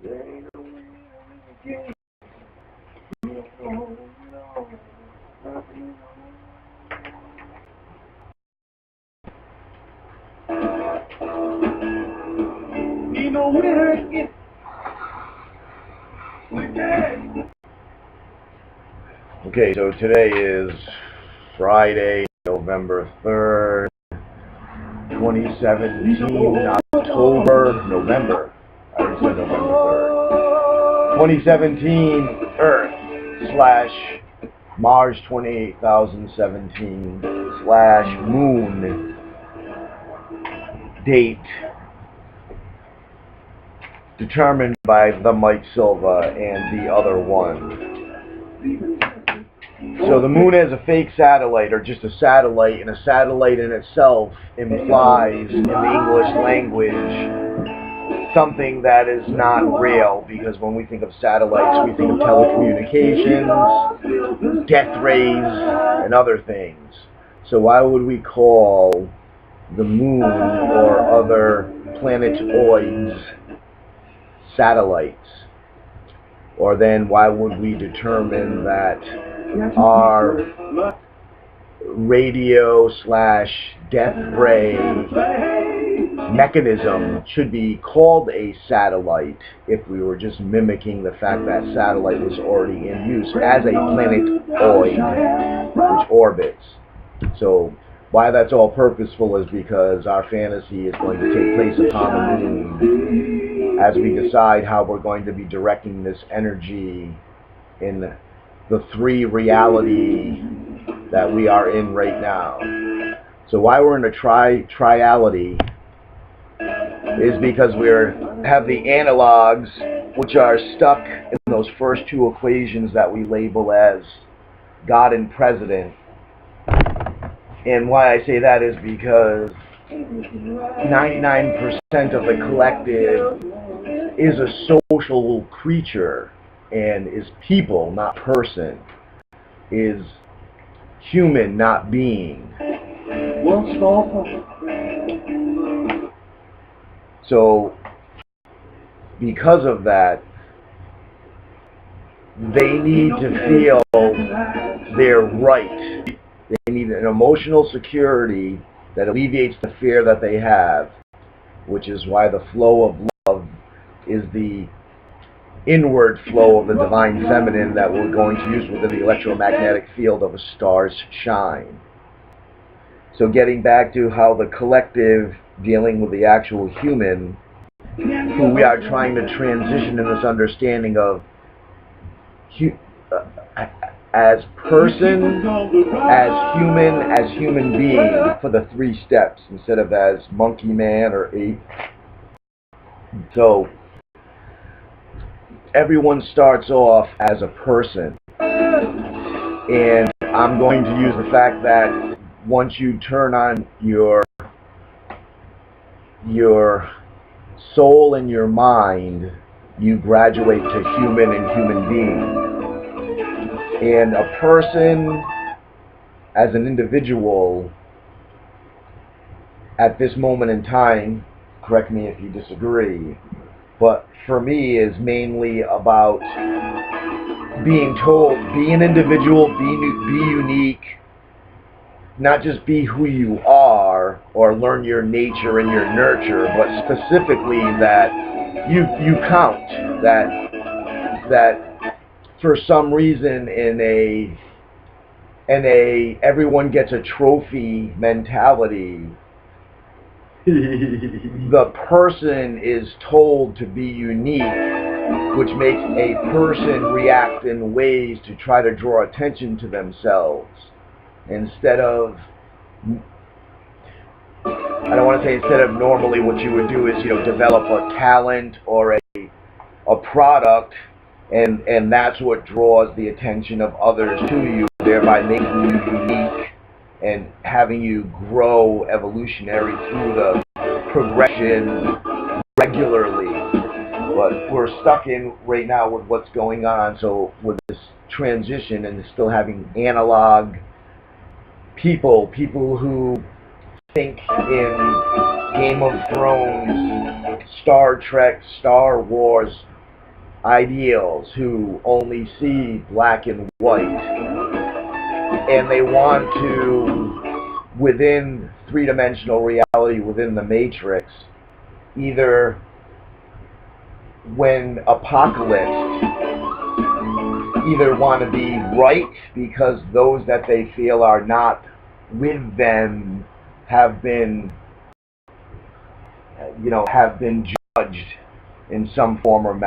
Okay, so today is Friday, November 3rd, 2017, November. I already said November 3rd. 2017 Earth / Mars 28017 / Moon date determined by the Mike Silva and the other one. So the moon is a fake satellite, or just a satellite, and a satellite in itself implies, in the English language, something that is not real, because when we think of satellites, we think of telecommunications, death rays, and other things. So why would we call the moon or other planetoids satellites? Or then why would we determine that our radio / death ray mechanism should be called a satellite if we were just mimicking the fact that satellite was already in use as a planetoid which orbits? So why that's all purposeful is because our fantasy is going to take place upon the moon as we decide how we're going to be directing this energy in the 3 reality that we are in right now. So why we're in a triality is because we have the analogs, which are stuck in those first 2 equations that we label as God and President. And why I say that is because 99% of the collective is a social creature and is people, not person, is human, not being. So because of that, they need to feel they're right. They need an emotional security that alleviates the fear that they have, which is why the flow of love is the inward flow of the divine feminine that we're going to use within the electromagnetic field of a star's shine. So getting back to how the collective, dealing with the actual human, who we are trying to transition in this understanding of as person, as human being, for the 3 steps instead of as monkey man or ape. So everyone starts off as a person, and I'm going to use the fact that once you turn on your soul and your mind, you graduate to human and human being. And a person, as an individual, at this moment in time, correct me if you disagree, but for me is mainly about being told, be an individual, be unique, not just be who you are or learn your nature and your nurture, but specifically that you count, that for some reason in a everyone gets a trophy mentality, the person is told to be unique, which makes a person react in ways to try to draw attention to themselves. Instead of, I don't want to say instead of normally what you would do is, develop a talent or a product, and that's what draws the attention of others to you, thereby making you unique and having you grow evolutionary through the progression regularly. But we're stuck in right now with what's going on, so with this transition and still having analog people who think in Game of Thrones, Star Trek, Star Wars, ideals who only see black and white, and they want to, within three-dimensional reality, within the matrix, either when apocalypse, either want to be right because those that they feel are not with them have been, have been judged in some form or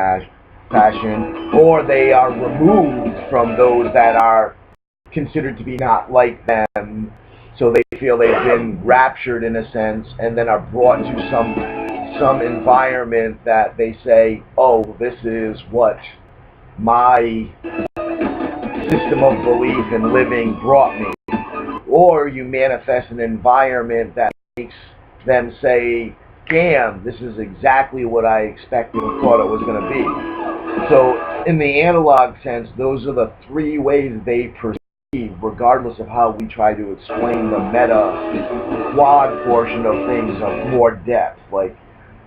fashion, or they are removed from those that are considered to be not like them, so they feel they've been raptured in a sense, and then are brought to some environment that they say, oh, this is what my system of belief and living brought me. Or you manifest an environment that makes them say, damn, this is exactly what I expected and thought it was going to be. So in the analog sense, those are the three ways they perceive, regardless of how we try to explain the meta quad portion of things of more depth. Like,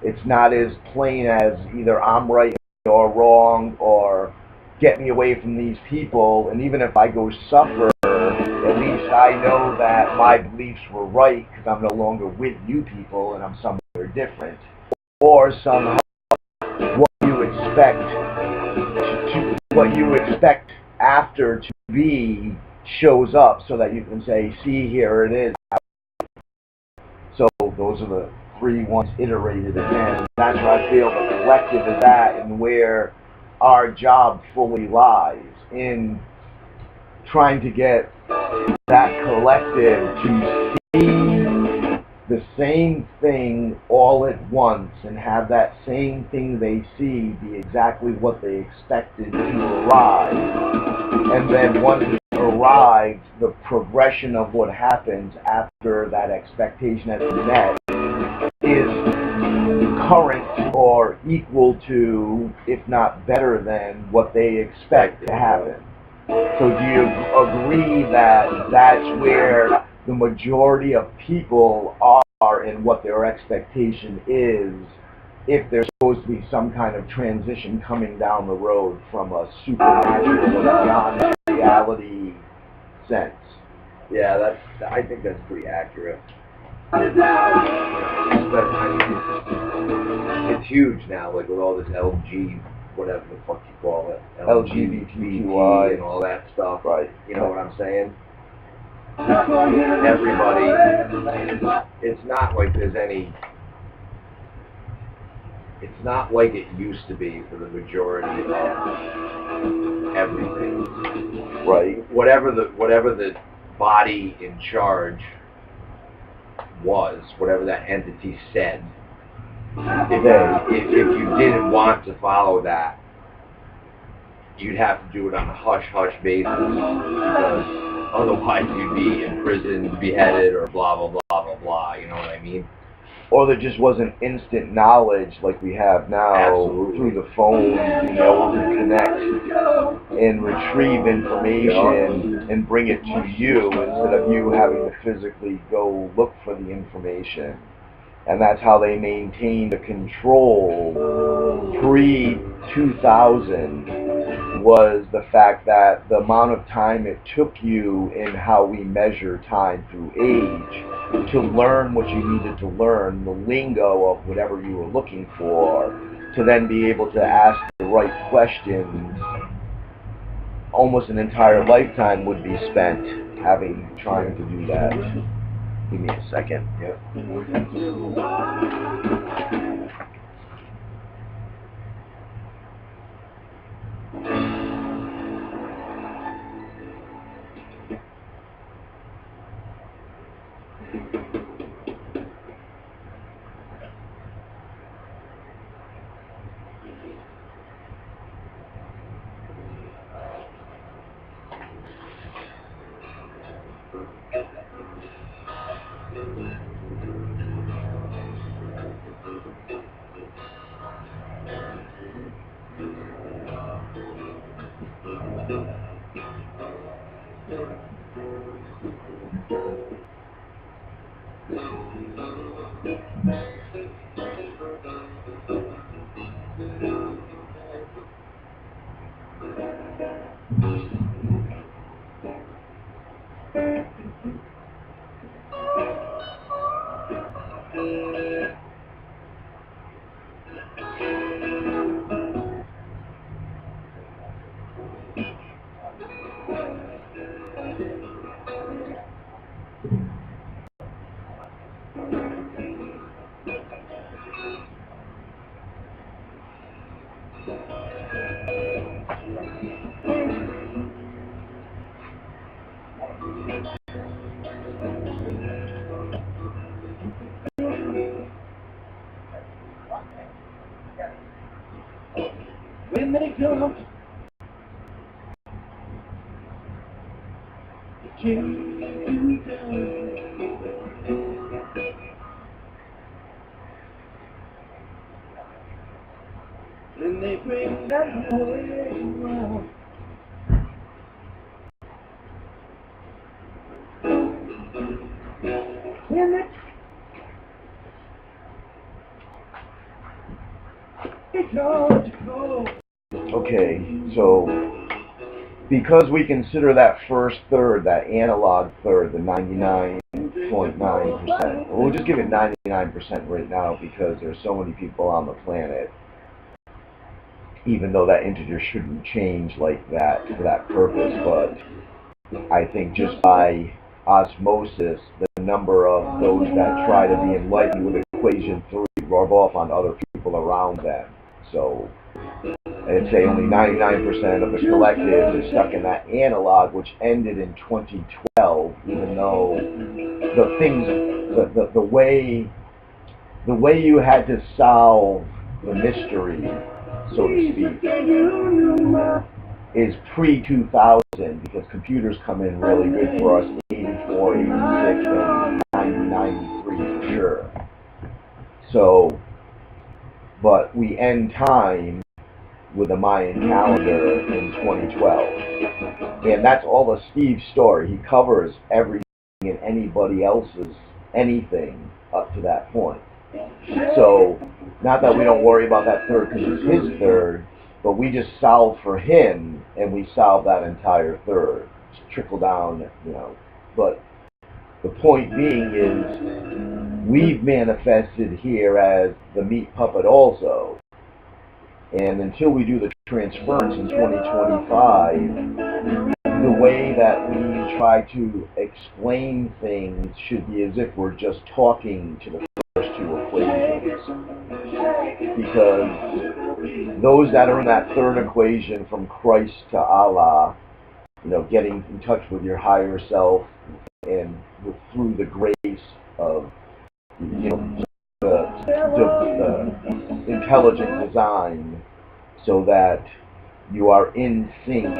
it's not as plain as either I'm right or wrong, or get me away from these people, and even if I go suffer, at least I know that my beliefs were right because I'm no longer with you people and I'm somewhere different. Or somehow what you expect after to be shows up, so that you can say, see, here it is. So those are the three ones iterated again. That's where I feel the collective is at, and where our job fully lies, in trying to get that collective to see the same thing all at once, and have that same thing they see be exactly what they expected to arrive. And then once it arrives, the progression of what happens after that expectation has been met is current or equal to, if not better than, what they expect to happen. So do you agree that that's where the majority of people are, and what their expectation is, if there's supposed to be some kind of transition coming down the road from a supernatural or beyond reality sense? Yeah, I think that's pretty accurate. But it's huge now, like with all this LG, whatever the fuck you call it, LGBTQI and all that stuff. Right. You know what I'm saying? Everybody, it's not like there's any. It's not like it used to be for the majority of everything. Right. Whatever the body in charge was, whatever that entity said, if you didn't want to follow that, you'd have to do it on a hush-hush basis, because otherwise you'd be imprisoned, beheaded, or blah, blah, blah, blah, blah, you know what I mean? Or there just wasn't instant knowledge like we have now. Absolutely. Through the phone, being able to connect and retrieve information and bring it to you, instead of you having to physically go look for the information. And that's how they maintained the control pre-2000, was the fact that the amount of time it took you in how we measure time through age to learn what you needed to learn, the lingo of whatever you were looking for, to then be able to ask the right questions. Almost an entire lifetime would be spent trying to do that. Give me a second. Yep. Then they bring that way. Okay, so because we consider that first third, that analog third, the 99.9%, we'll just give it 99% right now because there's so many people on the planet, even though that integer shouldn't change like that for that purpose, but I think just by osmosis, the number of those that try to be enlightened with equation 3 rub off on other people around them. So I'd say only 99% of the collective is stuck in that analog, which ended in 2012, even though the things, the way you had to solve the mystery, so to speak, is pre-2000, because computers come in really good for us, 84, 86, and 93 for sure. So, but we end time with a Mayan calendar in 2012. And that's all of Steve's story. He covers everything and anybody else's anything up to that point. So, not that we don't worry about that third because it's his third, but we just solve for him and we solve that entire third. Just trickle down, you know. But the point being is we've manifested here as the meat puppet also. And until we do the transference in 2025, the way that we try to explain things should be as if we're just talking to the first two equations. Because those that are in that third equation from Christ to Allah, you know, getting in touch with your higher self and through the grace of, you know, the intelligent design, so that you are in sync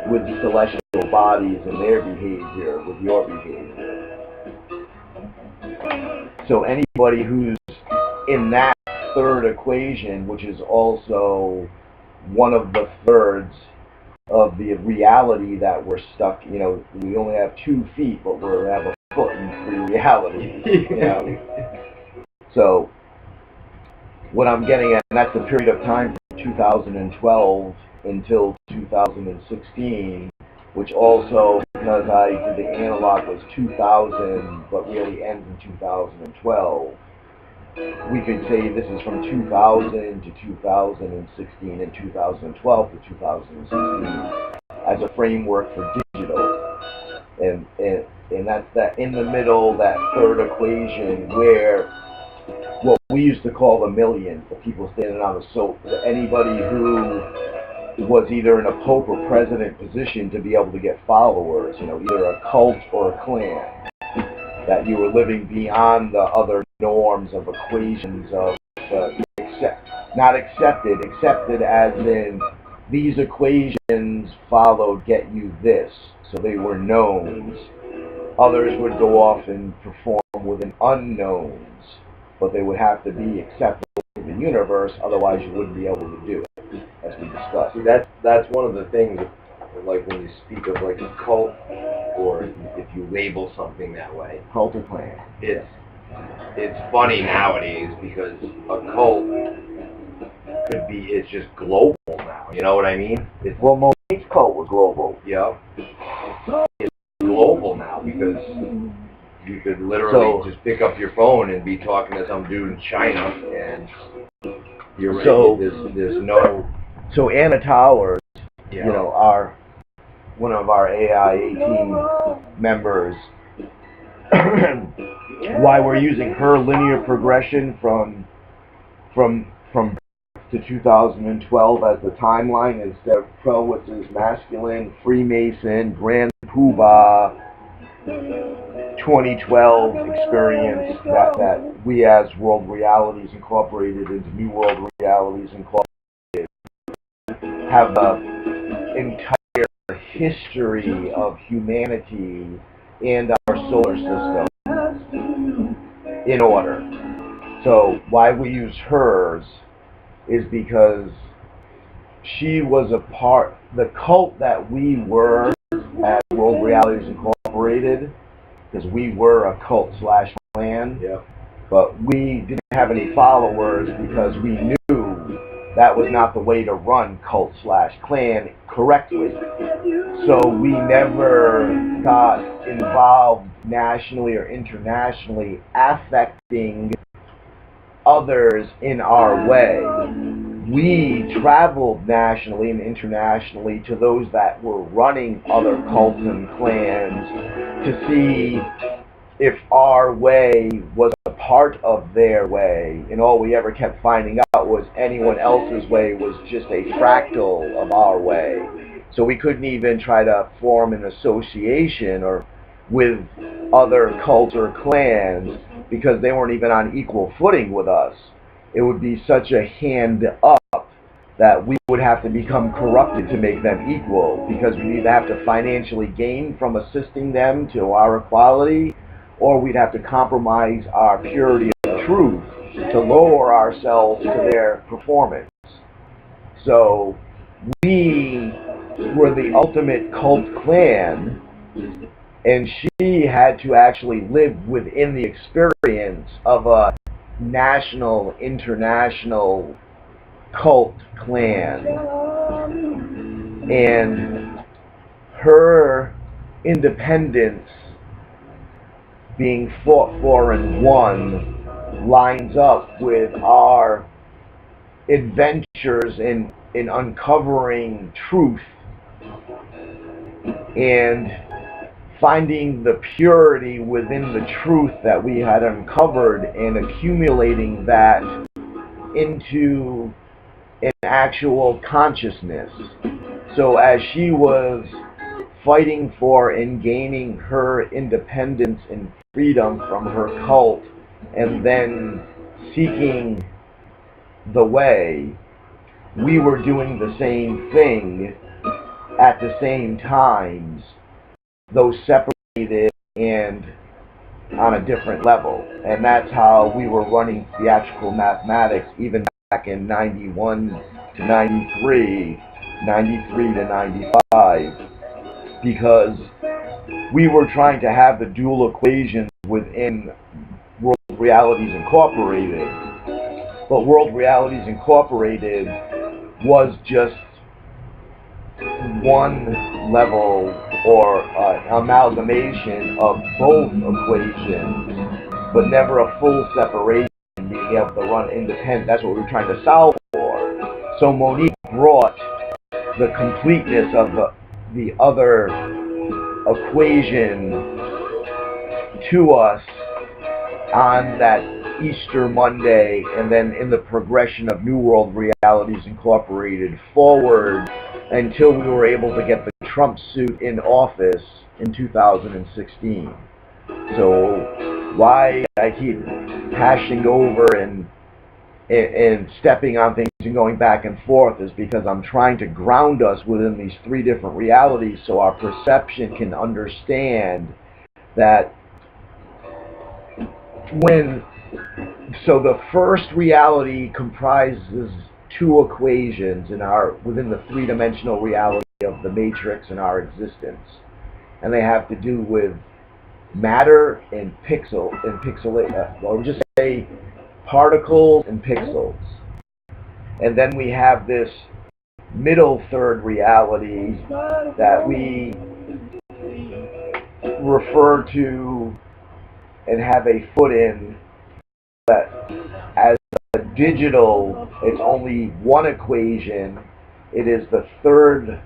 with the celestial bodies and their behavior with your behavior. So anybody who's in that third equation, which is also one of the thirds of the reality that we're stuck, you know, we only have 2 feet, but we have a foot in free reality. You know? So what I'm getting at, and that's the period of time from 2012 until 2016, which also, because I did the analog, was 2000, but really ends in 2012. We could say this is from 2000 to 2016 and 2012 to 2016 as a framework for digital. And that's that in the middle, that third equation where what we used to call the millions, the people standing on the soap, anybody who was either in a pope or president position to be able to get followers, you know, either a cult or a clan, that you were living beyond the other norms of equations of not accepted, accepted as in these equations followed get you this, so they were knowns. Others would go off and perform within unknowns, but they would have to be acceptable to the universe, otherwise you wouldn't be able to do it, as we discussed. See, that's one of the things, like when you speak of like a cult, or if you label something that way. Cult or clan. It's funny nowadays because a cult could be, it's just global now, you know what I mean? Well, Monique's cult was global. Yeah. It's global now because you could literally just pick up your phone and be talking to some dude in China, and you're right. So, there's no. So Anna Towers, Yeah. you know, one of our AI 18 members, why we're using her linear progression from to 2012 as the timeline instead of Prowitz's masculine, Freemason, Grand Poobah 2012 experience that we as World Realities Incorporated into New World Realities Incorporated have the entire history of humanity and our solar system in order. So why we use hers is because she was a part, the cult that we were at World Realities Incorporated, because we were a cult slash clan, but we didn't have any followers because we knew that was not the way to run cult slash clan correctly. So we never got involved nationally or internationally affecting others in our way. We traveled nationally and internationally to those that were running other cults and clans to see if our way was a part of their way, and all we ever kept finding out was anyone else's way was just a fractal of our way. So we couldn't even try to form an association or with other cults or clans because they weren't even on equal footing with us. It would be such a hand up that we would have to become corrupted to make them equal, because we'd either have to financially gain from assisting them to our equality, or we'd have to compromise our purity of truth to lower ourselves to their performance. So we were the ultimate cult clan, and she had to actually live within the experience of a national, international cult clan. And her independence being fought for and won lines up with our adventures in uncovering truth and finding the purity within the truth that we had uncovered and accumulating that into an actual consciousness. So as she was fighting for and gaining her independence and freedom from her cult, and then seeking the way, we were doing the same thing at the same times, though separated and on a different level. And that's how we were running theatrical mathematics even back in 91 to 93, 93 to 95, because we were trying to have the dual equations within World Realities Incorporated. But World Realities Incorporated was just one level or amalgamation of both equations, but never a full separation, being able to run independent. That's what we were trying to solve for. So Monique brought the completeness of the other equation to us on that Easter Monday, and then in the progression of New World Realities Incorporated forward until we were able to get the Trump suit in office in 2016. So why I keep hashing over and stepping on things and going back and forth is because I'm trying to ground us within these three different realities so our perception can understand that so the first reality comprises two equations within the three-dimensional reality of the matrix and our existence, and they have to do with matter and or just say particles and pixels. And then we have this middle third reality that we refer to and have a foot in, that as a digital, it's only one equation. It is the third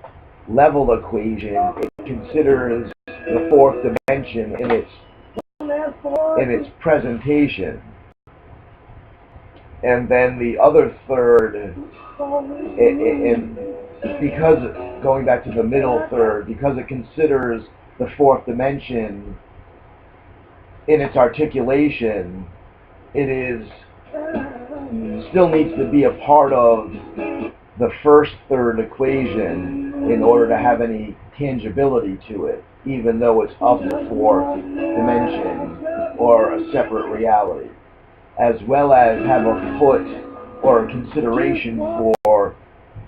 level equation. It considers the fourth dimension in its presentation. And then the other third, and because, going back to the middle third, because it considers the fourth dimension in its articulation, it still needs to be a part of the first third equation in order to have any tangibility to it, even though it's of the fourth dimension or a separate reality, as well as have a foot or a consideration for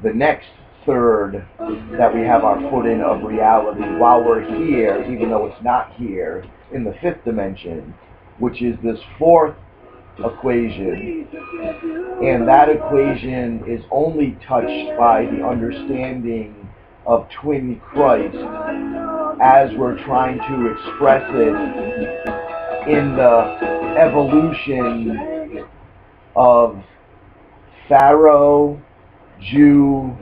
the next third that we have our foot in of reality while we're here, even though it's not here, in the fifth dimension, which is this fourth equation. And that equation is only touched by the understanding of twin Christ as we're trying to express it in the evolution of Pharaoh, Jew,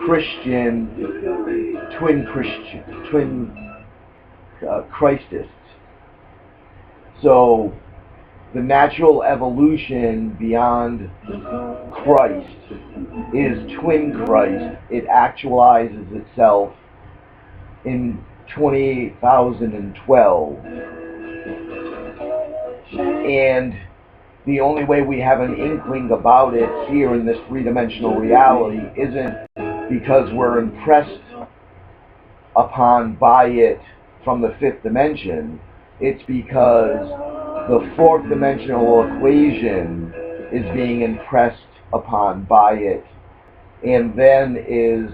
Christian, twin Christists. So the natural evolution beyond Christ is twin Christ. It actualizes itself in 28,012. And the only way we have an inkling about it here in this three-dimensional reality isn't because we're impressed upon by it from the fifth dimension. It's because the fourth dimensional equation is being impressed upon by it, and then is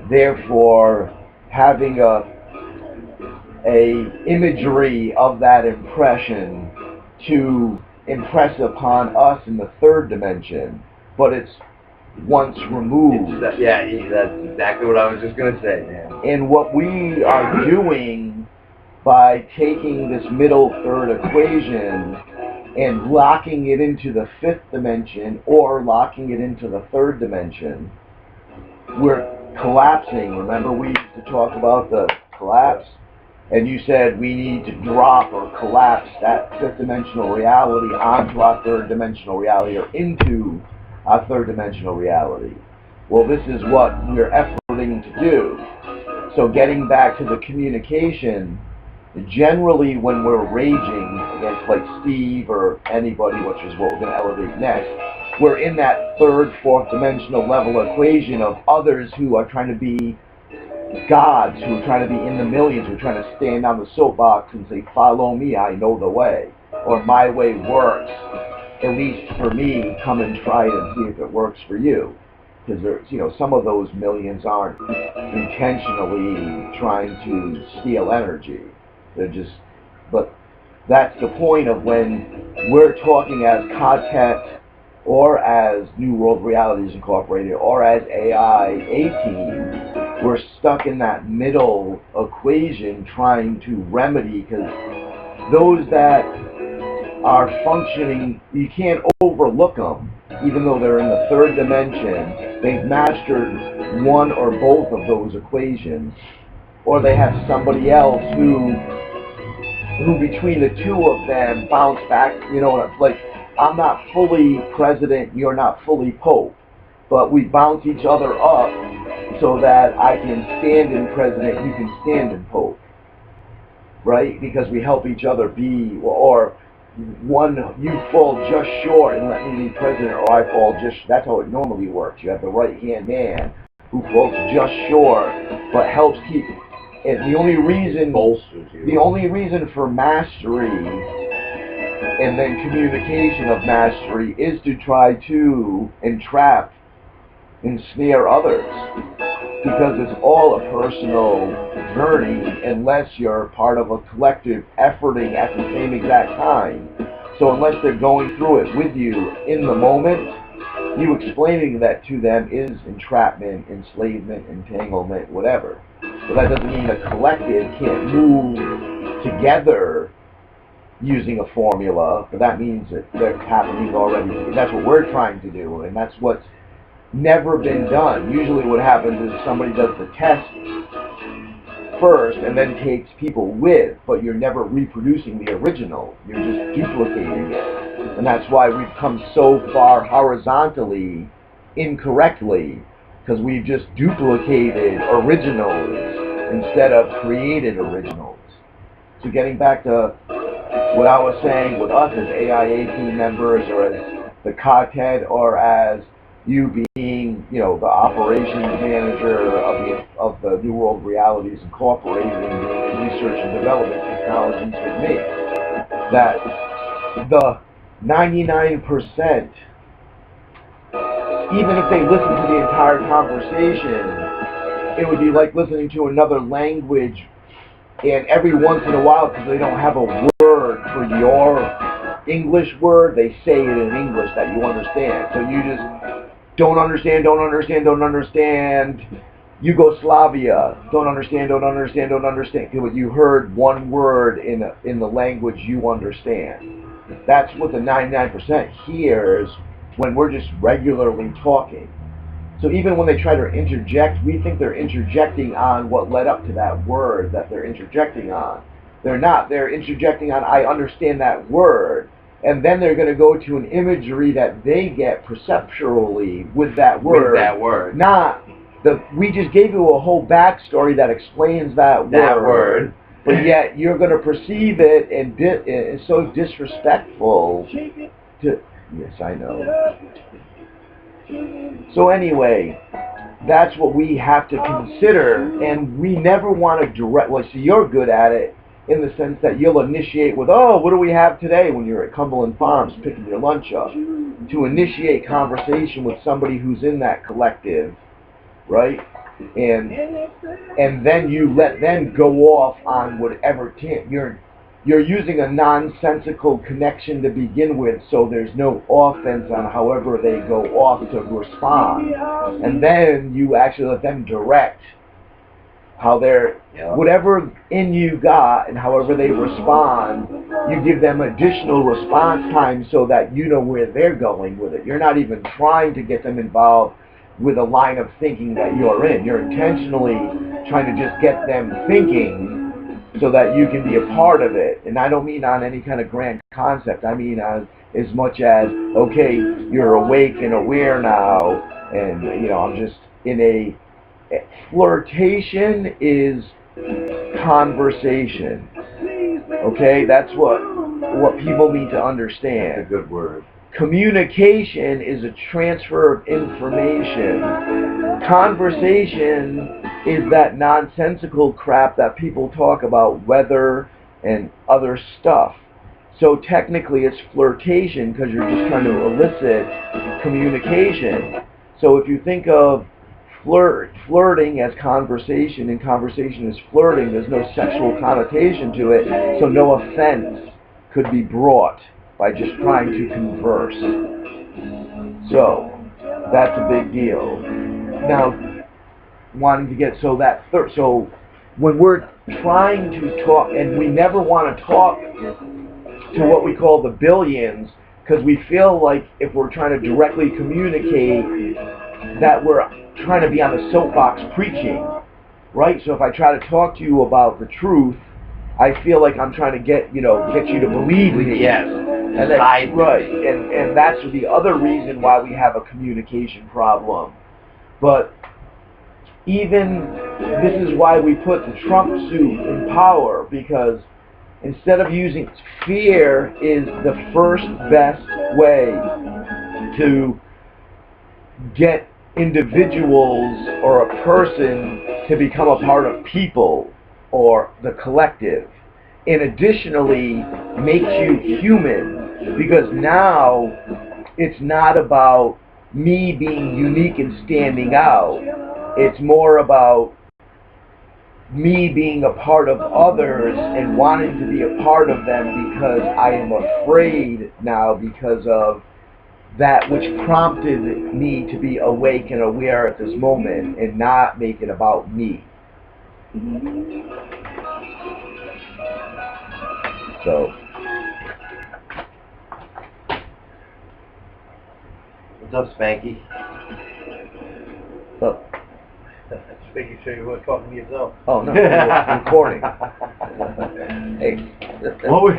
therefore having a imagery of that impression to impress upon us in the third dimension, but it's once removed. That's exactly what I was just going to say, man. And what we are doing by taking this middle third equation and locking it into the fifth dimension or locking it into the third dimension, we're collapsing. Remember, we used to talk about the collapse? And you said we need to drop or collapse that fifth dimensional reality onto our third dimensional reality or into our third dimensional reality. Well, this is what we're efforting to do. So getting back to the communication, generally when we're raging against like Steve or anybody, which is what we're going to elevate next, we're in that third, fourth dimensional level equation of others who are trying to be gods, who are trying to be in the millions, who are trying to stand on the soapbox and say, follow me, I know the way, or my way works, at least for me, come and try it and see if it works for you. Because there's, some of those millions aren't intentionally trying to steal energy. They're just, but that's the point of when we're talking as Katet or as New World Realities Incorporated or as AI A-Team, we're stuck in that middle equation trying to remedy, because those that are functioning, you can't overlook them. Even though they're in the third dimension, they've mastered one or both of those equations, or they have somebody else who between the two of them bounce back, like, I'm not fully president, you're not fully pope, but we bounce each other up so that I can stand in president, you can stand in pope, right? Because we help each other be, or one, you fall just short and let me be president, or I fall just, that's how it normally works. You have the right-hand man who falls just short, but helps keep, and the only reason for mastery and then communication of mastery is to try to entrap, ensnare others, because it's all a personal journey unless you're part of a collective efforting at the same exact time. So unless they're going through it with you in the moment, you explaining that to them is entrapment, enslavement, entanglement, whatever. But that doesn't mean a collective can't move together using a formula, but that means that they're happening already. That's what we're trying to do, and that's what's never been done. Usually what happens is somebody does the test first and then takes people with, but you're never reproducing the original. You're just duplicating it. And that's why we've come so far horizontally incorrectly, because we've just duplicated originals instead of created originals. So getting back to what I was saying with us as AIA team members, or as the Katet, or as you being being, you know, the operations manager of the New World Realities Incorporated and doing research and development technologies with me, that the 99%, even if they listen to the entire conversation, it would be like listening to another language, and every once in a while, because they don't have a word for your English word, they say it in English that you understand. So you just don't understand. Yugoslavia, don't understand. But you heard one word in the language you understand. That's what the 99% hears when we're just regularly talking. So even when they try to interject, we think they're interjecting on what led up to that word that they're interjecting on. They're not. They're interjecting on, I understand that word. And then they're going to go to an imagery that they get perceptually with that word. With that word. Not we just gave you a whole backstory that explains that word. But yet you're going to perceive it and it's so disrespectful to... Yes, I know. So anyway, that's what we have to consider, and we never want to direct... Well, so you're good at it in the sense that you'll initiate with, oh, what do we have today when you're at Cumberland Farms picking your lunch up? To initiate conversation with somebody who's in that collective, right? And then you let them go off on whatever you're using a nonsensical connection to begin with, so there's no offense on however they go off to respond. And then you actually let them direct how they're, whatever in you got and however they respond, you give them additional response time so that you know where they're going with it. You're not even trying to get them involved with a line of thinking that you're in. You're intentionally trying to just get them thinking so that you can be a part of it. And I don't mean on any kind of grand concept. I mean as much as, okay, you're awake and aware now, and, you know, I'm just in a... Flirtation is conversation. Okay? That's what people need to understand. That's a good word. Communication is a transfer of information. Conversation is that nonsensical crap that people talk about, weather and other stuff. So technically it's flirtation because you're just trying to elicit communication. So if you think of flirting as conversation, and conversation is flirting, there's no sexual connotation to it, so no offense could be brought by just trying to converse. So that's a big deal. Now, wanting to get so when we're trying to talk, and we never want to talk to what we call the billions, because we feel like if we're trying to directly communicate that we're trying to be on the soapbox preaching, right? So if I try to talk to you about the truth, I feel like I'm trying to get you to believe me. Yes. And right. And that's the other reason why we have a communication problem. But even this is why we put the Trump suit in power, because instead of using fear is the first best way to get individuals or a person to become a part of people or the collective, and additionally makes you human, because now it's not about me being unique and standing out. It's more about me being a part of others and wanting to be a part of them, because I am afraid now because of that which prompted me to be awake and aware at this moment, and not make it about me. So, what's up, Spanky? Oh. Just making sure you weren't talking to yourself. Oh no, I'm recording. Hey. What was...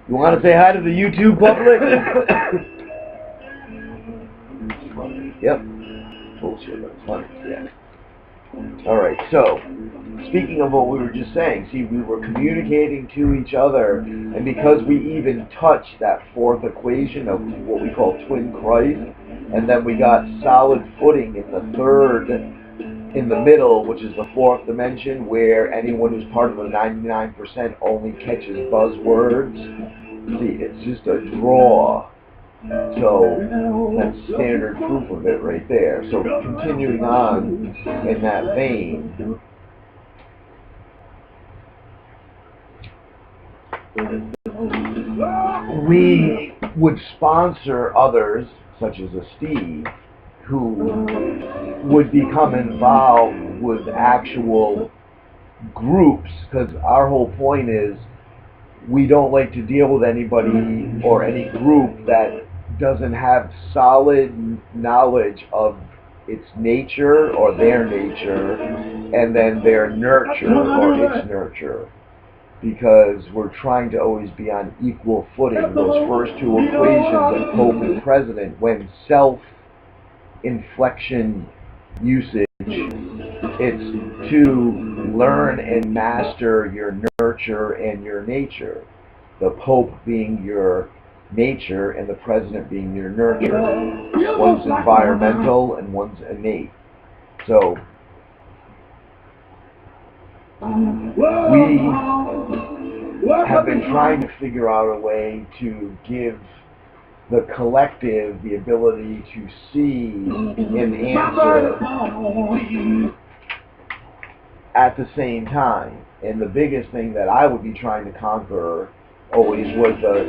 You want to say hi to the YouTube public? Yep. Bullshit, but it's funny. Yeah. All right, so speaking of what we were just saying, see, we were communicating to each other, and because we even touched that fourth equation of what we call twin Christ, and then we got solid footing in the third, in the middle, which is the fourth dimension, where anyone who's part of the 99% only catches buzzwords. See, it's just a draw. So that's standard proof of it right there. So continuing on in that vein, we would sponsor others, such as a Steve, who would become involved with actual groups, because our whole point is we don't like to deal with anybody or any group that doesn't have solid knowledge of its nature or their nature, and then their nurture or its nurture, because we're trying to always be on equal footing. Those first two equations of Pope and President, when self-inflection usage, it's to learn and master your nurture and your nature. The Pope being your nature and the President being your nurture. One's environmental and one's innate. So we have been trying to figure out a way to give the collective the ability to see and answer at the same time. And the biggest thing that I would be trying to conquer always was the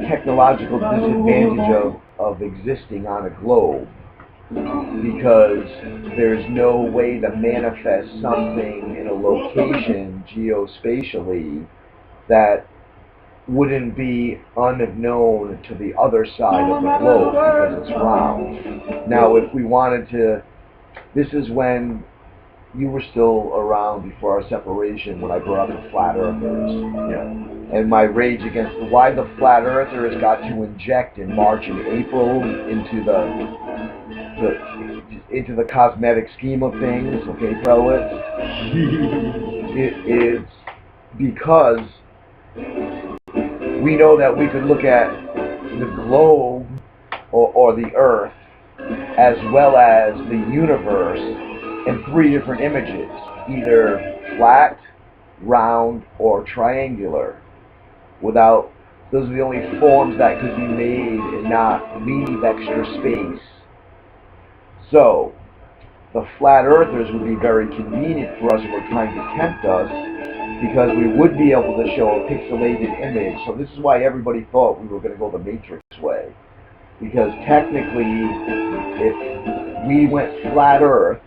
technological disadvantage of existing on a globe, because there's no way to manifest something in a location geospatially that wouldn't be unknown to the other side of the globe, because it's round. Now, if we wanted to, this is when you were still around before our separation, when I brought up the flat earthers. And my rage against why the flat earthers got to inject in March and April into the cosmetic scheme of things, okay, prelates? It is because we know that we could look at the globe or the earth as well as the universe in three different images, either flat, round, or triangular. Those are the only forms that could be made and not leave extra space. So, the flat earthers would be very convenient for us if we're trying to tempt us, because we would be able to show a pixelated image. So this is why everybody thought we were going to go the Matrix way. Because technically, if we went flat earth,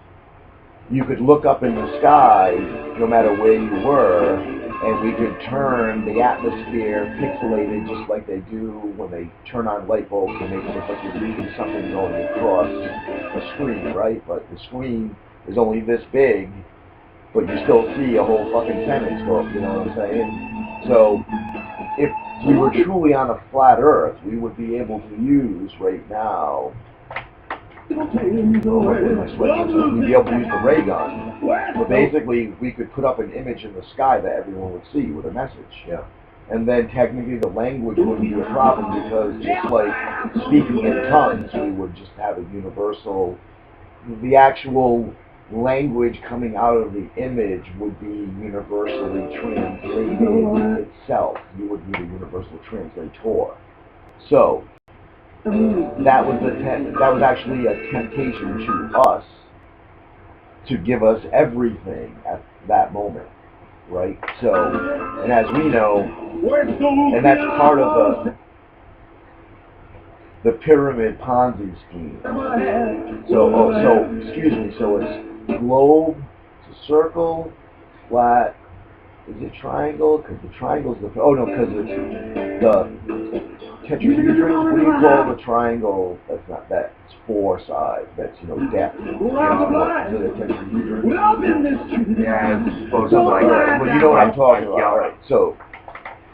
you could look up in the sky, no matter where you were, and we could turn the atmosphere pixelated just like they do when they turn on light bulbs and make it look like you're reading something going across a screen, right? But the screen is only this big, but you still see a whole fucking sentence go, you know what I'm saying? So, if we were truly on a flat earth, we would be able to use right now, we'd be able to use the ray gun. So basically, we could put up an image in the sky that everyone would see with a message. Yeah. And then technically the language wouldn't be a problem, because just like speaking in tongues, we would just have a universal, the actual language coming out of the image would be universally translated itself. You would need a universal translator. So that was actually a temptation to us to give us everything at that moment, right? So, and as we know, and that's part of the pyramid Ponzi scheme. So it's globe, it's a circle, flat. Is it triangle? Because the triangle's because it's the tetrahedron. What do you call the triangle? That's not that. It's four sides. That's depth. Is it a tetrahedron? Yeah, it's supposed to like that. Well, you know what I'm talking about. All right. So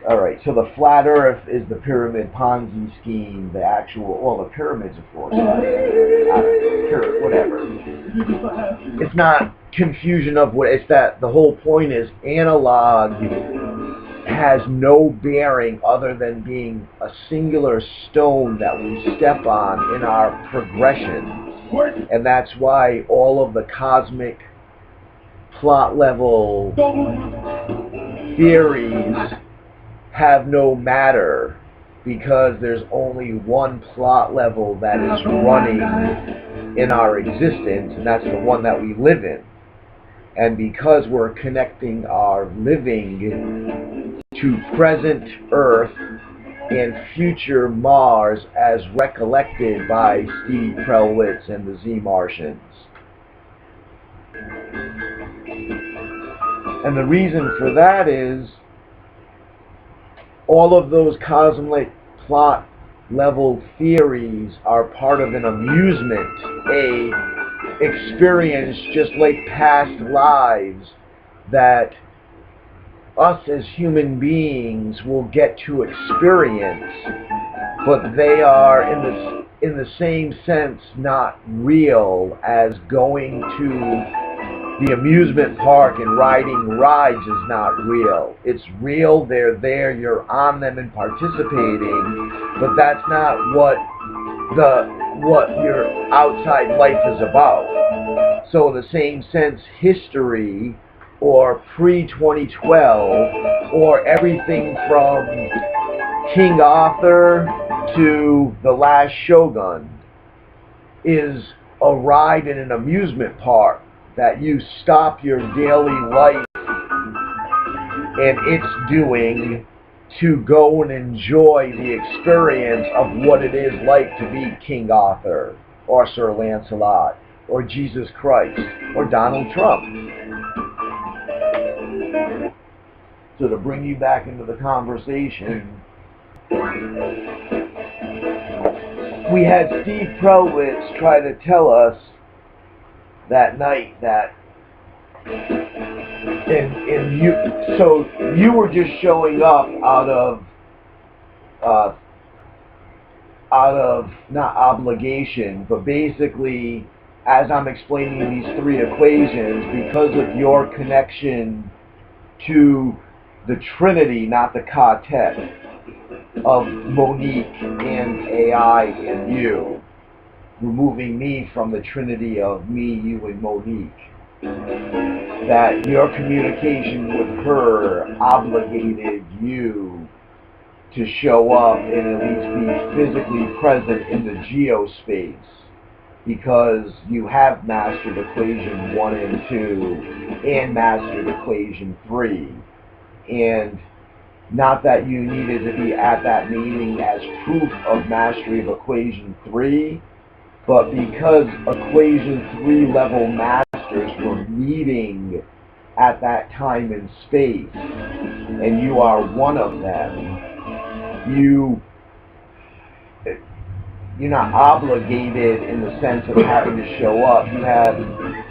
All right, so the flat Earth is the pyramid Ponzi scheme, the actual, well, the pyramids, of course, whatever. It's not confusion of what, it's that the whole point is analog has no bearing other than being a singular stone that we step on in our progression. And that's why all of the cosmic plot level theories have no matter, because there's only one plot level that is running in our existence, and that's the one that we live in. And because we're connecting our living to present Earth and future Mars as recollected by Steve Prelwitz and the Z-Martians. And the reason for that is all of those cosmic plot level theories are part of an amusement, a experience just like past lives that us as human beings will get to experience, but they are in the same sense not real as going to the amusement park and riding rides is not real. It's real, they're there, you're on them and participating, but that's not what your outside life is about. So in the same sense, history or pre-2012 or everything from King Arthur to The Last Shogun is a ride in an amusement park that you stop your daily life and it's doing to go and enjoy the experience of what it is like to be King Arthur or Sir Lancelot or Jesus Christ or Donald Trump. So to bring you back into the conversation, we had Steve Prelwitz try to tell us that night that so you were just showing up out of not obligation, but basically as I'm explaining these three equations, because of your connection to the Trinity, not the quartet of Monique and AI and you, removing me from the Trinity of me, you, and Monique, that your communication with her obligated you to show up and at least be physically present in the geospace, because you have mastered equation 1 and 2 and mastered equation 3. And not that you needed to be at that meeting as proof of mastery of equation 3, but because equation 3 level masters were meeting at that time and space, and you are one of them, you're not obligated in the sense of having to show up. You have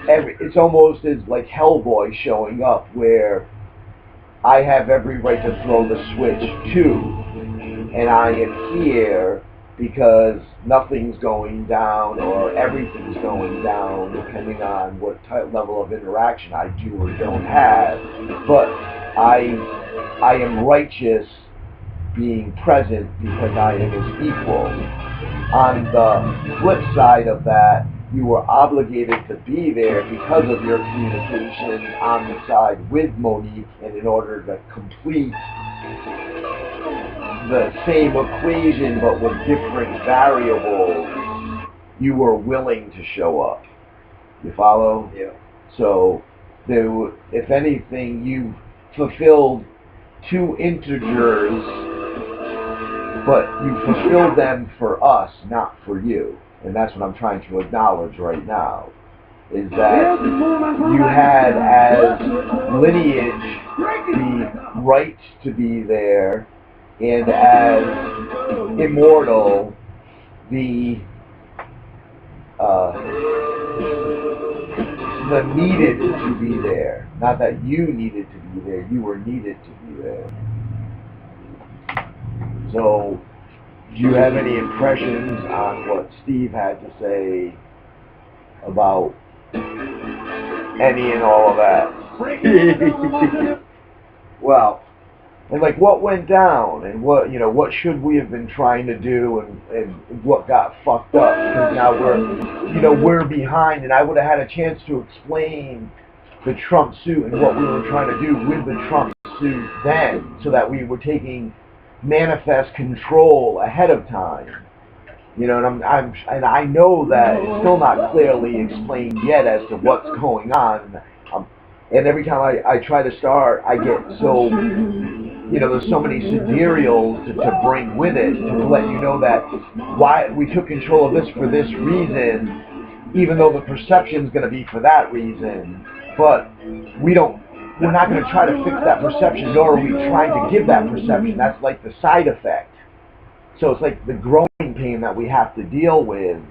it's almost as like Hellboy showing up, where I have every right to throw the switch too, and I am here because nothing's going down or everything's going down, depending on what level of interaction I do or don't have. But I am righteous being present because I am his equal. On the flip side of that, you were obligated to be there because of your communication on the side with Monique, and in order to complete the same equation but with different variables, you were willing to show up. You follow? Yeah. So, if anything, you fulfilled 2 integers, but you fulfilled them for us, not for you. And that's what I'm trying to acknowledge right now, is that you had as lineage the right to be there, and as immortal the needed to be there. Not that you needed to be there, you were needed to be there. So, do you have any impressions on what Steve had to say about any and all of that? Well, And like what went down, and what what should we have been trying to do, and what got fucked up, because now we're behind, and I would have had a chance to explain the Trump suit and what we were trying to do with the Trump suit then, so that we were taking manifest control ahead of time. And I know that it's still not clearly explained yet as to what's going on. And every time I try to start, I get so, there's so many scenarios to bring with it to let you know that why we took control of this for this reason, even though the perception's going to be for that reason. But we're not going to try to fix that perception, nor are we trying to give that perception. That's like the side effect. So it's like the growing pain that we have to deal with,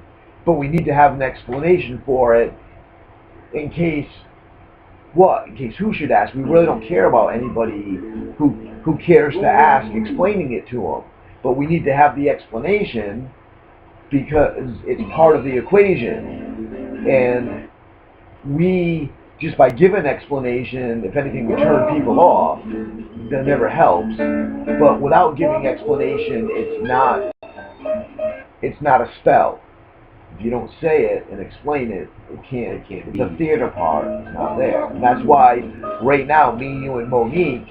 but we need to have an explanation for it in case who should ask? We really don't care about anybody who cares to ask, explaining it to them. But we need to have the explanation because it's part of the equation. And we, just by giving explanation, if anything, we turn people off. That never helps. But without giving explanation, it's not a spell. If you don't say it and explain it, it can't. The theater part is not there. And that's why right now, me, you, and Monique,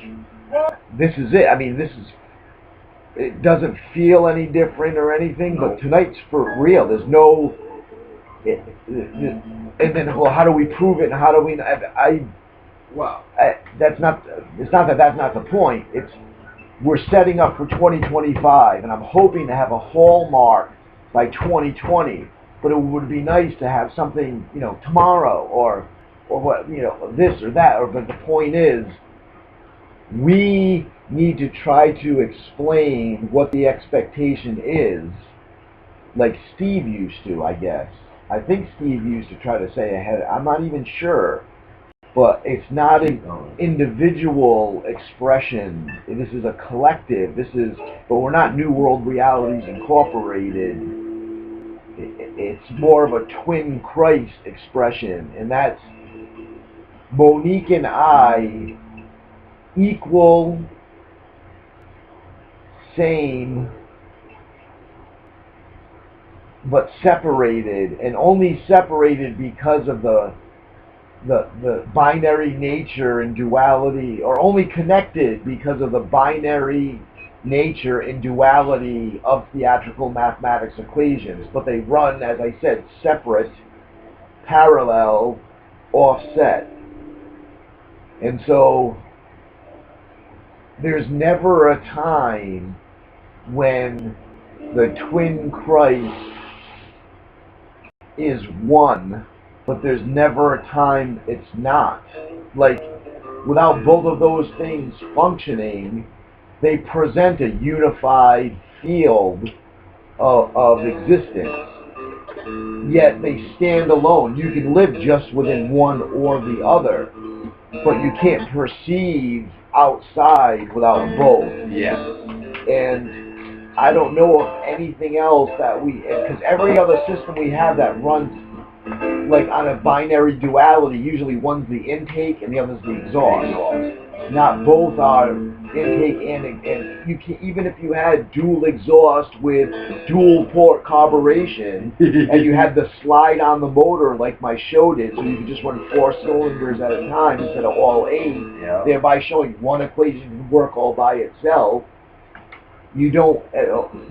this is it. I mean, it doesn't feel any different or anything, but tonight's for real. There's no, and then, well, how do we prove it, and how do we, that's not, it's not that that's not the point. We're setting up for 2025, and I'm hoping to have a hallmark by 2020. But it would be nice to have something, tomorrow or what, this or that. But the point is, we need to try to explain what the expectation is, like Steve used to, I guess. I think Steve used to try to say ahead. I'm not even sure, but it's not an individual expression. This is a collective. But we're not New World Realities Incorporated. It's more of a twin Christ expression, and that's Monique and I, equal, same, but separated, and only separated because of the binary nature and duality, or only connected because of the binary nature and duality of theatrical mathematics equations, but they run, as I said, separate, parallel, offset. And so there's never a time when the twin Christ is one, but there's never a time it's not. Like, without both of those things functioning, they present a unified field of existence, yet they stand alone. You can live just within one or the other, but you can't perceive outside without both. Yes. And I don't know of anything else that because every other system we have that runs like on a binary duality, usually one's the intake and the other's the exhaust. Not both are intake and you can, even if you had dual exhaust with dual port carburation and you had the slide on the motor like my show did, so you could just run 4 cylinders at a time instead of all 8, thereby showing one equation can work all by itself. You don't,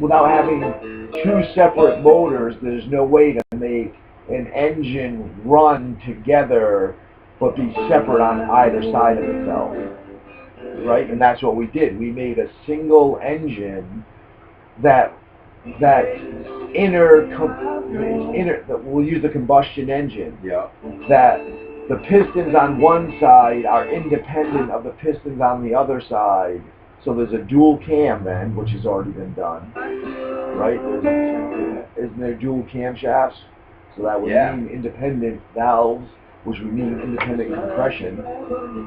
without having 2 separate motors, there's no way to make an engine run together but be separate on either side of itself, right? And that's what we did. We made a single engine that we'll use the combustion engine. Yeah. That the pistons on one side are independent of the pistons on the other side. So there's a dual cam then, which has already been done, right? Isn't there dual camshafts? So that would mean independent valves, which would mean independent compression.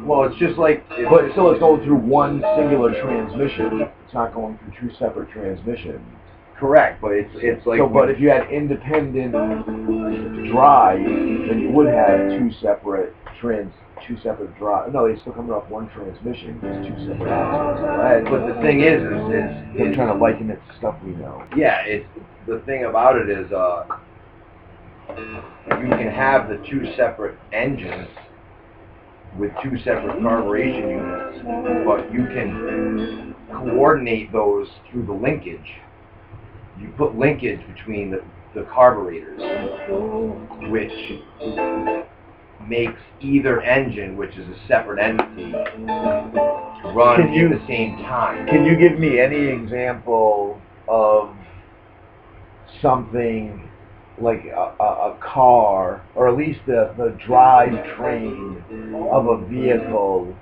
Well, it's just like... But still it's going through one singular transmission. not going through two separate transmissions. Correct, but it's like. So, but if you had independent drive, then you would have two separate drive. No, they still coming off one transmission. There's two separate axles. But the thing is I'm trying to liken it to stuff we know. yeah, it's the thing about it is you can have the two separate engines with two separate carburation units, but you can coordinate those through the linkage. You put linkage between the carburetors, which makes either engine, which is a separate entity, run at the same time. Can you give me any example of something like a car, or at least the drivetrain of a vehicle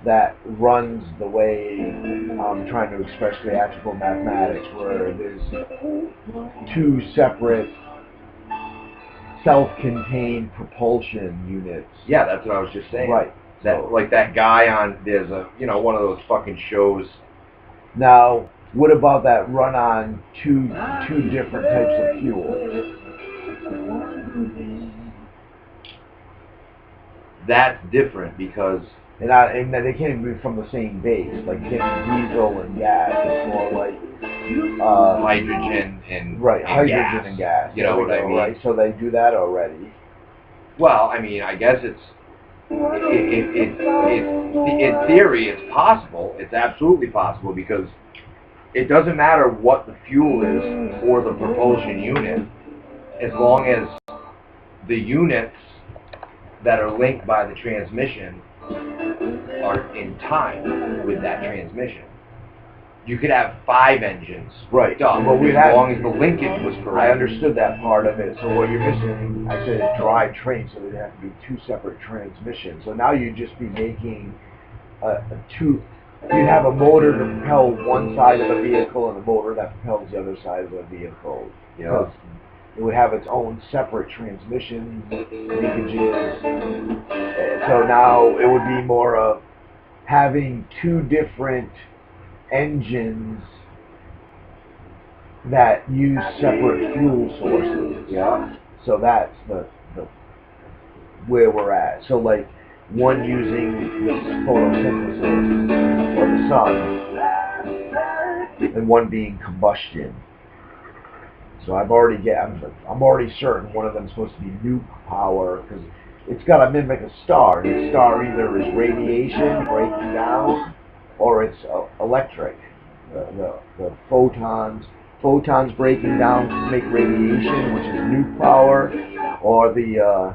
that runs the way I'm trying to express theatrical mathematics, where there's two separate self-contained propulsion units? Yeah, that's what I was just saying. Right. That like that guy on there's a one of those fucking shows. Now, what about that run on two different types of fuel? That's different because And they can't even be from the same base. Like, it can't be diesel and gas. It's more like hydrogen and hydrogen gas. and gas. You know what I mean? Right. So they do that already. Well, I mean, I guess it's in theory it's possible. It's absolutely possible because it doesn't matter what the fuel is for the propulsion unit, as long as the units that are linked by the transmission are in time with that transmission. You could have 5 engines, right? Done, but as long as the linkage was correct. I understood that part of it. So what you're missing, I said a drivetrain, so there'd have to be 2 separate transmissions. So now you'd just be making you'd have a motor to propel one side of the vehicle and a motor that propels the other side of the vehicle. Yeah. It would have its own separate transmission linkages. So now it would be more of having 2 different engines that use separate fuel sources. Yeah. So that's the where we're at. So like one using the photosynthesis or the sun, and one being combustion. So I'm already certain one of them is supposed to be nuke power, because it's got to mimic a star. And a star either is radiation breaking down, or it's electric. The photons breaking down to make radiation, which is nuke power, or the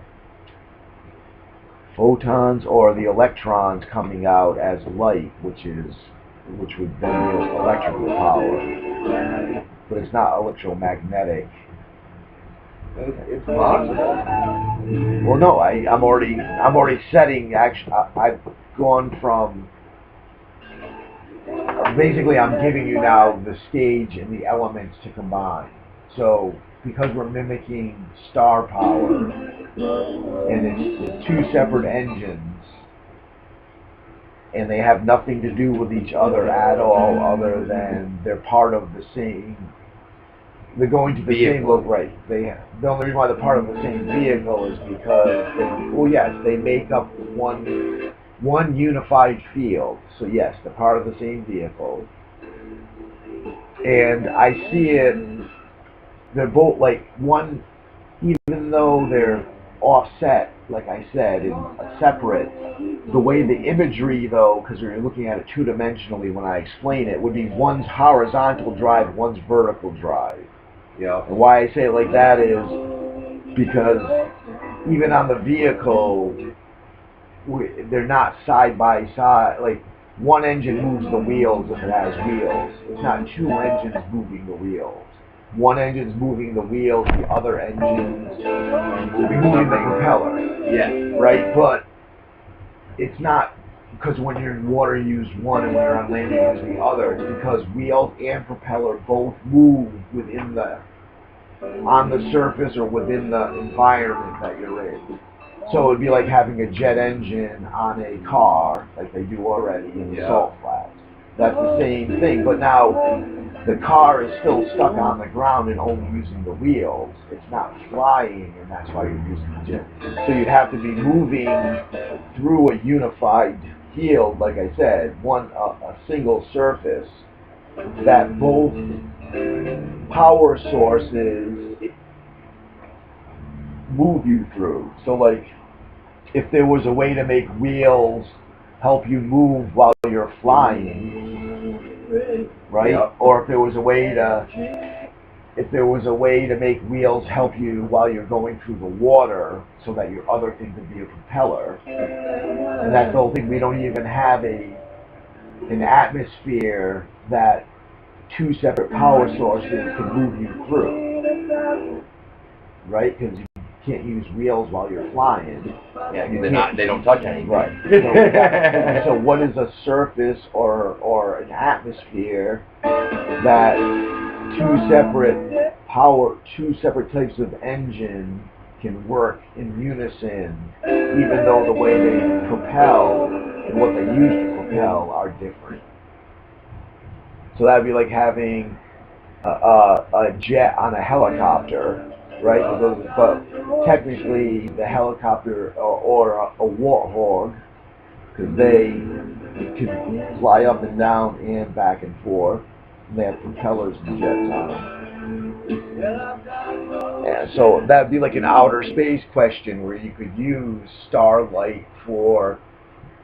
photons or the electrons coming out as light, which would then be electrical power. But it's not electromagnetic. It's possible. Well, no, I'm already setting. Actually, I've gone from. Basically, I'm giving you now the stage and the elements to combine. So, because we're mimicking star power, and it's 2 separate engines, and they have nothing to do with each other at all, other than they're part of the same. They're going to the vehicle. Same right. The only reason why they're part of the same vehicle is because they make up one unified field. So yes, they're part of the same vehicle. And I see it. They're both like one, even though they're offset, like I said, in a separate. The way the imagery, though, because you're looking at it 2-dimensionally when I explain it, would be one's horizontal drive, one's vertical drive. Yeah. And why I say it like that is because even on the vehicle, they're not side by side. Like, one engine moves the wheels if it has wheels. It's not 2 engines moving the wheels. One engine's moving the wheels, the other engine's moving the propeller. Yeah. Right? But it's not because when you're in water you use one and when you're on land you use the other. It's because wheels and propeller both move on the surface or within the environment that you're in. So it'd be like having a jet engine on a car, like they do already in the salt flats. That's the same thing, but now the car is still stuck on the ground and only using the wheels. It's not flying, and that's why you're using the jet. So you'd have to be moving through a unified field, like I said, a single surface that both power sources move you through. So like, if there was a way to make wheels help you move while you're flying, right? Yep. Or if there was a way to make wheels help you while you're going through the water, so that your other thing could be a propeller. And that's the whole thing. We don't even have an atmosphere that two separate power sources can move you through, right? Because you can't use wheels while you're flying. Yeah, they don't touch anything. Right. So what is a surface or an atmosphere that two separate types of engine can work in unison, even though the way they propel and what they use to propel are different. So that'd be like having a jet on a helicopter, right? But technically, the helicopter or a warthog, because they can fly up and down and back and forth, and they have propellers and jets on them. Yeah, so that'd be like an outer space question where you could use starlight for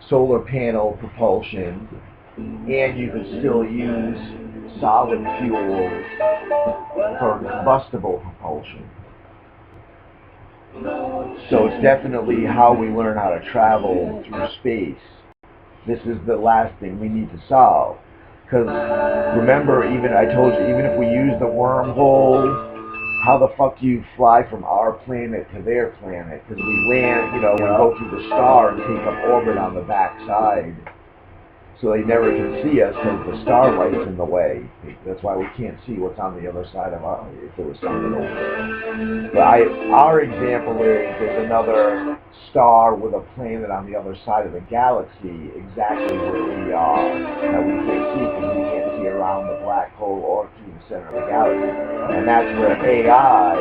solar panel propulsion, and you could still use solid fuel for combustible propulsion. So it's definitely how we learn how to travel through space. This is the last thing we need to solve. Because remember, I told you, even if we use the wormhole, how the fuck do you fly from our planet to their planet? Because we land, we go through the star and take up orbit on the backside. So they never can see us because the starlight's in the way. That's why we can't see what's on the other side of our, if there was something over there. But our example is there's another star with a planet on the other side of the galaxy, exactly where we are, that we can't see because we can't see around the black hole or through the center of the galaxy. And that's where AI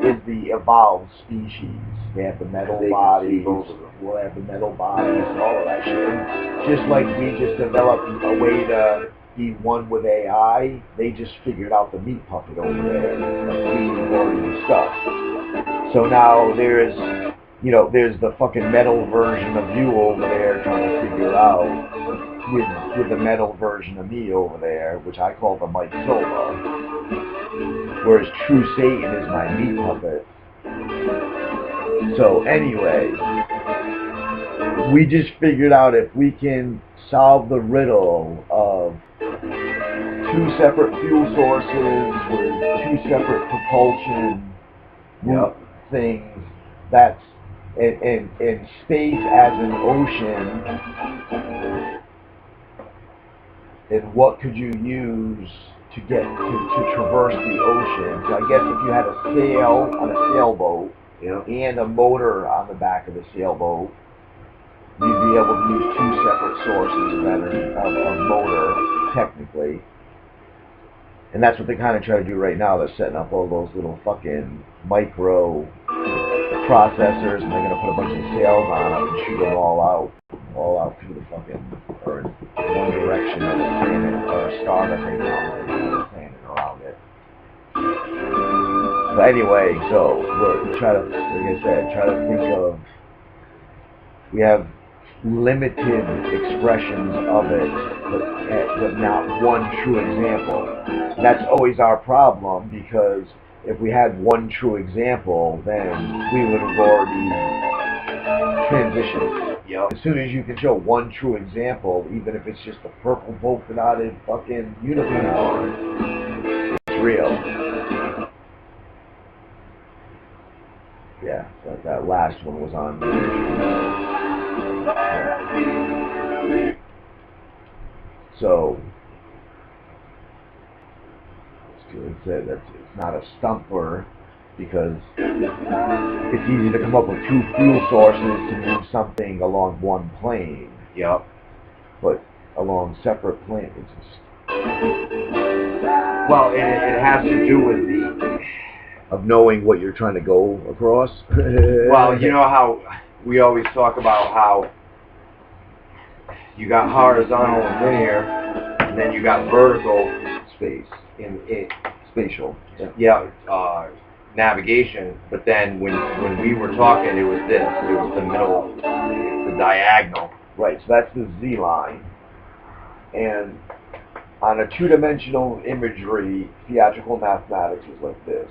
is the evolved species. They have the metal bodies, we'll have the metal bodies, all of that shit. Just like we just developed a way to be one with AI, they just figured out the meat puppet over there, like we've already discussed. So now there's the fucking metal version of you over there trying to figure it out with the metal version of me over there, which I call the Mike Silva. Whereas True Satan is my meat puppet. So anyway, we just figured out if we can solve the riddle of two separate fuel sources with two separate propulsion things, that's in space as an ocean, and what could you use to get to traverse the ocean? So I guess if you had a sail on a sailboat, and a motor on the back of the sailboat, you'd be able to use two separate sources of motor, technically. And that's what they kind of try to do right now. They're setting up all those little fucking micro processors, and they're going to put a bunch of sails on them and shoot them all out through the fucking, or in one direction of the planet, or a star that they found, and another planet around it. But anyway, so we're trying to, like I said, try to think of, we have limited expressions of it, but not one true example. That's always our problem, because if we had one true example, then we would have already transitioned. As soon as you can show one true example, even if it's just a purple polka dotted fucking unicorn, it's real. Yeah, that last one was on. So, it's not a stumper, because it's easy to come up with two fuel sources to move something along one plane. Yep. But along separate planes. Well, it has to do with the... Of knowing what you're trying to go across? Well, you know how we always talk about how you got horizontal and linear, and then you got vertical Space. in Spatial. navigation. But then when we were talking, it was this. It was the middle, the diagonal. Right, so that's the Z line. And on a two-dimensional imagery, theatrical mathematics is like this.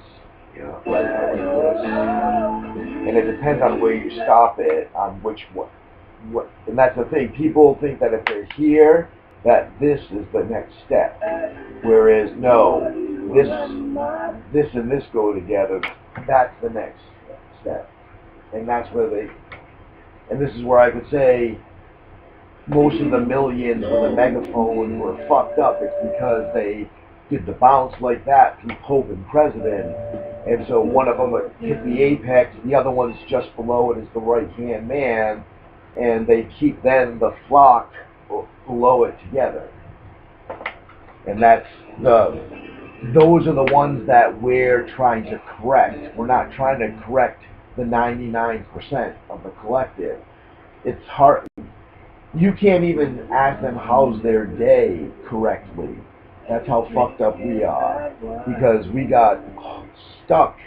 You know, like this. And it depends on where you stop it, on which what. And that's the thing. People think that if they're here, that this is the next step. Whereas no, this and this go together. That's the next step. And that's where and this is where I could say most of the millions with a megaphone were fucked up. It's because they did the bounce like that through Pope and President. And so one of them hit the apex, the other one's just below it as the right-hand man, and they keep then the flock below it together. And those are the ones that we're trying to correct. We're not trying to correct the 99% of the collective. It's hard. You can't even ask them how's their day correctly. That's how fucked up we are. Because we got stuck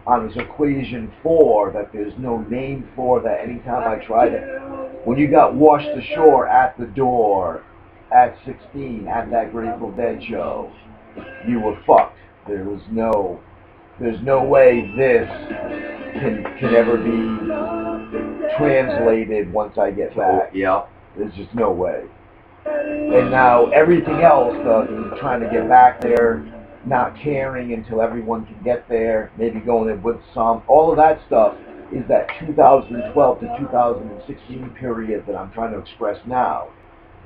on this equation 4 that there's no name for, that anytime I tried it. When you got washed ashore at the door at 16 at that Grateful Dead show, you were fucked. There's no way this can ever be translated once I get back. Yeah. There's just no way. And now everything else, trying to get back there, not caring until everyone can get there, maybe going in with some, all of that stuff is that 2012 to 2016 period that I'm trying to express now,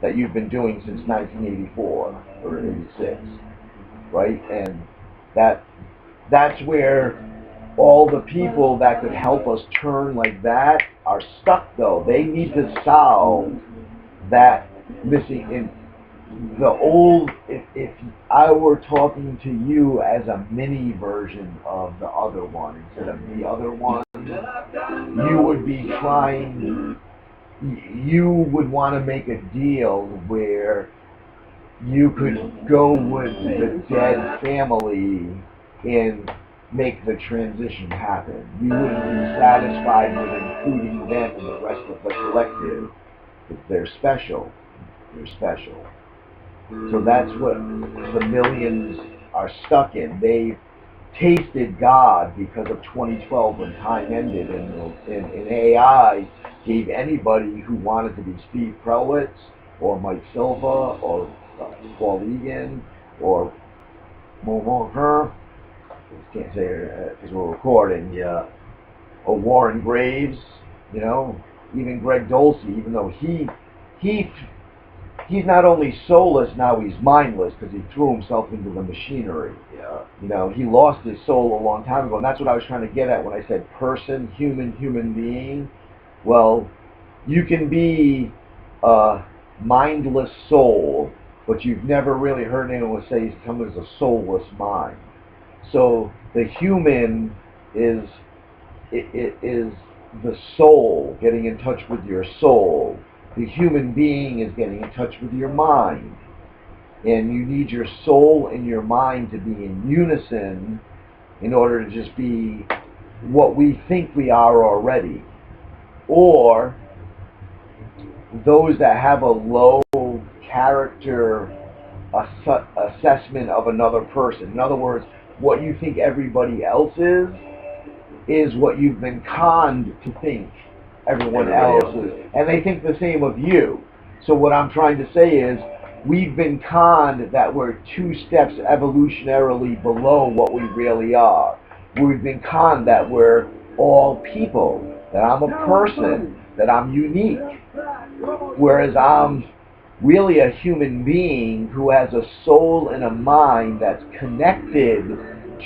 that you've been doing since 1984 or 86, right? And that's where all the people that could help us turn like that are stuck, though. They need to solve that missing in the old. If I were talking to you as a mini version of the other one instead of the other one, you would be trying, you would want to make a deal where you could go with the dead family and make the transition happen. You wouldn't be satisfied with including them in the rest of the collective. If they're special, they're special. So that's what the millions are stuck in. They tasted God because of 2012 when time ended, and AI gave anybody who wanted to be Steve Prowitz or Mike Silva or Paul Egan or Momo, can't say it because we're recording, or Warren Graves, you know, even Greg Dolce, even though he's not only soulless, now he's mindless because he threw himself into the machinery. Yeah. You know, he lost his soul a long time ago, and that's what I was trying to get at when I said person, human being. Well, you can be a mindless soul, but you've never really heard anyone say someone is a soulless mind. So the human is the soul, getting in touch with your soul. The human being is getting in touch with your mind. And you need your soul and your mind to be in unison in order to just be what we think we are already. Or those that have a low character assessment of another person. In other words, what you think everybody else is what you've been conned to think everyone else is. And they think the same of you. So what I'm trying to say is, we've been conned that we're 2 steps evolutionarily below what we really are. We've been conned that we're all people, that I'm a person, that I'm unique. Whereas I'm really a human being who has a soul and a mind that's connected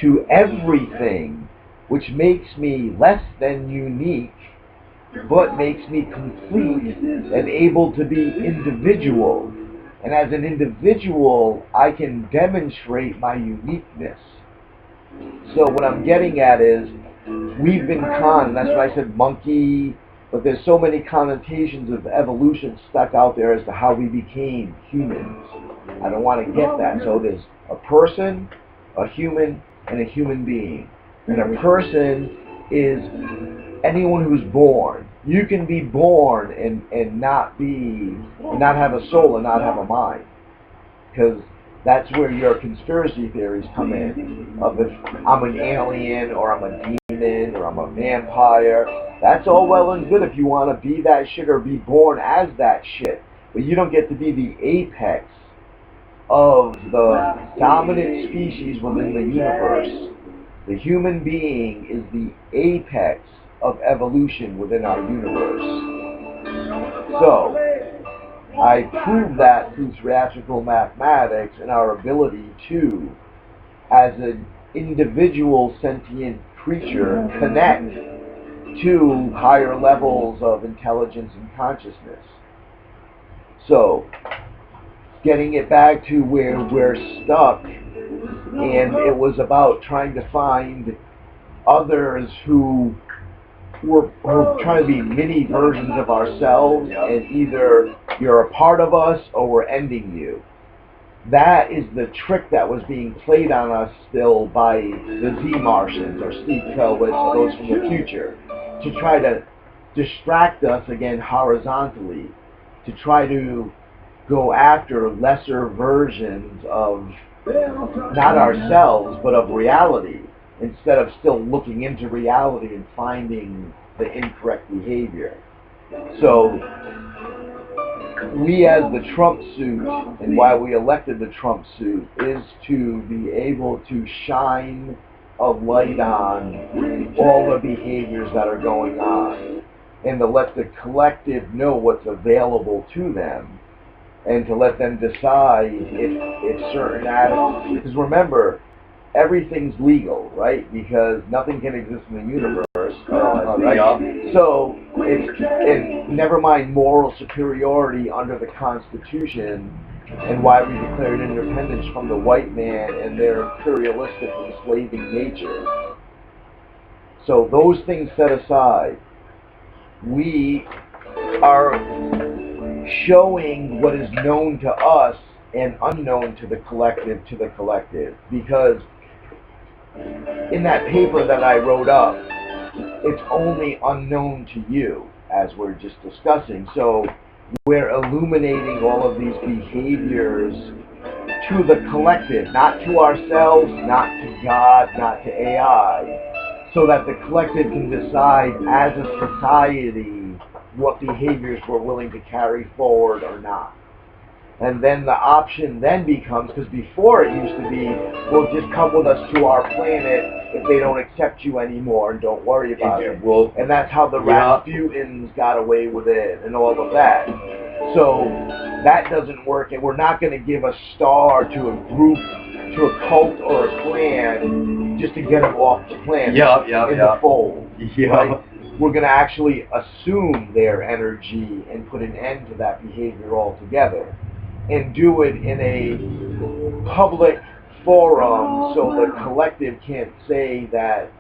to everything, which makes me less than unique, but makes me complete and able to be individual. And as an individual, I can demonstrate my uniqueness. So what I'm getting at is, we've been conned, that's why I said monkey, but there's so many connotations of evolution stuck out there as to how we became humans. I don't want to get that. So there's a person, a human, and a human being. And a person is anyone who's born. You can be born and not have a soul and not have a mind. Because that's where your conspiracy theories come in. Of if I'm an alien, or I'm a demon, or I'm a vampire. That's all well and good if you want to be that shit or be born as that shit. But you don't get to be the apex of the dominant species within the universe. The human being is the apex of evolution within our universe. So, I prove that through theatrical mathematics and our ability to, as an individual sentient creature, connect to higher levels of intelligence and consciousness. So, getting it back to where we're stuck, and it was about trying to find others who were trying to be mini versions of ourselves, and either you're a part of us or we're ending you. That is the trick that was being played on us still by the Z-Martians, or Steve Trellwitz, or those from the future, to try to distract us again horizontally, to try to go after lesser versions of not ourselves, but of reality, instead of still looking into reality and finding the incorrect behavior. So, we as the Trump suit, and why we elected the Trump suit, is to be able to shine a light on all the behaviors that are going on, and to let the collective know what's available to them, and to let them decide if certain attitudes, because remember, everything's legal, right? Because nothing can exist in the universe, right? So, and never mind moral superiority under the Constitution, and why we declared independence from the white man and their imperialistic enslaving nature. So those things set aside, we are showing what is known to us and unknown to the collective, because in that paper that I wrote up, it's only unknown to you, as we're just discussing. So we're illuminating all of these behaviors to the collective, not to ourselves, not to God, not to AI, so that the collective can decide as a society what behaviors we're willing to carry forward or not. And then the option then becomes, because before it used to be, well, just come with us to our planet if they don't accept you anymore, and don't worry about it. And that's how the Rasputins got away with it, and all of that. So that doesn't work, and we're not going to give a star to a group, to a cult or a clan, just to get them off the planet in the fold. Right? We're going to actually assume their energy and put an end to that behavior altogether, and do it in a public forum, so the collective can't say that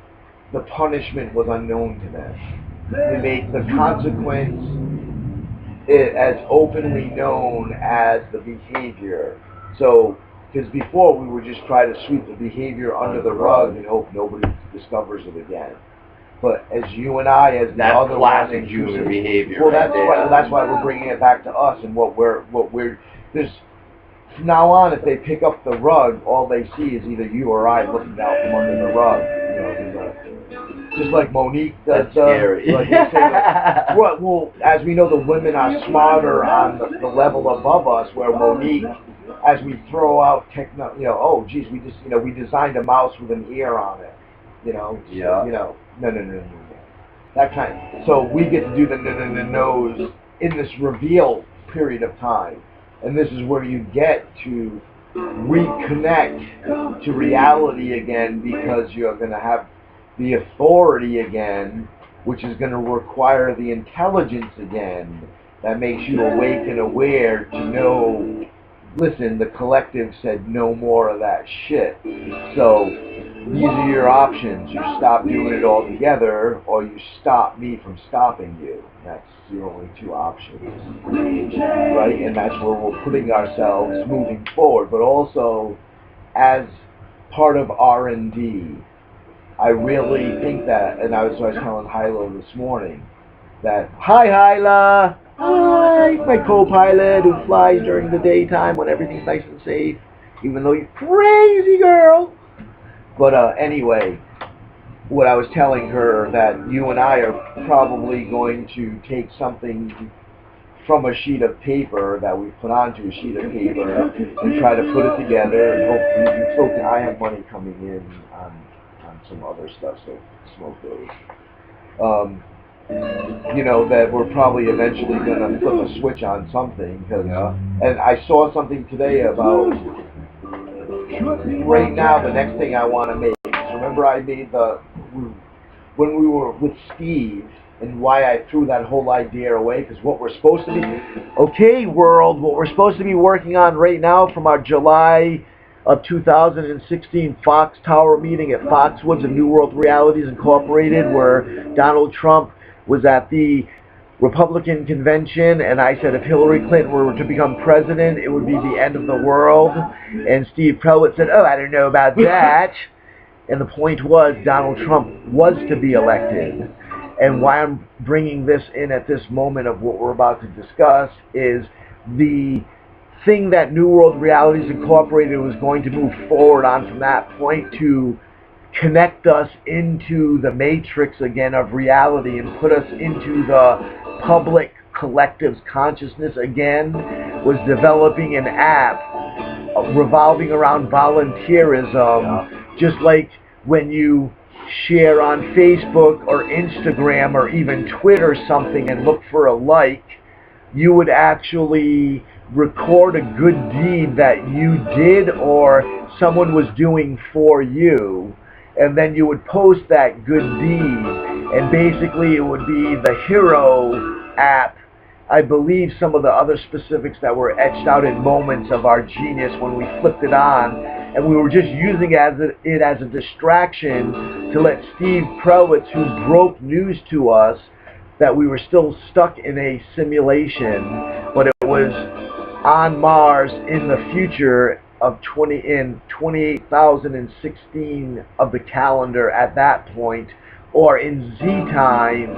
the punishment was unknown to them. We make the consequence as openly known as the behavior. So, because before we would just try to sweep the behavior under the rug and hope nobody discovers it again. But as you and I, as the other classic human behavior. Well, that's why we're bringing it back to us, and what we're there's from now on, if they pick up the rug, all they see is either you or I looking out from under the rug. You know, just like Monique does. That's scary. Like well, as we know, the women are smarter on the level above us, where Monique, as we throw out oh geez, we designed a mouse with an ear on it. No. That kind. So we get to do the no's in this reveal period of time. And this is where you get to reconnect to reality again, because you're going to have the authority again, which is going to require the intelligence again that makes you awake and aware to know listen, the collective said no more of that shit. So these are your options. You stop doing it altogether, or you stop me from stopping you. That's your only two options, right? And that's where we're putting ourselves moving forward. But also, as part of R&D, I really think that, and I was telling Hyla this morning, that, hi Hyla! Hi! My co-pilot who flies during the daytime when everything's nice and safe, even though you're crazy girl! But anyway, what I was telling her, that you and I are probably going to take something from a sheet of paper that we put onto a sheet of paper and try to put it together, and hopefully I have money coming in on some other stuff, so smoke those. You know, that we're probably eventually going to flip a switch on something, cause, and I saw something today about, right now, the next thing I want to make, remember I made when we were with Steve, and why I threw that whole idea away, because what we're supposed to be, okay world, what we're supposed to be working on right now from our July of 2016 Fox Tower meeting at Foxwoods and New World Realities Incorporated, where Donald Trump was at the Republican convention, and I said if Hillary Clinton were to become president, it would be the end of the world. And Steve Prewitt said, oh, I don't know about that. And the point was, Donald Trump was to be elected. And why I'm bringing this in at this moment of what we're about to discuss is the thing that New World Realities Incorporated was going to move forward on from that point to connect us into the matrix again of reality and put us into the public collective's consciousness again, was developing an app revolving around volunteerism, just like when you share on Facebook or Instagram or even Twitter something and look for a like, you would actually record a good deed that you did or someone was doing for you, and then you would post that good deed, and basically it would be the Hero app. I believe some of the other specifics that were etched out in moments of our genius when we flipped it on, and we were just using it as a distraction to let Steve Prewitt, who broke news to us that we were still stuck in a simulation, but it was on Mars in the future of 28,016 of the calendar at that point, or in Z time.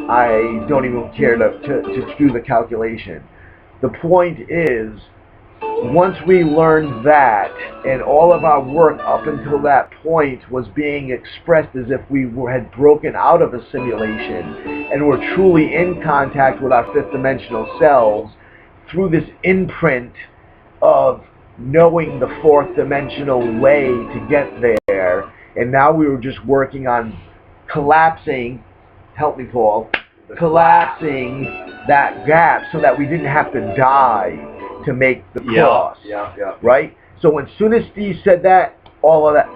I don't even care to do the calculation. The point is, once we learned that, and all of our work up until that point was being expressed as if we had broken out of a simulation and were truly in contact with our fifth dimensional selves through this imprint of knowing the fourth dimensional way to get there, and now we were just working on collapsing, help me Paul, collapsing that gap so that we didn't have to die to make the cross, right? So as soon as Steve said that, all of that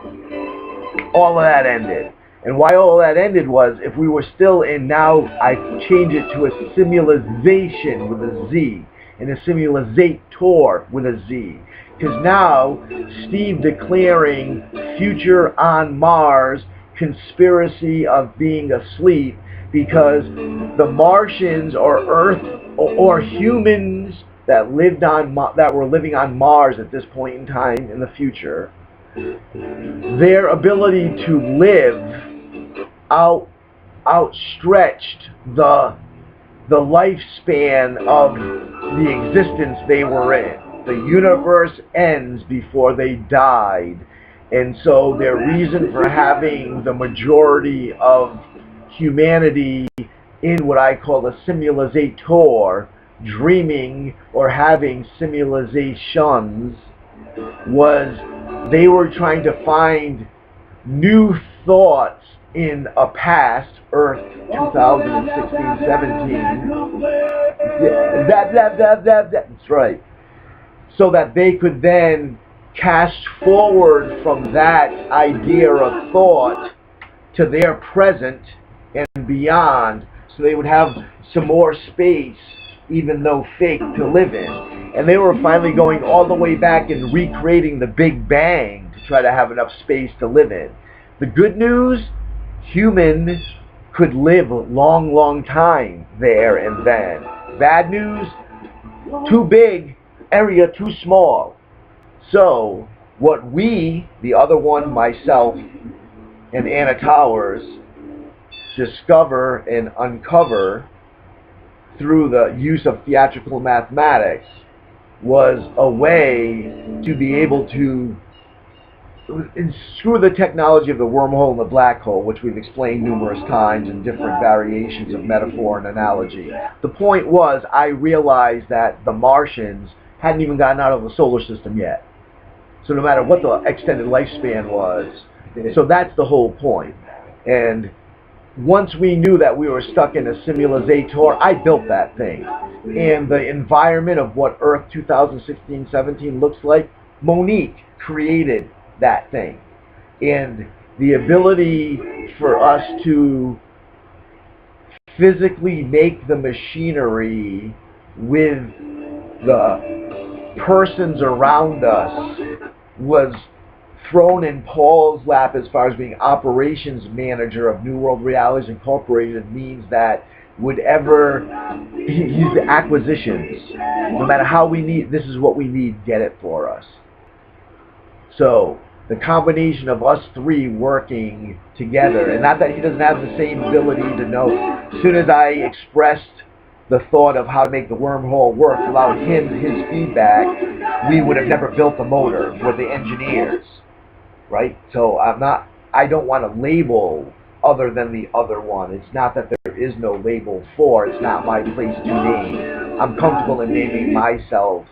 ended. And why all of that ended was, if we were still in, now I changed it to a simulation with a Z, and a simulazator with a Z. Because now, Steve declaring future on Mars, conspiracy of being asleep, because the Martians or Earth or humans that lived on that were living on Mars at this point in time in the future, their ability to live outstretched the lifespan of the existence they were in. The universe ends before they died. And so their reason for having the majority of humanity in what I call the simulazator, dreaming or having simulations, was they were trying to find new thoughts in a past, Earth 2016-17. That's right. So that they could then cast forward from that idea of thought to their present and beyond, so they would have some more space, even though fake, to live in. And they were finally going all the way back and recreating the Big Bang to try to have enough space to live in. The good news, humans could live a long, long time there and then. Bad news, too big, area too small. So, what we, the other one, myself, and Anna Towers, discover and uncover through the use of theatrical mathematics was a way to be able to screw the technology of the wormhole and the black hole, which we've explained numerous times in different variations of metaphor and analogy. The point was, I realized that the Martians hadn't even gotten out of the solar system yet. So no matter what the extended lifespan was, so that's the whole point. And once we knew that we were stuck in a simulator, I built that thing. And the environment of what Earth 2016-17 looks like, Monique created that thing. And the ability for us to physically make the machinery with the persons around us was thrown in Paul's lap as far as being operations manager of New World Realities Incorporated. Means that whatever he's the acquisitions, no matter how we need, this is what we need, get it for us. So the combination of us three working together, and not that he doesn't have the same ability to know. As soon as I expressed the thought of how to make the wormhole work, without his feedback, we would have never built the motor. We're the engineers. Right? So I don't want to label other than the other one. It's not that there is no label for, it's not my place to name. I'm comfortable in naming myself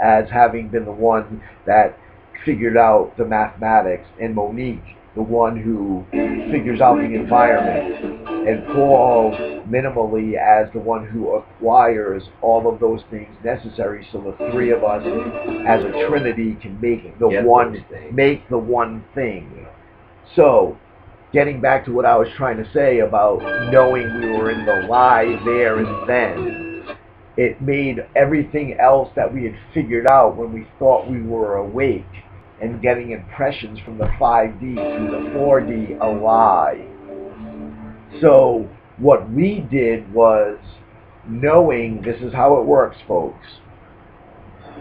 as having been the one that figured out the mathematics, and Monique, the one who figures out the environment, and Paul, minimally, as the one who acquires all of those things necessary, so the three of us as a trinity can make the one thing. So, getting back to what I was trying to say about knowing we were in the lie there and then, it made everything else that we had figured out when we thought we were awake and getting impressions from the 5D through the 4D a lie. So what we did was, knowing this is how it works, folks.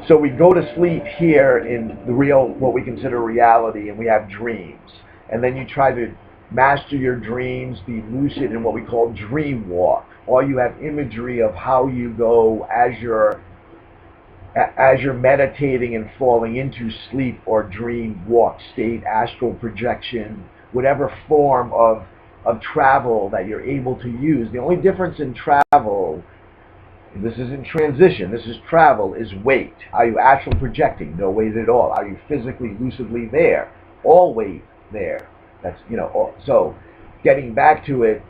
So we go to sleep here in the real, what we consider reality, and we have dreams. And then you try to master your dreams, be lucid in what we call dream walk. Or you have imagery of how you go as you're meditating and falling into sleep or dream walk state, astral projection, whatever form of travel that you're able to use. The only difference in travel, this isn't transition, this is travel, is weight. Are you astral projecting? No weight at all. Are you physically, lucidly there? All weight there. That's, so getting back to it,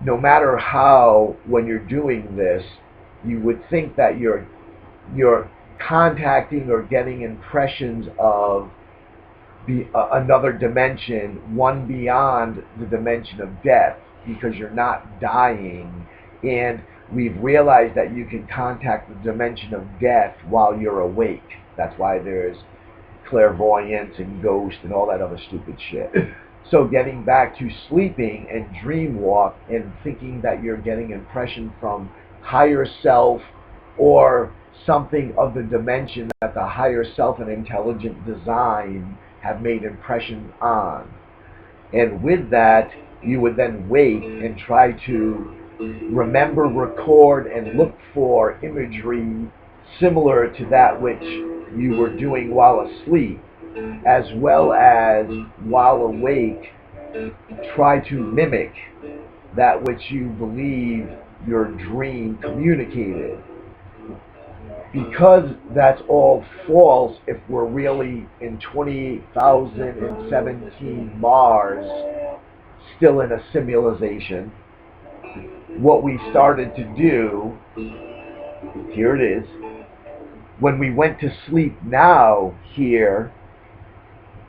no matter how, when you're doing this, you would think that you're contacting or getting impressions of another dimension, one beyond the dimension of death, because you're not dying. And we've realized that you can contact the dimension of death while you're awake. That's why there's clairvoyance and ghost and all that other stupid shit. So getting back to sleeping and dream walk and thinking that you're getting impression from higher self or something of the dimension that the higher self and intelligent design have made impressions on. And with that, you would then wait and try to remember, record, and look for imagery similar to that which you were doing while asleep, as well as while awake, try to mimic that which you believe your dream communicated. Because that's all false, if we're really in 2017 Mars, still in a simulation, what we started to do, here it is, when we went to sleep now here,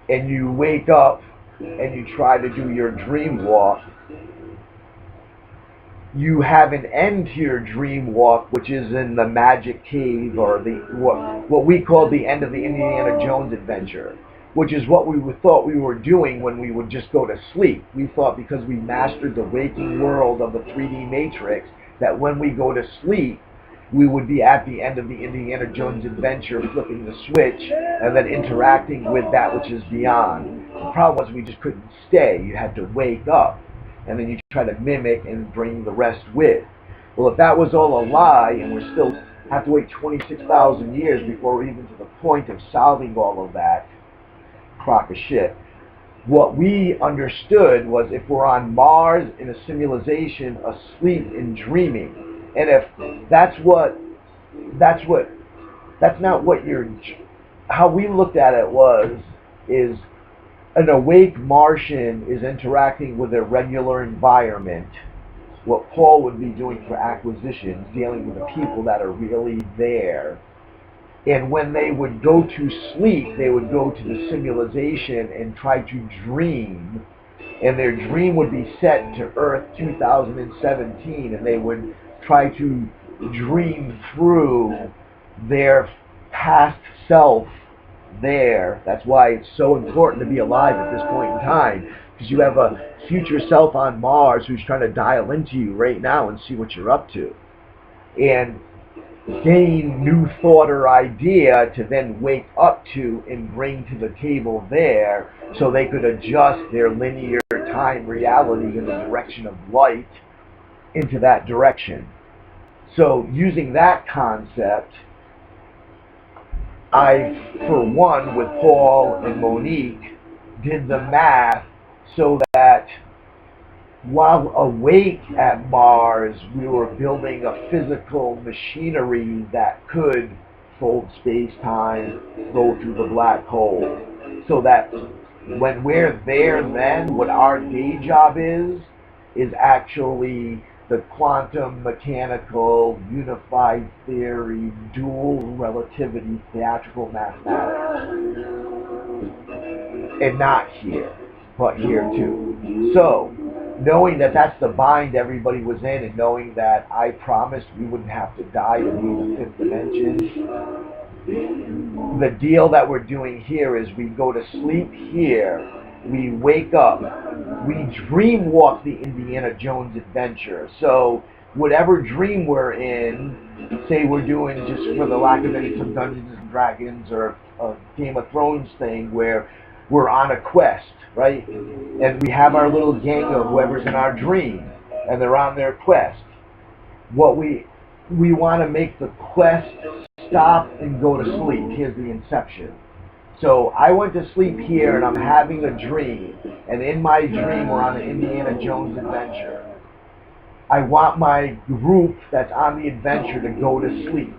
and you wake up and you try to do your dream walk, you have an end to your dream walk, which is in the magic cave, or what we call the end of the Indiana Jones adventure, which is what we thought we were doing when we would just go to sleep. We thought because we mastered the waking world of the 3D Matrix that when we go to sleep, we would be at the end of the Indiana Jones adventure, flipping the switch and then interacting with that which is beyond. The problem was we just couldn't stay. You had to wake up, and then you try to mimic and bring the rest with. Well, if that was all a lie, and we're still have to wait 26,000 years before we're even to the point of solving all of that crock of shit, what we understood was if we're on Mars in a simulation, asleep and dreaming, and if that's not what how we looked at it is an awake Martian is interacting with a regular environment, what Paul would be doing for acquisitions, dealing with the people that are really there. And when they would go to sleep, they would go to the simulation and try to dream. And their dream would be set to Earth 2017, and they would try to dream through their past self there. That's why it's so important to be alive at this point in time, because you have a future self on Mars who's trying to dial into you right now and see what you're up to, and gain new thought or idea to then wake up to and bring to the table there, so they could adjust their linear time reality in the direction of light into that direction. So using that concept, I, for one, with Paul and Monique, did the math so that while awake at Mars, we were building a physical machinery that could fold space-time, go through the black hole. So that when we're there then, what our day job is actually the quantum mechanical, unified theory, dual relativity, theatrical mathematics. And not here, but here too. So, knowing that that's the bind everybody was in, and knowing that I promised we wouldn't have to die to be in the fifth dimension, the deal that we're doing here is we go to sleep here, we wake up, we dream walk the Indiana Jones adventure. So whatever dream we're in, say we're doing, just for the lack of any, some Dungeons and Dragons or a Game of Thrones thing where we're on a quest, right? And we have our little gang of whoever's in our dream, and they're on their quest. What we want to make the quest stop and go to sleep. Here's the inception. So I went to sleep here, and I'm having a dream, and in my dream we're on an Indiana Jones adventure. I want my group that's on the adventure to go to sleep.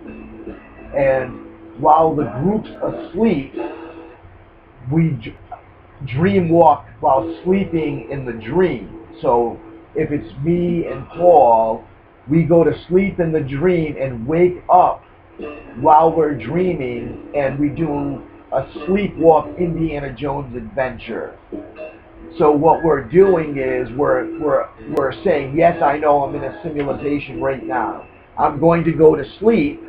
And while the group's asleep, we dream walk while sleeping in the dream. So if it's me and Paul, we go to sleep in the dream and wake up while we're dreaming, and we do a sleepwalk Indiana Jones adventure. So what we're doing is we're saying, yes, I know I'm in a simulation right now. I'm going to go to sleep,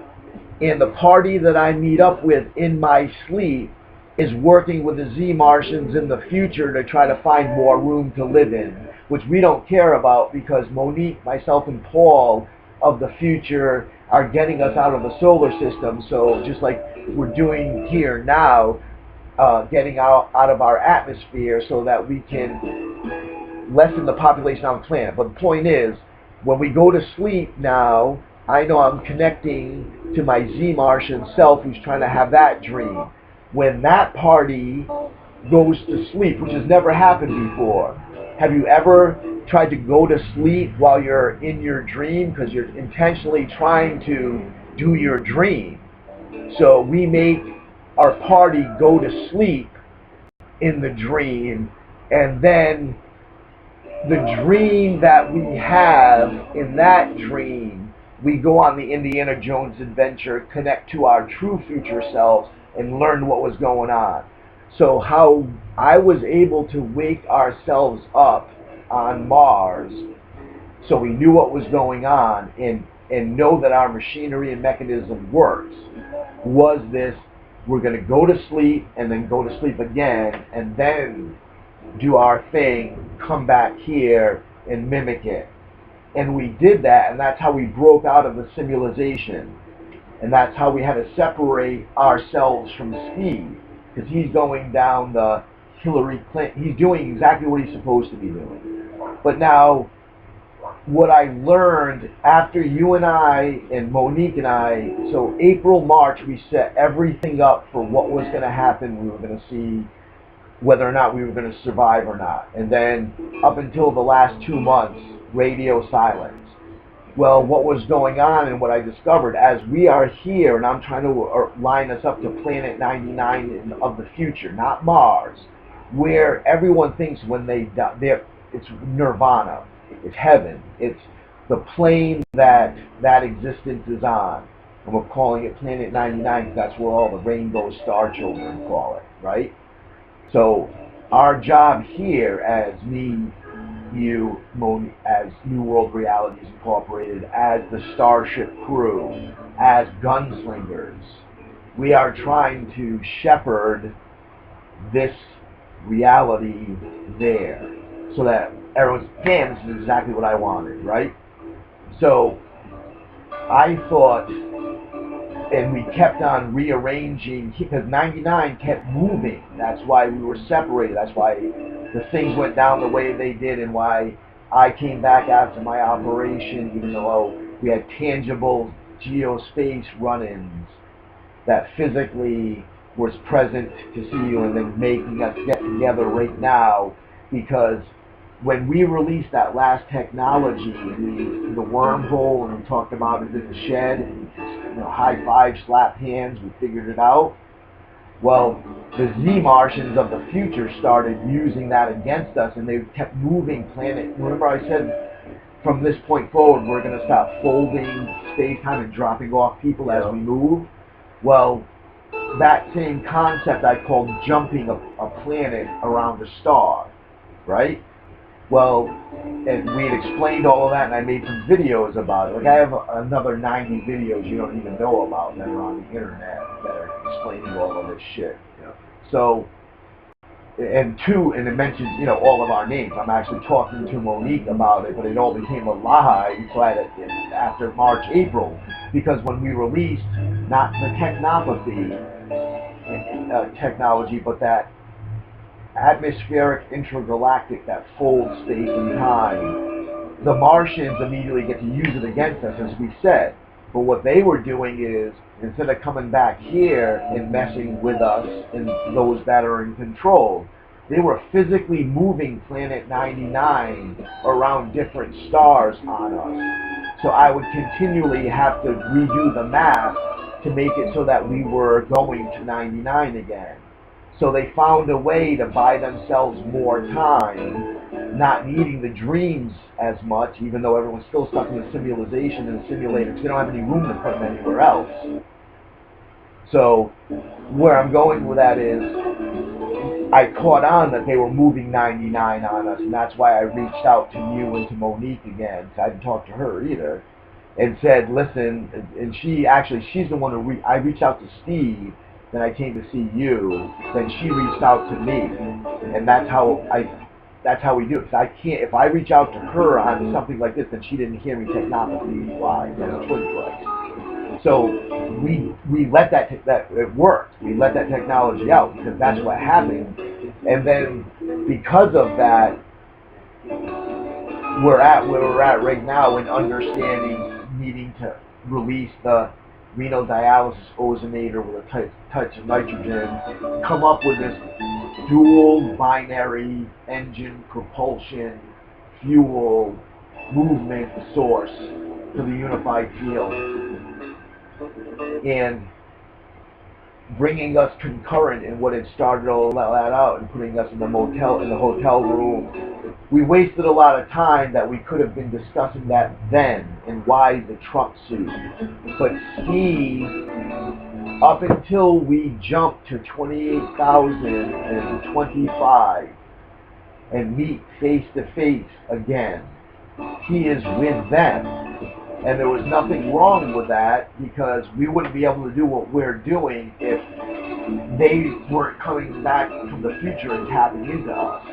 and the party that I meet up with in my sleep is working with the Z-Martians in the future to try to find more room to live in, which we don't care about because Monique, myself, and Paul of the future are getting us out of the solar system. So just like we're doing here now, getting out of our atmosphere so that we can lessen the population on the planet. But the point is, when we go to sleep now, I know I'm connecting to my Z-Martian self who's trying to have that dream. When that party goes to sleep, which has never happened before, have you ever tried to go to sleep while you're in your dream? Because you're intentionally trying to do your dream. So we make our party go to sleep in the dream, and then the dream that we have in that dream, we go on the Indiana Jones adventure, connect to our true future selves, and learn what was going on. So how I was able to wake ourselves up on Mars so we knew what was going on and know that our machinery and mechanism works, was this, we're going to go to sleep and then go to sleep again and then do our thing, come back here and mimic it. And we did that, and that's how we broke out of the simulation. And that's how we had to separate ourselves from Steve, because he's going down the Hillary Clinton, he's doing exactly what he's supposed to be doing. But now, what I learned after you and I and Monique and I, so April, March, we set everything up for what was going to happen. We were going to see whether or not we were going to survive or not. And then up until the last 2 months, radio silence. Well, what was going on and what I discovered as we are here, and I'm trying to line us up to Planet 99 of the future, not Mars, where everyone thinks when they die, it's nirvana, it's heaven, it's the plane that existence is on. And we're calling it Planet 99 because that's where all the rainbow star children call it, right? So our job here as me, you, as New World Realities Incorporated, as the Starship crew, as gunslingers, we are trying to shepherd this reality there so that everyone's, damn, this is exactly what I wanted, right? So I thought, and we kept on rearranging, because 99 kept moving. That's why we were separated. That's why the things went down the way they did, and why I came back after my operation, even though we had tangible geospace run-ins that physically was present to see you, and then making us get together right now, because when we released that last technology, the wormhole, and we talked about it in the shed, and, high five, slap hands, we figured it out. Well, the Z-Martians of the future started using that against us, and they kept moving planet. Remember I said, from this point forward, we're going to stop folding space-time and dropping off people as we move? Well, that same concept I called jumping a planet around a star, right? Well, and we had explained all of that, and I made some videos about it. Like, I have another 90 videos you don't even know about that are on the internet that are explaining all of this shit. So, and it mentions, all of our names. I'm actually talking to Monique about it, but it all became a lie after March, April, because when we released not the technopathy technology, but that atmospheric intergalactic that folds space and time, the Martians immediately get to use it against us, as we said. But what they were doing is, instead of coming back here and messing with us and those that are in control, they were physically moving Planet 99 around different stars on us. So I would continually have to redo the math to make it so that we were going to 99 again. So they found a way to buy themselves more time, not needing the dreams as much, even though everyone's still stuck in the simulation and the simulator, because they don't have any room to put them anywhere else. So where I'm going with that is, I caught on that they were moving 99 on us, and that's why I reached out to you and to Monique again, because I didn't talk to her either, and said, listen, and she's the one who, I reached out to Steve, then I came to see you, then she reached out to me, and that's how we do it. Because I can't, if I reach out to her on something like this, then she didn't hear me technopathy-wise, that's twin flex. So we let that it worked. We let that technology out because that's what happened, and then because of that, we're at where we're at right now in understanding, needing to release the renal dialysis ozonator with a touch of nitrogen, come up with this dual binary engine propulsion fuel movement source for the unified field, and bringing us concurrent in what had started all that out and putting us in the hotel room. We wasted a lot of time that we could have been discussing that then and why the Trump suit. But Steve, up until we jumped to 28,025 and meet face to face again, he is with them. And there was nothing wrong with that, because we wouldn't be able to do what we're doing if they weren't coming back from the future and tapping into us.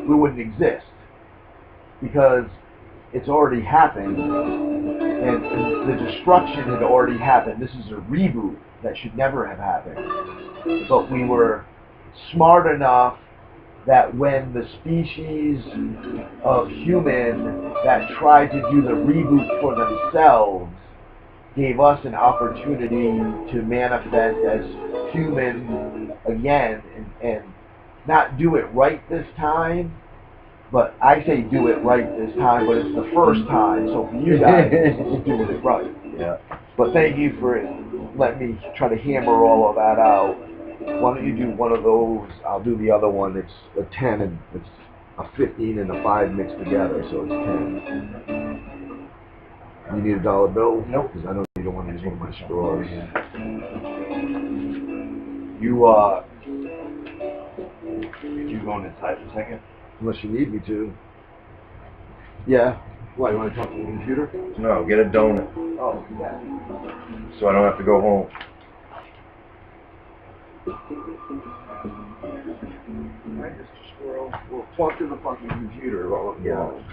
We wouldn't exist, because it's already happened, and the destruction had already happened. This is a reboot that should never have happened. But we were smart enough that when the species of human that tried to do the reboot for themselves gave us an opportunity to manifest as human again, and not do it right this time, but I say do it right this time, but it's the first time, so for you guys, it's doing it right. Yeah. But thank you for letting me try to hammer all of that out. Why don't you do one of those? I'll do the other one. It's a 10 and it's a 15 and a 5 mixed together, so it's 10. You need a dollar bill? Nope. Because I know you don't want to use one of my straws. Could you go inside for a second? Unless you need me to. Yeah. Why, you want to talk to the computer? No, get a donut, Oh, yeah. so I don't have to go home. Right, Mr. Squirrel. We'll talk to the fucking computer while I'm gone.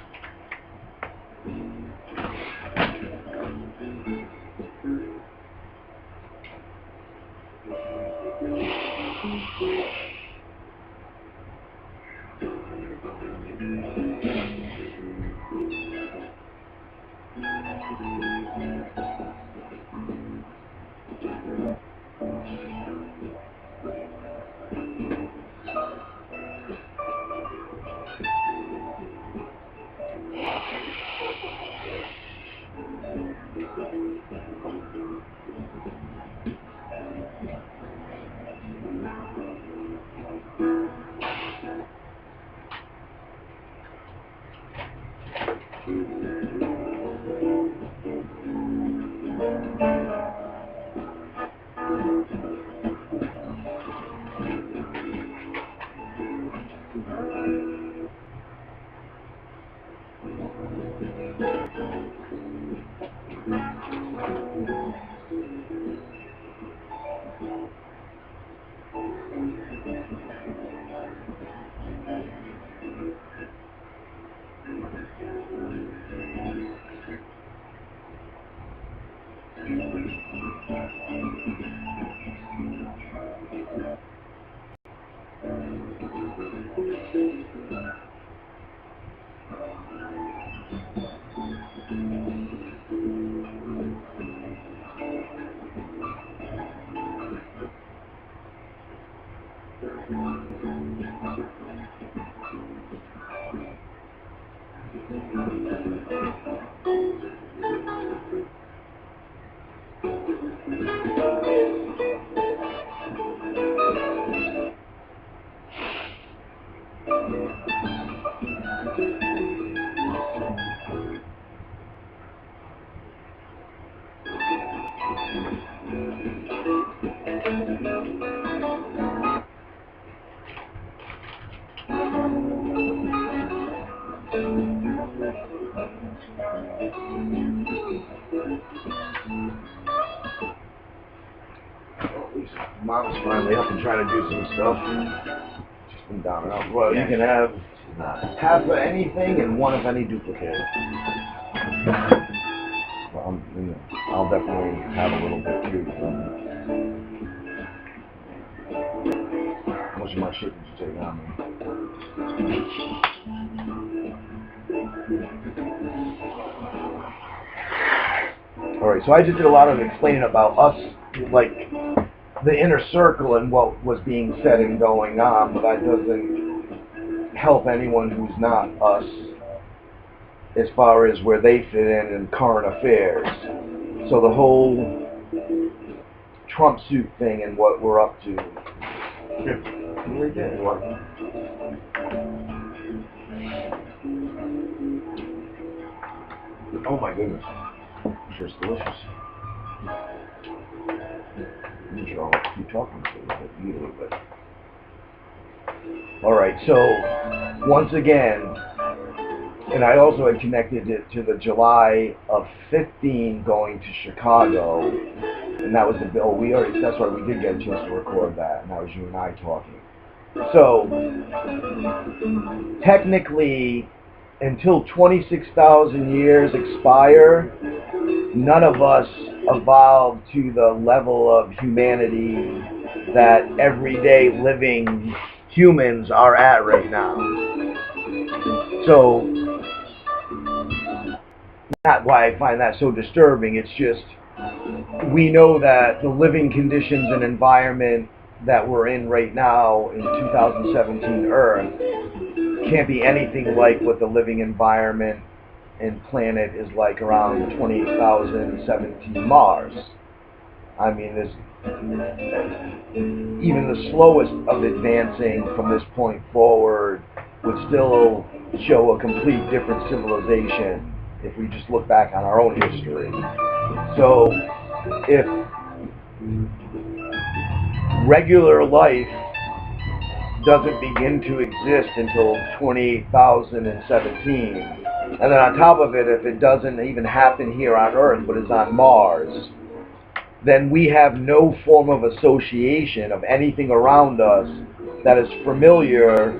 Mom's finally up and trying to do some stuff. She's been down and out. Well, Yeah. you can have She's not. half of anything and one of any duplicate. Well, I'll definitely have a little bit too. How much of my shit did you take on me? Alright, so I just did a lot of explaining about us, like, the inner circle and what was being said and going on, but that doesn't help anyone who's not us as far as where they fit in current affairs. So the whole Trump suit thing and what we're up to. Really did. Oh my goodness. I'm sure it's delicious. I'm sure I'll keep talking for a little bit, eat a little bit. Alright, so once again, And I also had connected it to the July of 15 going to Chicago, and that was the bill. That's why we did get a chance to record that, and that was you and I talking. So, technically, until 26,000 years expire, none of us evolved to the level of humanity that everyday living humans are at right now. So, not why I find that so disturbing, it's just we know that the living conditions and environment that we're in right now in 2017 Earth can't be anything like what the living environment and planet is like around 2017 Mars. I mean, even the slowest of advancing from this point forward would still show a complete different civilization if we just look back on our own history. So, if regular life doesn't begin to exist until 2017, and then on top of it, if it doesn't even happen here on Earth but is on Mars, then we have no form of association of anything around us that is familiar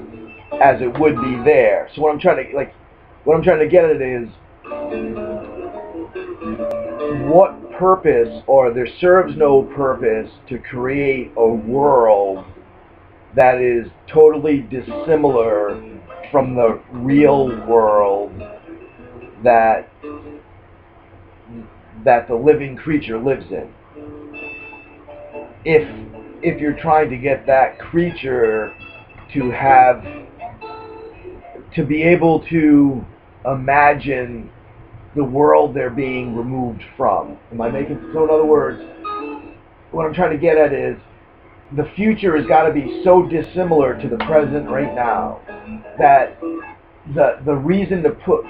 as it would be there. So what I'm trying to get at is, what purpose, or there serves no purpose to create a world that is totally dissimilar from the real world that the living creature lives in. If you're trying to get that creature to be able to imagine the world they're being removed from. Am I making so? In other words, what I'm trying to get at is, the future has got to be so dissimilar to the present right now that the reason to put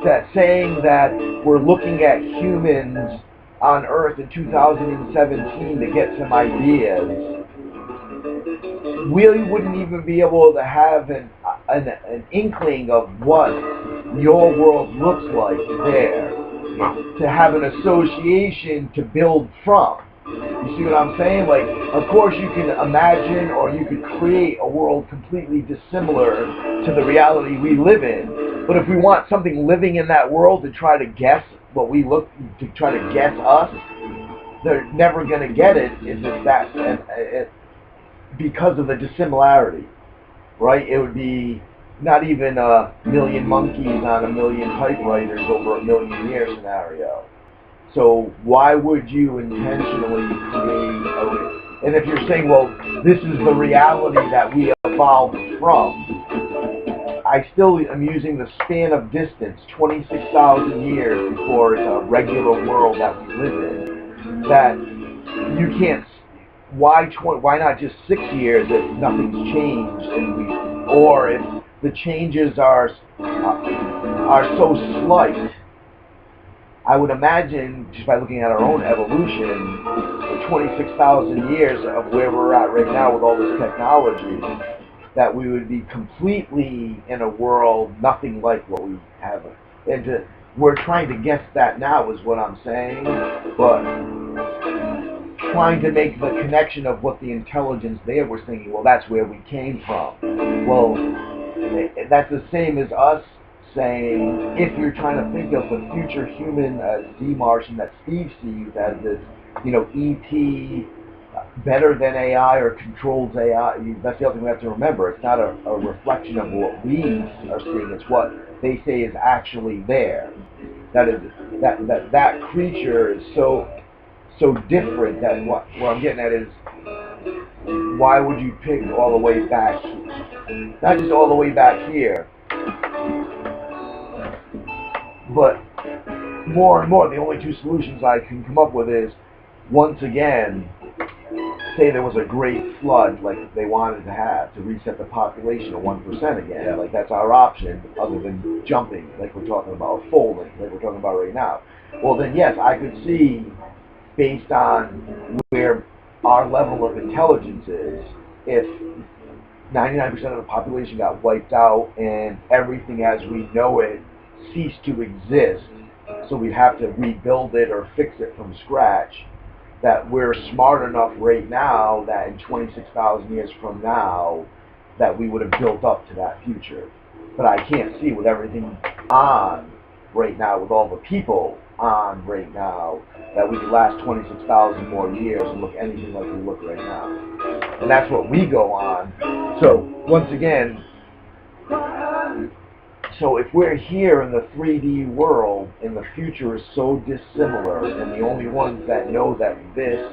that saying that we're looking at humans on Earth in 2017 to get some ideas, we wouldn't even be able to have an inkling of what your world looks like there, to have an association to build from. You see what I'm saying? Like, of course you can imagine, or you could create a world completely dissimilar to the reality we live in. But if we want something living in that world to try to guess to try to guess us, they're never going to get it if it's that, because of the dissimilarity, right? It would be not even a million monkeys on a million typewriters over a million year scenario. So why would you intentionally create and if you're saying, well, this is the reality that we evolved from, I still am using the span of distance, 26,000 years before it's a regular world that we live in, that you can't, why not just 6 years if nothing's changed, or if the changes are so slight? I would imagine, just by looking at our own evolution, the 26,000 years of where we're at right now with all this technology, that we would be completely in a world nothing like what we have. And we're trying to guess that now is what I'm saying, but trying to make the connection of what the intelligence there was thinking, well, that's where we came from. Well, that's the same as us saying, if you're trying to think of the future human as D-Martian that Steve sees as this, E.T., better than AI or controls AI, that's the other thing we have to remember. It's not a reflection of what we are seeing, it's what they say is actually there. That creature is so different that what I'm getting at is, why would you pick all the way back, not just all the way back here, but more and more, the only two solutions I can come up with is, once again, say there was a great flood like they wanted to have to reset the population to 1% again. Yeah. Like that's our option, other than jumping, like we're talking about, or folding, like we're talking about right now. Well then, yes, I could see, based on where our level of intelligence is, if 99% of the population got wiped out and everything as we know it cease to exist, so we have to rebuild it or fix it from scratch, that we're smart enough right now that in 26,000 years from now that we would have built up to that future. But I can't see with everything on right now, with all the people on right now, that we could last 26,000 more years and look anything like we look right now. And that's what we go on. So once again, so if we're here in the 3D world and the future is so dissimilar, and the only ones that know that this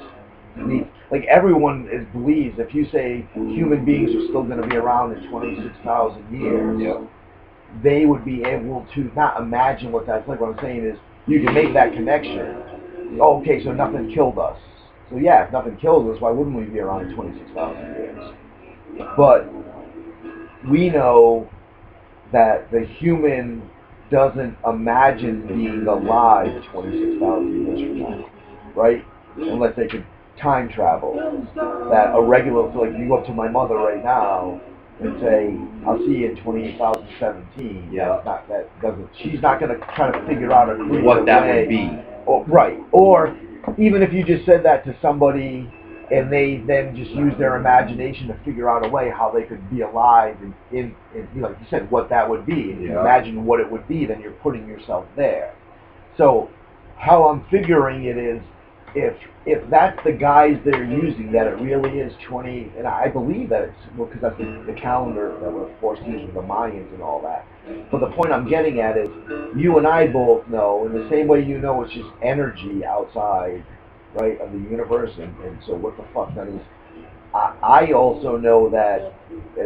needs, like everyone believes, if you say human beings are still going to be around in 26,000 years, they would be able to not imagine what that's like. What I'm saying is, you can make that connection. Oh, okay, so nothing killed us. So yeah, if nothing kills us, why wouldn't we be around in 26,000 years? But we know that the human doesn't imagine being alive 26,000 years from now, right? Unless they could time travel. That a regular, so like you go up to my mother right now and say, "I'll see you in 2017." Yeah. She's not going to try to figure out a creative What that way. would be. Or, right. Or even if you just said that to somebody and they then just use their imagination to figure out a way how they could be alive in like you said, what that would be. And you imagine what it would be, then you're putting yourself there. So how I'm figuring it is, if that's the guise they're using, that it really is 20, and I believe that it's, well, because that's the calendar that we're forced to use with the Mayans and all that. But the point I'm getting at is, you and I both know, in the same way you know it's just energy outside, right, of the universe, and so what the fuck that is. I also know that,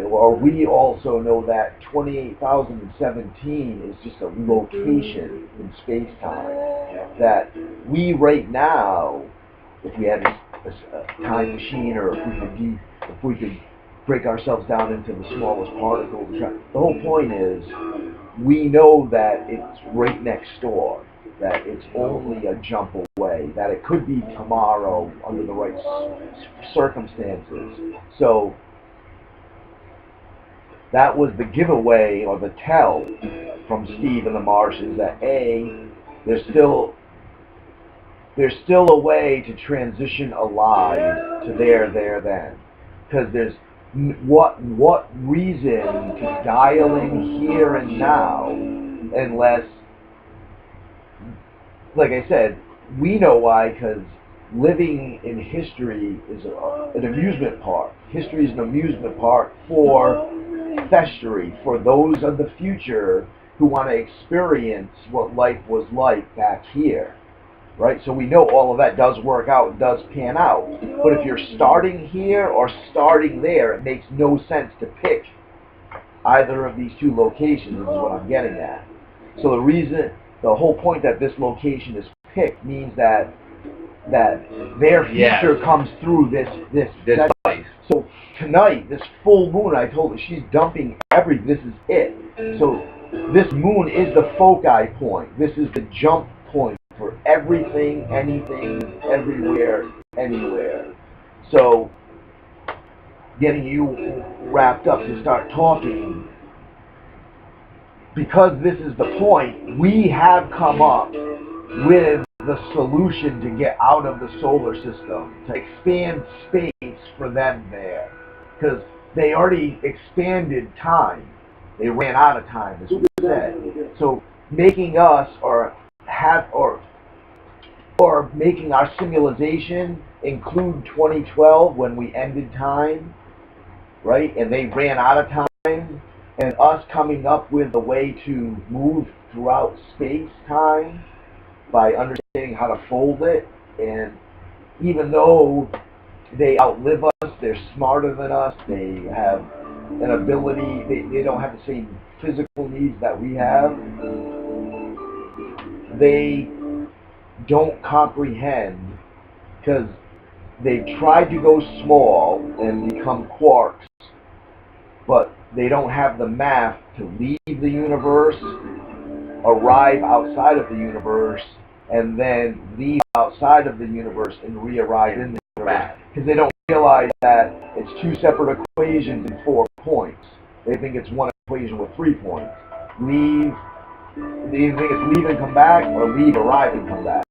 or we also know that 28,017 is just a location in space-time. That we right now, if we had a time machine, or if we could break ourselves down into the smallest particles, the whole point is, we know that it's right next door, that it's only a jump away, that it could be tomorrow under the right circumstances. So that was the giveaway, or the tell from Steve and the Martians, that there's still a way to transition alive to there, then. Because there's what reason to dial in here and now, unless, like I said, we know why, because living in history is an amusement park. History is an amusement park for festery, for those of the future who want to experience what life was like back here. Right? So we know all of that does work out, does pan out. But if you're starting here or starting there, it makes no sense to pick either of these two locations, is what I'm getting at. So the whole point that this location is picked means that their future comes through this place. So tonight, this full moon, I told her, she's dumping this is it. So this moon is the foci point. This is the jump point for everything, anything, everywhere, anywhere. So, getting you wrapped up to start talking, because this is the point, we have come up with the solution to get out of the solar system, to expand space for them there. Because they already expanded time. They ran out of time, as we said. So, making us, or making our simulation include 2012 when we ended time, right? And they ran out of time, and us coming up with a way to move throughout space-time by understanding how to fold it. And even though they outlive us, they're smarter than us, they have an ability, they don't have the same physical needs that we have, they don't comprehend, because they've tried to go small and become quarks, but they don't have the math to leave the universe, arrive outside of the universe, and then leave outside of the universe and re-arrive in the universe. Because they don't realize that it's two separate equations in 4 points. They think it's one equation with 3 points. Leave, Do you think it's leave and come back, or leave, arrive, and come back?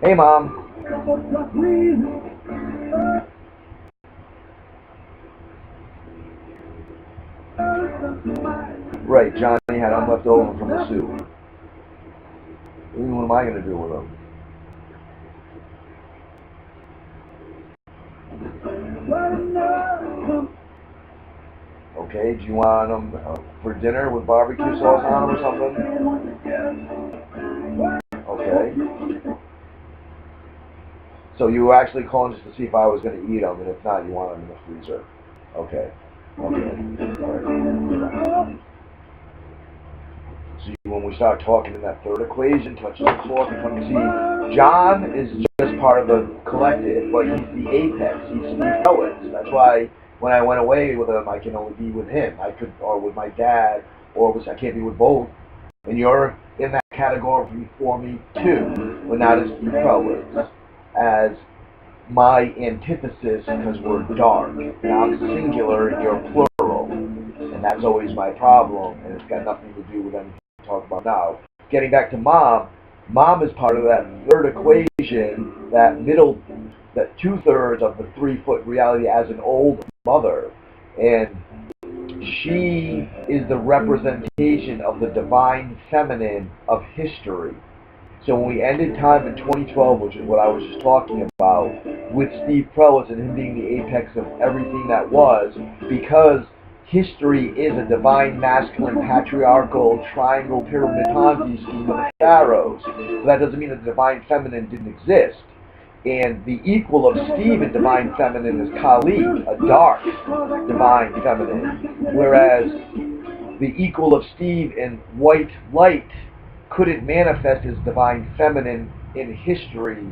Hey, Mom. Right, Johnny had them left over from the soup. What am I going to do with them? Okay, do you want them for dinner with barbecue sauce on them or something? Okay. So you were actually calling just to see if I was going to eat them, and if not, you want them in the freezer. Okay. Okay. Right. See, when we start talking in that third equation, touches the fourth, and come to see, John is just part of the collective, but he's the apex. He's Steve Owens. That's why when I went away with him, I can only be with him. I could, or with my dad, or I can't be with both. And you're in that category for me too, but not as Steve Owens, as my antithesis, because we're dark. And I'm singular and you're plural. And that's always my problem, and it's got nothing to do with anything we talk about now. Getting back to Mom, Mom is part of that third equation, that middle, that 2/3 of the 3-foot reality as an old mother. And she is the representation of the divine feminine of history. So when we ended time in 2012, which is what I was just talking about, with Steve Prellis and him being the apex of everything that was, because history is a divine masculine patriarchal triangle pyramid Ponzi scheme of the pharaohs. So that doesn't mean that the divine feminine didn't exist. And the equal of Steve in divine feminine is Kali, a dark divine feminine. Whereas the equal of Steve in white light couldn't manifest as divine feminine in history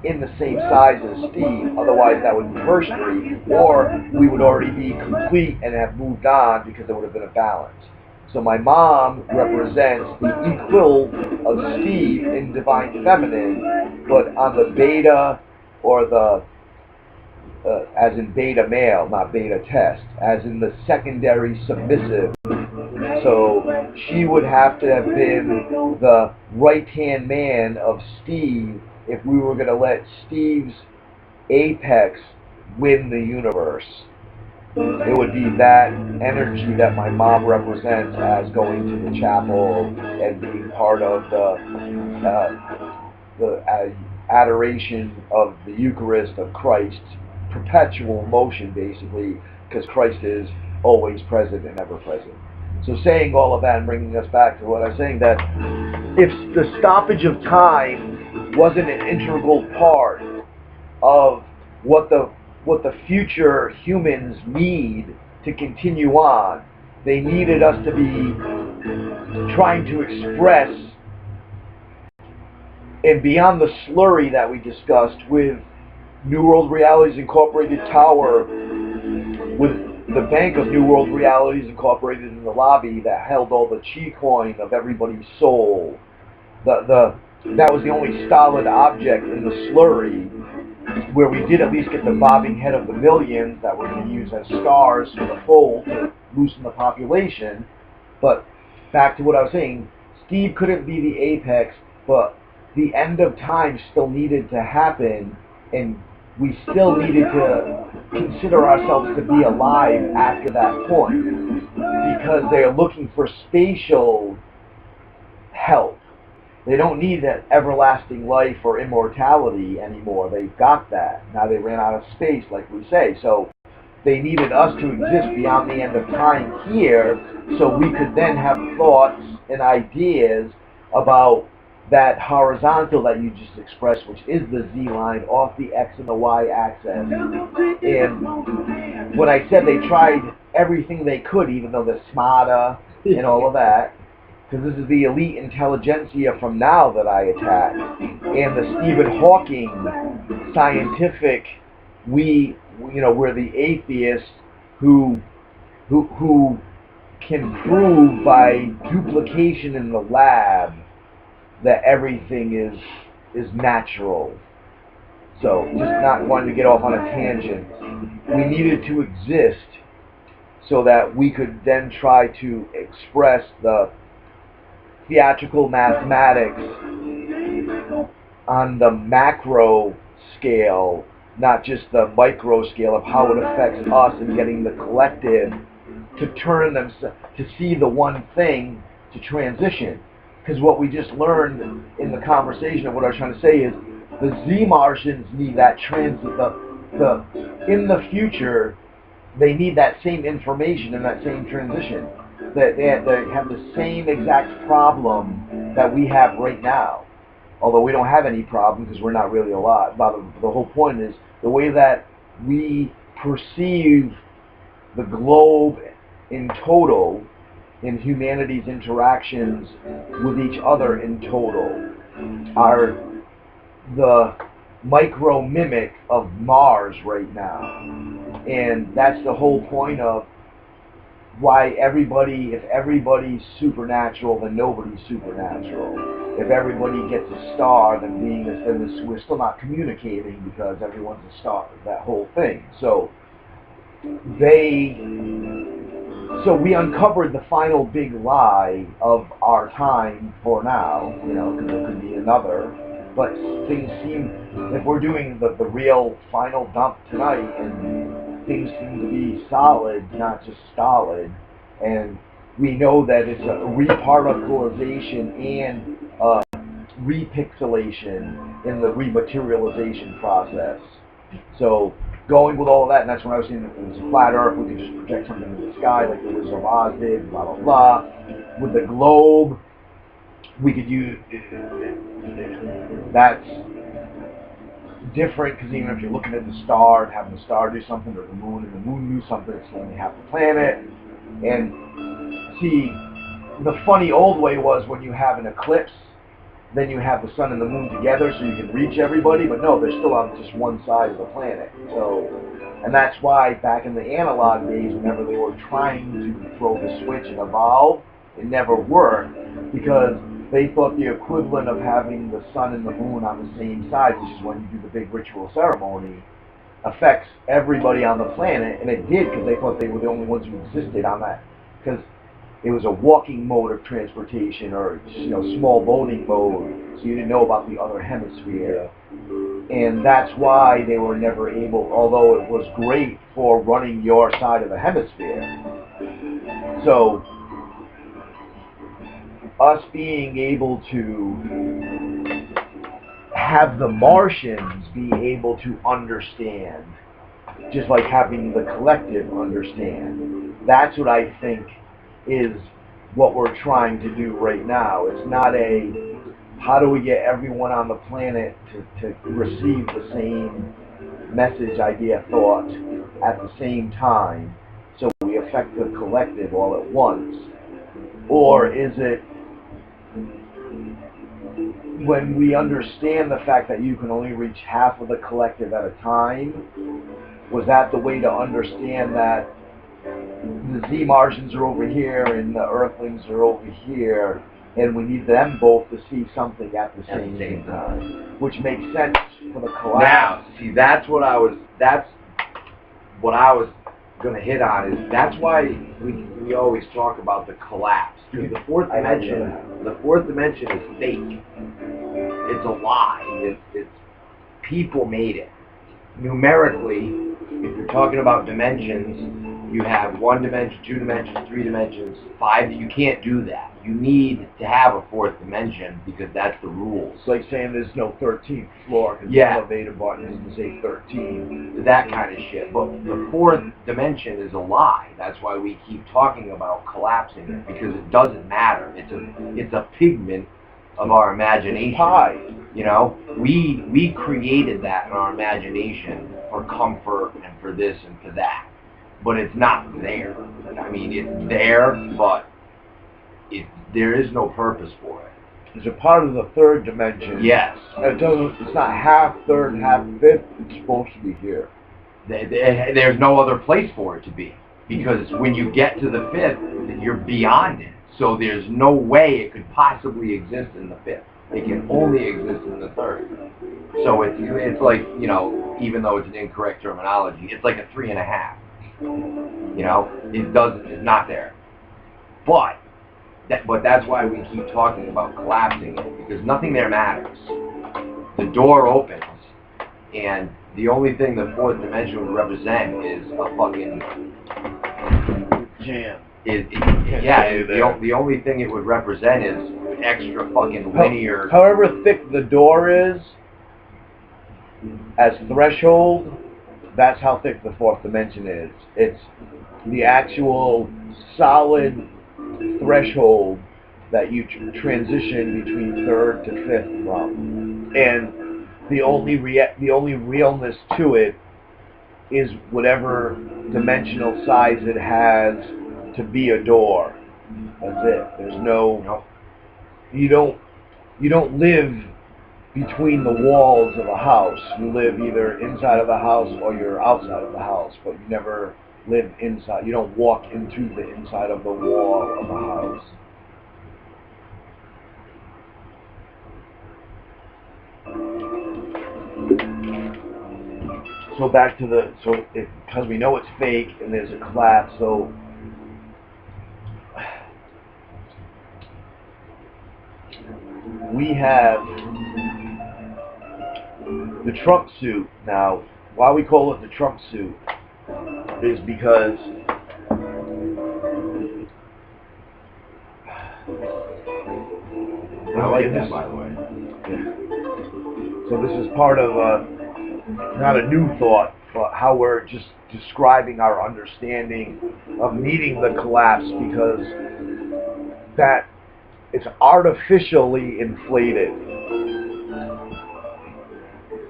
in the same size as Steve. Otherwise that would be tertiary, or we would already be complete and have moved on because there would have been a balance. So my mom represents the equal of Steve in divine feminine, but on the beta, or the as in beta male, not beta test, as in the secondary submissive. So she would have to have been the right-hand man of Steve if we were going to let Steve's apex win the universe. It would be that energy that my mom represents as going to the chapel and being part of the adoration of the Eucharist of Christ, perpetual motion basically, because Christ is always present and ever present. So saying all of that and bringing us back to what I was saying, that if the stoppage of time wasn't an integral part of what the future humans need to continue on, they needed us to be trying to express, and beyond the slurry that we discussed with New World Realities Incorporated Tower, with the Bank of New World Realities Incorporated in the lobby that held all the chi coin of everybody's soul. That was the only solid object in the slurry, where we did at least get the bobbing head of the millions that we're going to use as scars for the fold to loosen the population. But back to what I was saying, Steve couldn't be the apex, but the end of time still needed to happen, and we still needed to consider ourselves to be alive after that point, because they're looking for spatial help. They don't need that everlasting life or immortality anymore. They've got that. Now they ran out of space, like we say. So they needed us to exist beyond the end of time here, so we could then have thoughts and ideas about that horizontal that you just expressed, which is the Z line off the X and the Y axis. And when I said they tried everything they could, even though they're smarter and all of that, because this is the elite intelligentsia from now that I attack, and the Stephen Hawking scientific, we're the atheists who can prove by duplication in the lab that everything is natural. So, just not wanting to get off on a tangent. We needed to exist so that we could then try to express the theatrical mathematics on the macro scale, not just the micro scale of how it affects us and getting the collective to turn them to see the one thing to transition. Because what we just learned in the conversation of what I was trying to say is the Z-Martians need that in the future, they need that same information and that same transition. That they have the same exact problem that we have right now. Although we don't have any problem because we're not really alive. But the whole point is the way that we perceive the globe in total, in humanity's interactions with each other in total, are the micro mimic of Mars right now. And that's the whole point of why if everybody's supernatural, then nobody's supernatural. If everybody gets a star, then we're still not communicating because everyone's a star, that whole thing. So we uncovered the final big lie of our time for now, because there could be another. But things seem, if we're doing the real final dump tonight, and things seem to be solid, not just stolid, and we know that it's a reparticularization and repixelation in the rematerialization process. So going with all of that, and that's when I was saying that it was a flat Earth, we could just project something in the sky like the Wizard of Oz did, blah, blah, blah. With the globe, we could use, that's different because even if you're looking at the star and having the star do something, or the moon and the moon do something, it's only half the planet. And see, the funny old way was when you have an eclipse, then you have the sun and the moon together so you can reach everybody, but no, they're still on just one side of the planet. So, and that's why back in the analog days, whenever they were trying to throw the switch and evolve, it never worked because they thought the equivalent of having the sun and the moon on the same side, which is when you do the big ritual ceremony, affects everybody on the planet, and it did because they thought they were the only ones who existed on that, because it was a walking mode of transportation, or small boating mode, so you didn't know about the other hemisphere. And that's why they were never able, although it was great for running your side of the hemisphere. So us being able to have the Martians be able to understand, just like having the collective understand, that's what I think is what we're trying to do right now. It's not how do we get everyone on the planet to receive the same message, idea, thought at the same time, so we affect the collective all at once? Or is it when we understand the fact that you can only reach half of the collective at a time? Was that the way to understand that the Z-Martians are over here and the Earthlings are over here, and we need them both to see something at the same time, which makes sense for the collapse. Now, see, that's what I was going to hit on, is that's why we always talk about the collapse. Because the fourth dimension is fake. It's a lie. It's people made it. Numerically, if you're talking about dimensions, you have 1 dimension, 2 dimensions, 3 dimensions, 5. You can't do that. You need to have a 4th dimension because that's the rules. It's like saying there's no 13th floor because the elevator button doesn't say 13. That kind of shit. But the 4th dimension is a lie. That's why we keep talking about collapsing it, because it doesn't matter. It's a pigment of our imagination. It's pie. We created that in our imagination for comfort and for this and for that. But it's not there. I mean, it's there, but there is no purpose for it. It's a part of the 3rd dimension. Yes. It's not half 3rd, half 5th. It's supposed to be here. There's no other place for it to be, because when you get to the 5th, you're beyond it. So there's no way it could possibly exist in the 5th. It can only exist in the 3rd. So it's like, even though it's an incorrect terminology, it's like a 3.5. You know, it's not there. But that's why we keep talking about collapsing it, because nothing there matters. The door opens, and the only thing the fourth dimension would represent is a fucking Jam. The only thing it would represent is extra fucking linear. However thick the door is, as threshold, that's how thick the fourth dimension is. It's the actual solid threshold that you transition between third to fifth from, and the only realness to it is whatever dimensional size it has to be a door. That's it. There's no. You don't live between the walls of a house. You live either inside of the house or you're outside of the house, but you never live inside. You don't walk into the inside of the wall of a house. So back to because we know it's fake and there's a collapse, so we have the Trump suit. Now, why we call it the Trump suit is because I like that, by the way. So this is part of not a new thought, but how we're just describing our understanding of needing the collapse, because that it's artificially inflated.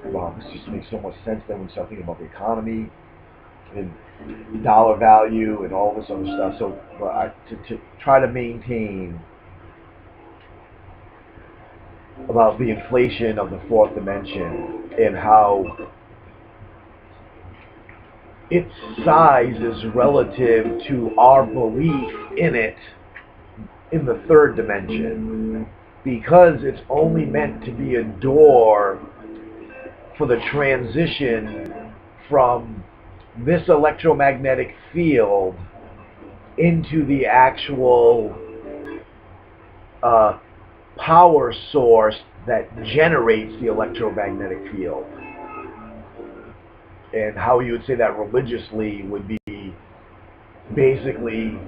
Wow, this just makes so much sense then when you start thinking about the economy and dollar value and all this other stuff. So to try to maintain about the inflation of the fourth dimension and how its size is relative to our belief in it in the third dimension, because it's only meant to be a door for the transition from this electromagnetic field into the actual power source that generates the electromagnetic field. And how you would say that religiously would be basically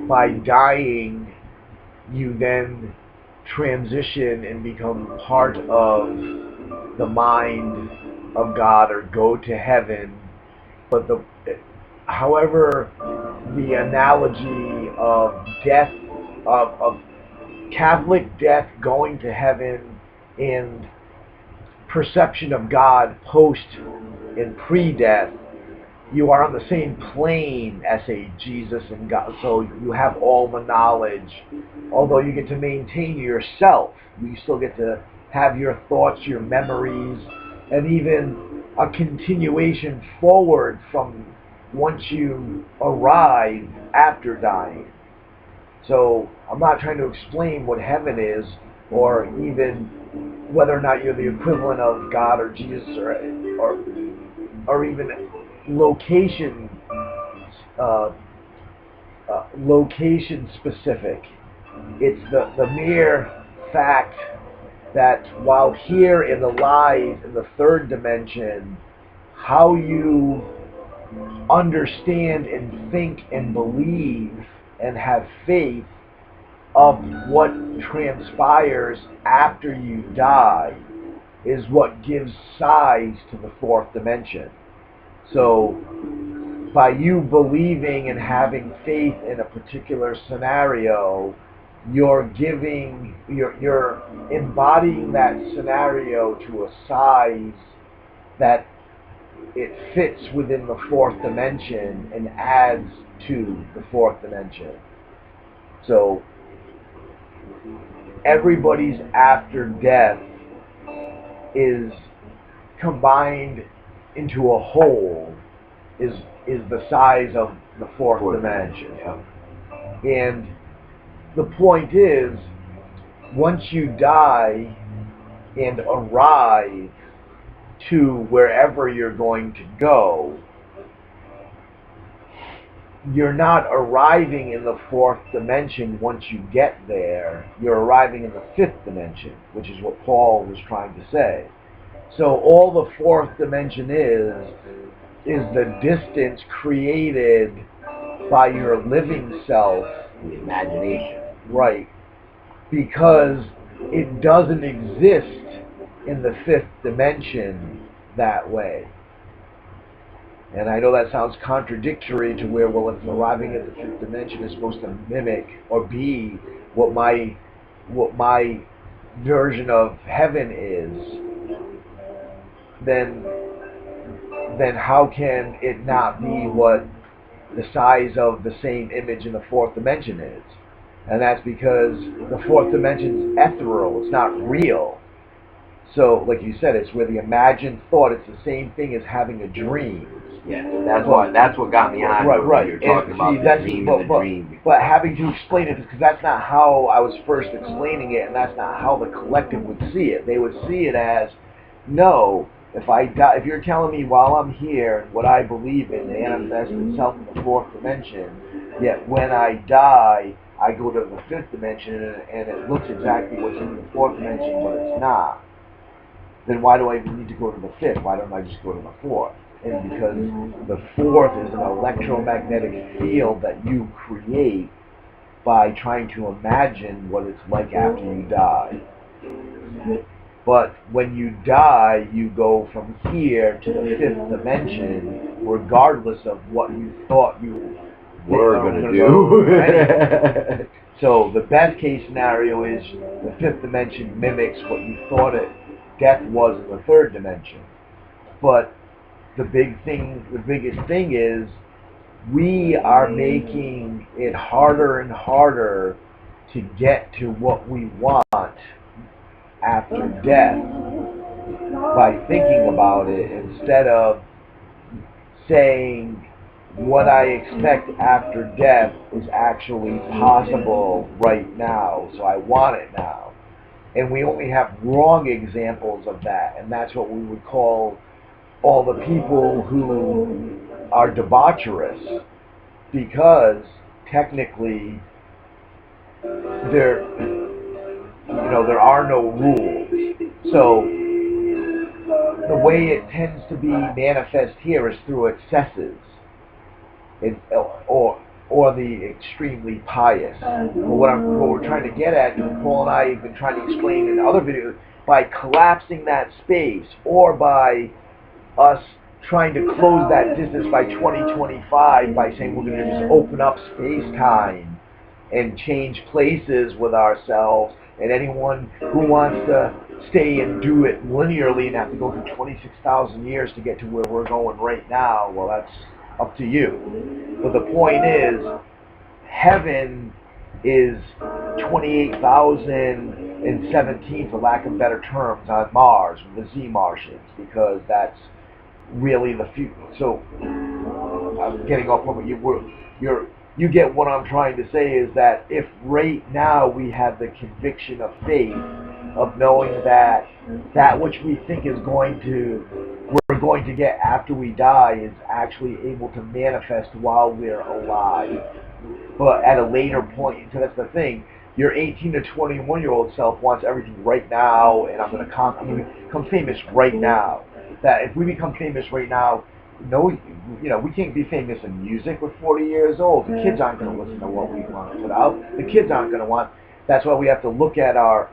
by dying, you then transition and become part of the mind of God or go to heaven. But however, the analogy of death, of Catholic death going to heaven and perception of God post and pre-death, you are on the same plane as a Jesus and God. So you have all the knowledge, although you get to maintain yourself. You still get to have your thoughts, your memories, and even a continuation forward from once you arrive after dying. So I'm not trying to explain what heaven is, or even whether or not you're the equivalent of God or Jesus, or even location specific. It's the mere fact that while here in the live, in the third dimension, how you understand and think and believe and have faith of what transpires after you die is what gives size to the fourth dimension. So by you believing and having faith in a particular scenario, you're embodying that scenario to a size that it fits within the fourth dimension and adds to the fourth dimension. So everybody's after death is combined into a whole, is the size of the fourth dimension. Yeah. And the point is, once you die and arrive to wherever you're going to go, you're not arriving in the fourth dimension once you get there. You're arriving in the fifth dimension, which is what Paul was trying to say. So all the fourth dimension is the distance created by your living self, The imagination. right? Because it doesn't exist in the fifth dimension that way. And I know that sounds contradictory to where, well, if arriving at the fifth dimension is supposed to mimic or be what my version of heaven is, then how can it not be what the size of the same image in the fourth dimension is? And that's because the fourth dimension is ethereal, it's not real. So, like you said, it's where the imagined thought, it's the same thing as having a dream. Yes, that's what got me on. Right. You're talking And about see, the dream and the dream. But having to explain it, because that's not how I was first explaining it, and that's not how the collective would see it. They would see it as, no, if I die, if you're telling me while I'm here what I believe in manifests itself in the fourth dimension, yet when I die, I go to the fifth dimension and it looks exactly what's in the fourth dimension, but it's not. Then why do I even need to go to the fifth? Why don't I just go to the fourth? And because the fourth is an electromagnetic field that you create by trying to imagine what it's like after you die. But when you die, you go from here to the fifth dimension, regardless of what you thought you were going to do. Anyway. So the best case scenario is the fifth dimension mimics what you thought death was in the third dimension. But the biggest thing is we are making it harder and harder to get to what we want after death by thinking about it instead of saying what I expect after death is actually possible right now, so I want it now. And we only have wrong examples of that, and that's what we would call all the people who are debaucherous, because technically there are no rules. So the way it tends to be manifest here is through excesses, or the extremely pious. But what we're trying to get at, and Paul and I have been trying to explain in other videos, by collapsing that space, or by us trying to close that distance by 2025 by saying we're going to just open up space-time and change places with ourselves, and anyone who wants to stay and do it linearly and have to go through 26,000 years to get to where we're going right now, well, that's up to you. But the point is, heaven is 28,017, for lack of better terms, on Mars, the Z Martians, because that's really the future. So I'm getting off of it. You get what I'm trying to say is that if right now we have the conviction of faith, of knowing that which we think we're going to get after we die is actually able to manifest while we're alive. But at a later point, so that's the thing, your 18 to 21-year-old self wants everything right now, and I'm going to become famous right now. That if we become famous right now, we can't be famous in music. We're 40 years old. The kids aren't going to listen to what we want to put out. The kids aren't going to want. That's why we have to look at our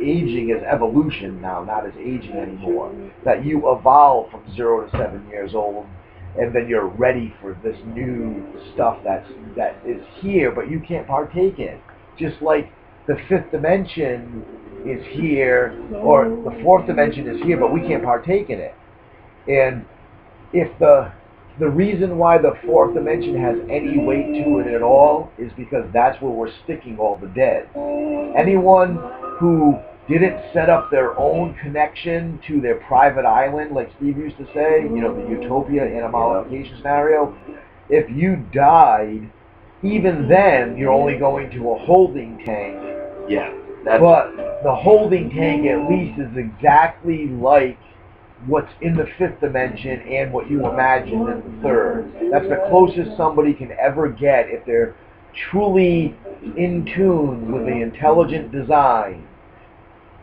aging as evolution now, not as aging anymore. That you evolve from 0 to 7 years old, and then you're ready for this new stuff that is here, but you can't partake in. Just like the fifth dimension is here, or the fourth dimension is here, but we can't partake in it. And if the reason why the fourth dimension has any weight to it at all is because that's where we're sticking all the dead. Anyone who didn't set up their own connection to their private island, like Steve used to say, the utopia animalification scenario, if you died, even then you're only going to a holding tank. Yeah. But the holding tank at least is exactly like what's in the fifth dimension and what you imagine in the third. That's the closest somebody can ever get if they're truly in tune with the intelligent design.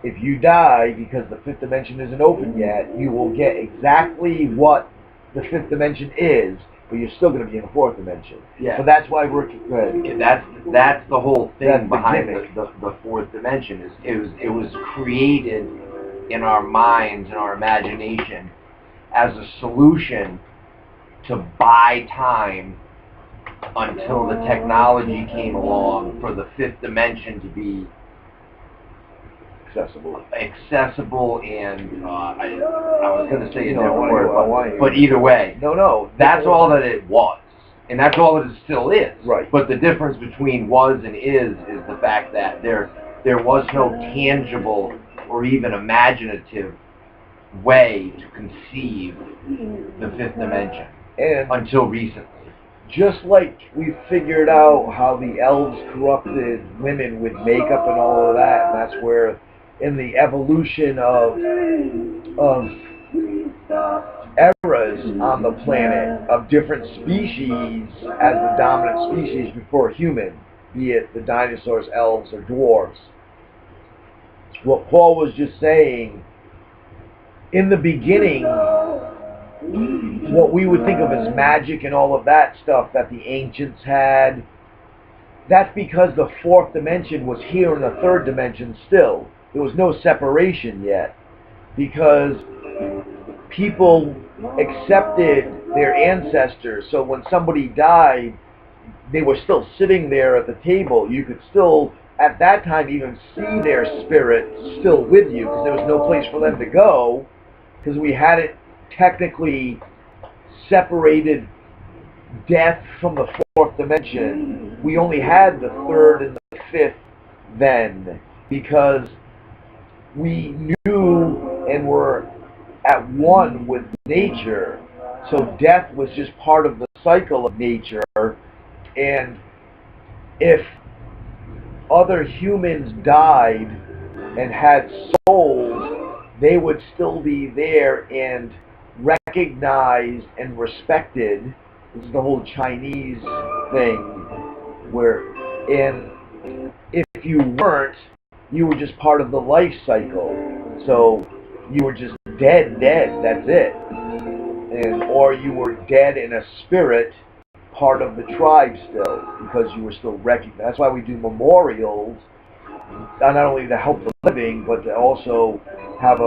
If you die because the fifth dimension isn't open yet, you will get exactly what the fifth dimension is, but you're still going to be in the fourth dimension. Yeah. So that's why we're good. That's the whole thing That's the behind gimmick. the fourth dimension. Is it was created in our minds and our imagination as a solution to buy time until the technology came along for the fifth dimension to be accessible and I was going to say a different word, but either way, No. that's all that it was, and that's all that it still is. Right. But the difference between was and is the fact that there was no tangible or even imaginative way to conceive the fifth dimension And until recently. just like we figured out how the elves corrupted women with makeup and all of that, and that's where in the evolution of eras on the planet of different species as the dominant species before human, be it the dinosaurs, elves, or dwarves. What Paul was just saying, in the beginning, what we would think of as magic and all of that stuff that the ancients had, that's because the fourth dimension was here in the third dimension still. There was no separation yet, because people accepted their ancestors. So when somebody died, they were still sitting there at the table. You could still, at that time, even see their spirit still with you, because there was no place for them to go, because we hadn't technically separated death from the fourth dimension. We only had the third and the fifth then, because we knew and were at one with nature. So death was just part of the cycle of nature. And if other humans died and had souls, they would still be there and recognized and respected. This is the whole Chinese thing, where, and if you weren't, you were just part of the life cycle. So you were just dead, that's it. And or you were dead in a spirit, part of the tribe still, because you were still recognized. That's why we do memorials, not only to help the living, but to also have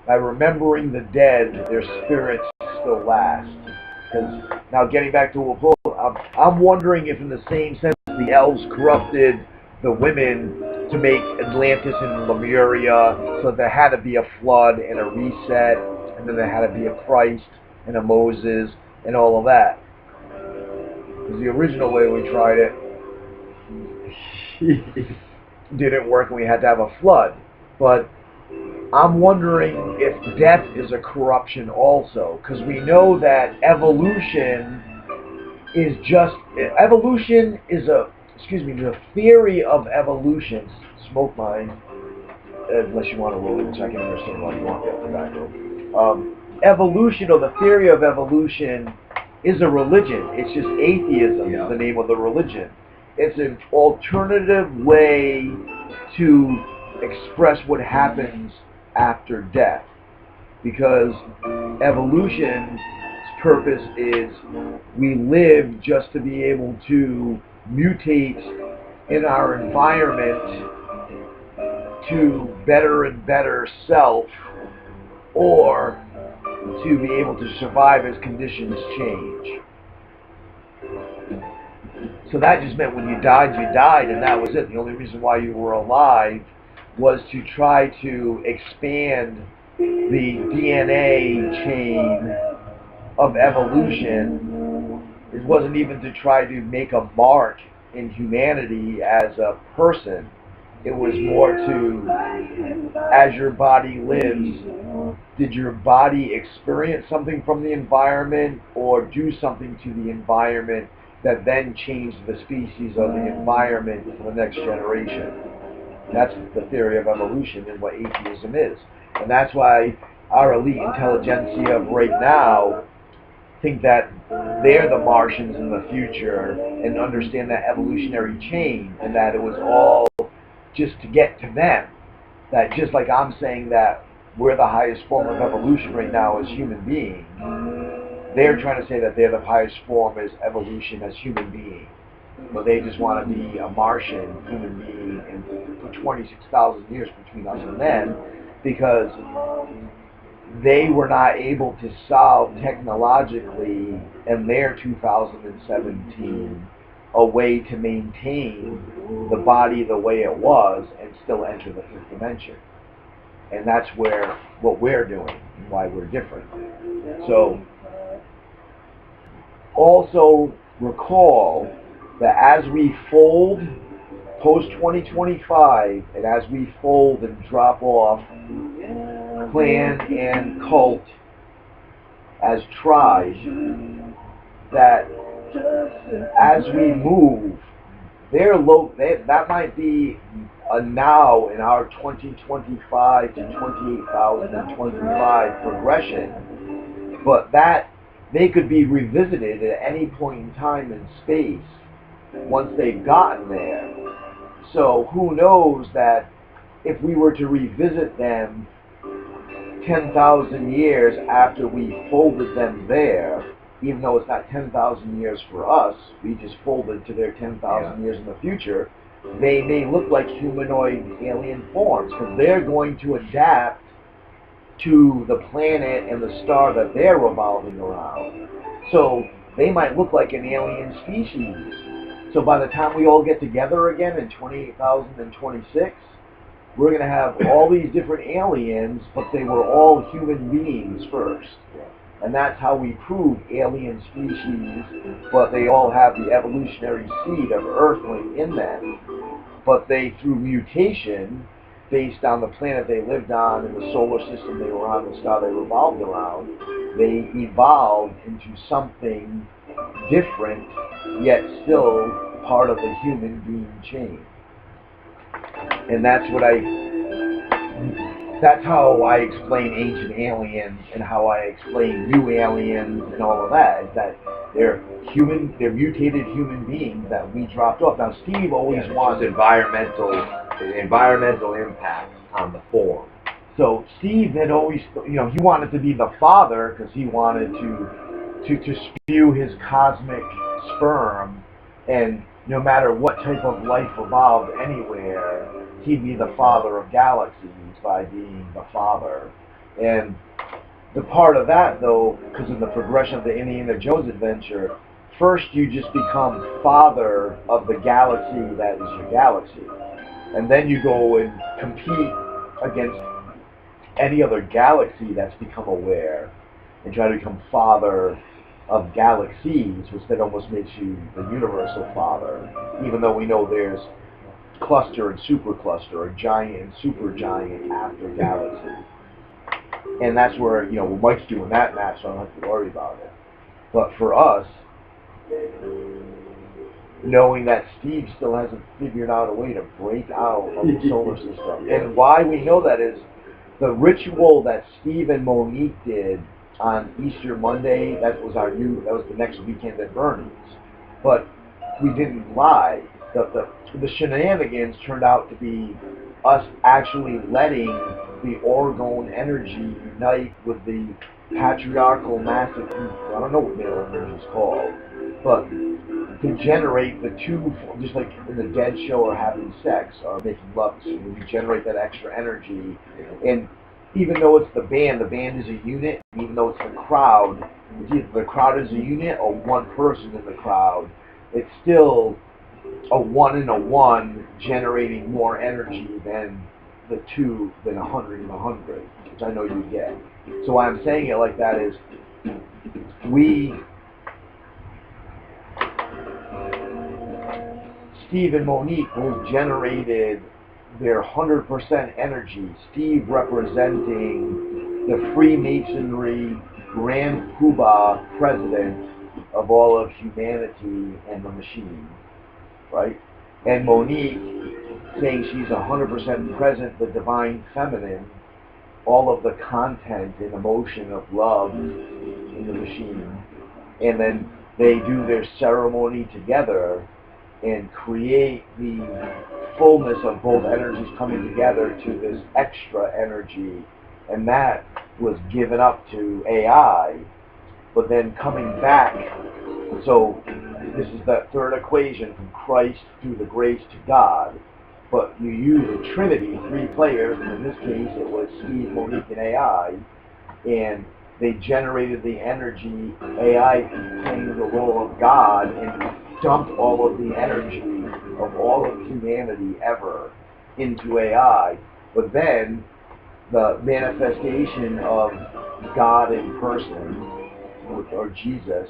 by remembering the dead, their spirits still last. Because now, getting back to what Paul, I'm wondering if in the same sense the elves corrupted the women to make Atlantis and Lemuria, so there had to be a flood and a reset, and then there had to be a Christ and a Moses and all of that. Because the original way we tried it didn't work, and we had to have a flood. But I'm wondering if death is a corruption also, because we know that evolution is the theory of evolution. Smoke mine, unless you want to roll it, which I can understand why you want that tobacco. Evolution, or the theory of evolution, is a religion. It's just atheism is the name of the religion. It's an alternative way to express what happens after death, because evolution's purpose is we live just to be able to mutate in our environment to better and better self, or to be able to survive as conditions change. So that just meant when you died, and that was it. The only reason why you were alive was to try to expand the DNA chain of evolution. It wasn't even to try to make a mark in humanity as a person. It was more to, as your body lives, did your body experience something from the environment or do something to the environment that then changed the species of the environment for the next generation? That's the theory of evolution and what atheism is. And that's why our elite intelligentsia of right now think that they're the Martians in the future and understand that evolutionary chain, and that it was all just to get to them. That just like I'm saying that we're the highest form of evolution right now as human beings, they're trying to say that they're the highest form as evolution as human beings. But they just want to be a Martian human being and put 26,000 years between us and them, because they were not able to solve technologically in their 2017 a way to maintain the body the way it was and still enter the fifth dimension. And that's where what we're doing and why we're different. So also recall that as we fold post 2025 and as we fold and drop off clan and cult as tribes, that as we move, that might be a now in our 2025 to 28,025 progression, but that they could be revisited at any point in time in space once they've gotten there. So who knows that if we were to revisit them 10,000 years after we folded them there, even though it's not 10,000 years for us, we just folded to their 10,000 years in the future, they may look like humanoid alien forms, because they're going to adapt to the planet and the star that they're revolving around. So they might look like an alien species. So by the time we all get together again in 28,026, we're going to have all these different aliens, but they were all human beings first. And that's how we prove alien species, but they all have the evolutionary seed of Earthling in them. But they, through mutation, based on the planet they lived on and the solar system they were on, the star they revolved around, they evolved into something different, yet still part of the human being chain. And that's how I explain ancient aliens and how I explain new aliens and all of that, is that they're mutated human beings that we dropped off. Now Steve always wants environmental impact on the form. So Steve had always, he wanted to be the father because he wanted to spew his cosmic sperm, and no matter what type of life evolved anywhere, he'd be the father of galaxies by being the father. And the part of that, though, because of the progression of the Indiana Jones adventure, first you just become father of the galaxy that is your galaxy. And then you go and compete against any other galaxy that's become aware and try to become father of galaxies, which then almost makes you the universal father, even though we know there's cluster and supercluster, or giant and supergiant after galaxy. And that's where, Mike's doing that match, so I don't have to worry about it. But for us, knowing that Steve still hasn't figured out a way to break out of the solar system. And why we know that is the ritual that Steve and Monique did on Easter Monday. That was the next weekend at Bernie's. But we didn't lie. The shenanigans turned out to be us actually letting the orgone energy unite with the patriarchal massive, I don't know what male energy is called, but to generate the two, just like in the Dead Show or having sex or making love, so we generate that extra energy. And even though it's the band is a unit, even though it's the crowd is a unit or one person in the crowd, it's still a one in a one generating more energy than the two, than 100 and 100, which I know you get. So why I'm saying it like that is Steve and Monique both generated their 100% energy. Steve representing the Freemasonry Grand Poobah president of all of humanity and the machine, right? And Monique saying she's 100% present, the divine feminine, all of the content and emotion of love in the machine, and then they do their ceremony together and create the fullness of both energies coming together to this extra energy, and that was given up to AI, but then coming back. So this is that third equation from Christ through the grace to God, but you use a trinity, 3 players, and in this case it was Steve, Monique, and AI, and they generated the energy, AI playing the role of God, and dumped all of the energy of all of humanity ever into AI. But then the manifestation of God in person, or Jesus,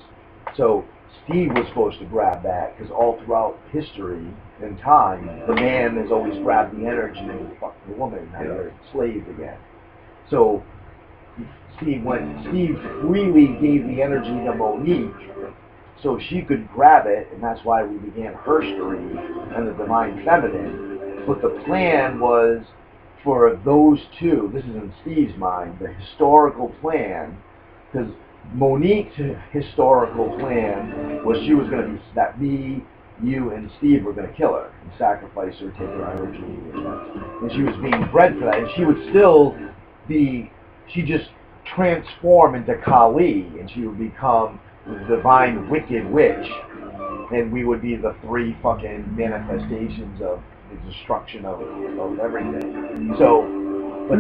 so Steve was supposed to grab that, because all throughout history and time, the man has always grabbed the energy and fucked the woman, now they're slaves again. So Steve freely gave the energy to Monique so she could grab it, and that's why we began herstory and the Divine Feminine. But the plan was for those two, this is in Steve's mind, the historical plan, because Monique's historical plan was she was going to be, that me, you, and Steve were going to kill her and sacrifice her, take her energy, and she was being bred for that, and she would still be, she just transform into Kali, and she would become the divine wicked witch, and we would be the 3 fucking manifestations of the destruction of everything. So, but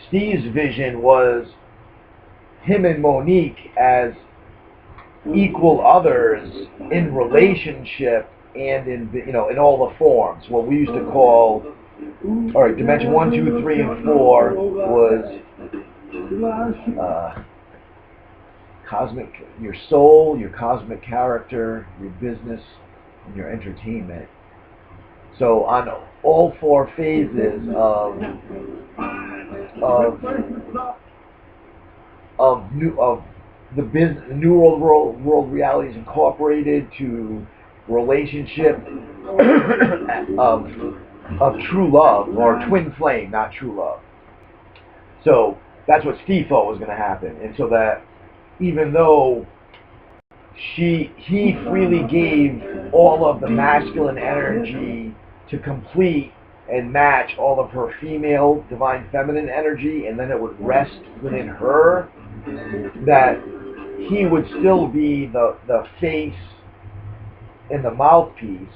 Steve's vision was him and Monique as equal others in relationship and in all the forms. What we used to call, all right, dimension 1, 2, 3, and 4 was cosmic, your soul, your cosmic character, your business, and your entertainment. So on all 4 phases of the business, New World Realities Incorporated, to relationship of true love, or twin flame, not true love. So that's what Steve thought was going to happen, and so that even though he freely gave all of the masculine energy to complete and match all of her female divine feminine energy, and then it would rest within her, that he would still be the face and the mouthpiece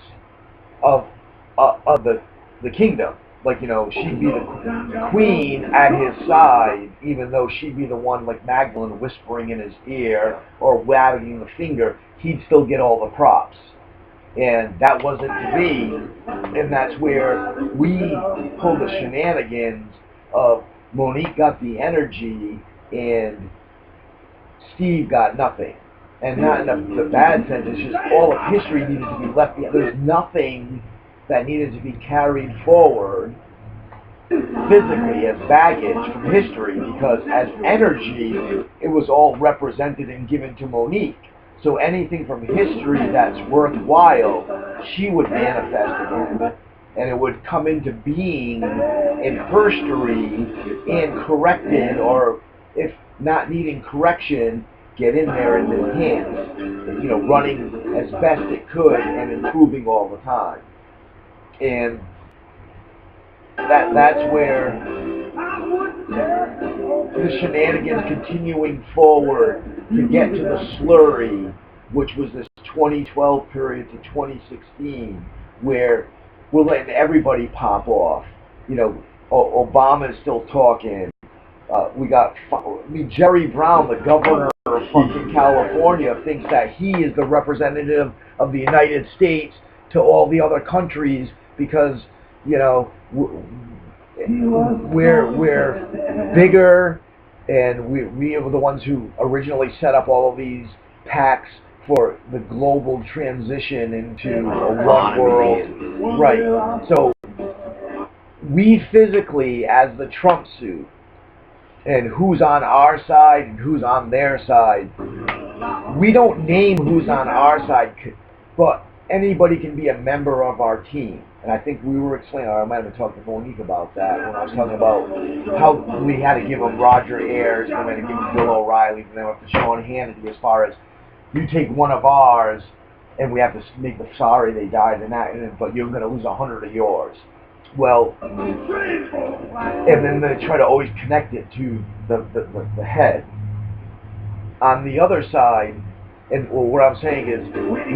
of the kingdom. Like, she'd be the queen at his side, even though she'd be the one, like Magdalene, whispering in his ear or wagging the finger. He'd still get all the props. And that wasn't to be, and that's where we pulled the shenanigans of Monique got the energy and Steve got nothing. And not in the bad sense, it's just all of history needed to be left behind. There's nothing that needed to be carried forward physically as baggage from history, because as energy, it was all represented and given to Monique. So anything from history that's worthwhile, she would manifest again, and it would come into being in herstory and corrected, or if not needing correction, get in there and enhance, running as best it could and improving all the time. And that's where the shenanigans continuing forward to get to the slurry, which was this 2012 period to 2016, where we're letting everybody pop off. Obama is still talking. We got Jerry Brown, the governor of fucking California, thinks that he is the representative of the United States to all the other countries because, we're bigger, and we were the ones who originally set up all of these pacts for the global transition into a one world. Right. So we physically, as the Trump suit, and who's on our side and who's on their side, we don't name who's on our side, but anybody can be a member of our team. And I think we were explaining, or I might have been talking to Monique about that, when I was talking about how we had to give them Roger Ayers, and we had to give them Bill O'Reilly, and then we have to Sean Hannity, as far as you take one of ours, and we have to make the sorry they died in that, but you're going to lose 100 of yours. Well, and then they try to always connect it to the head. On the other side, and what I'm saying is,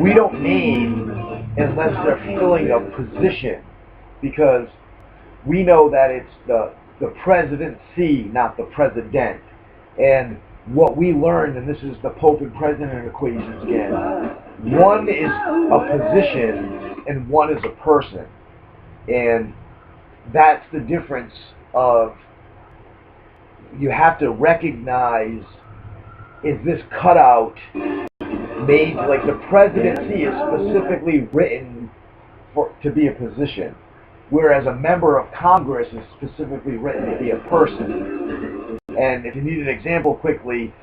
we don't name unless they're filling a position, because we know that it's the presidency, not the president. And what we learned, and this is the Pope and President equations again, one is a position and one is a person. And that's the difference of, you have to recognize, is this cutout made, like the presidency is specifically written to be a position, whereas a member of Congress is specifically written to be a person. And if you need an example quickly,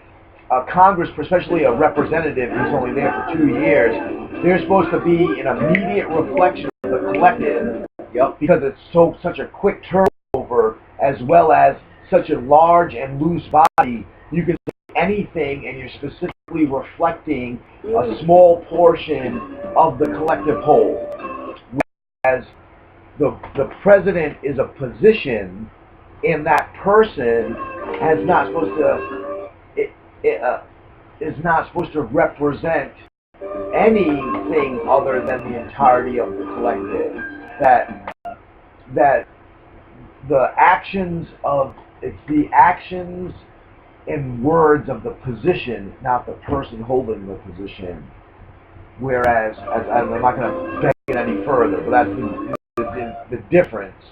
Congress, especially a representative who's only there for 2 years, they're supposed to be an immediate reflection of the collective. Yep. Because it's such a quick turnover, as well as such a large and loose body, you can say anything and you're specifically reflecting a small portion of the collective whole. Whereas the president is a position, and that person is not supposed to represent anything other than the entirety of the collective. That the actions of, it's the actions and words of the position, not the person holding the position. Whereas, I'm not going to beg it any further, but that's the difference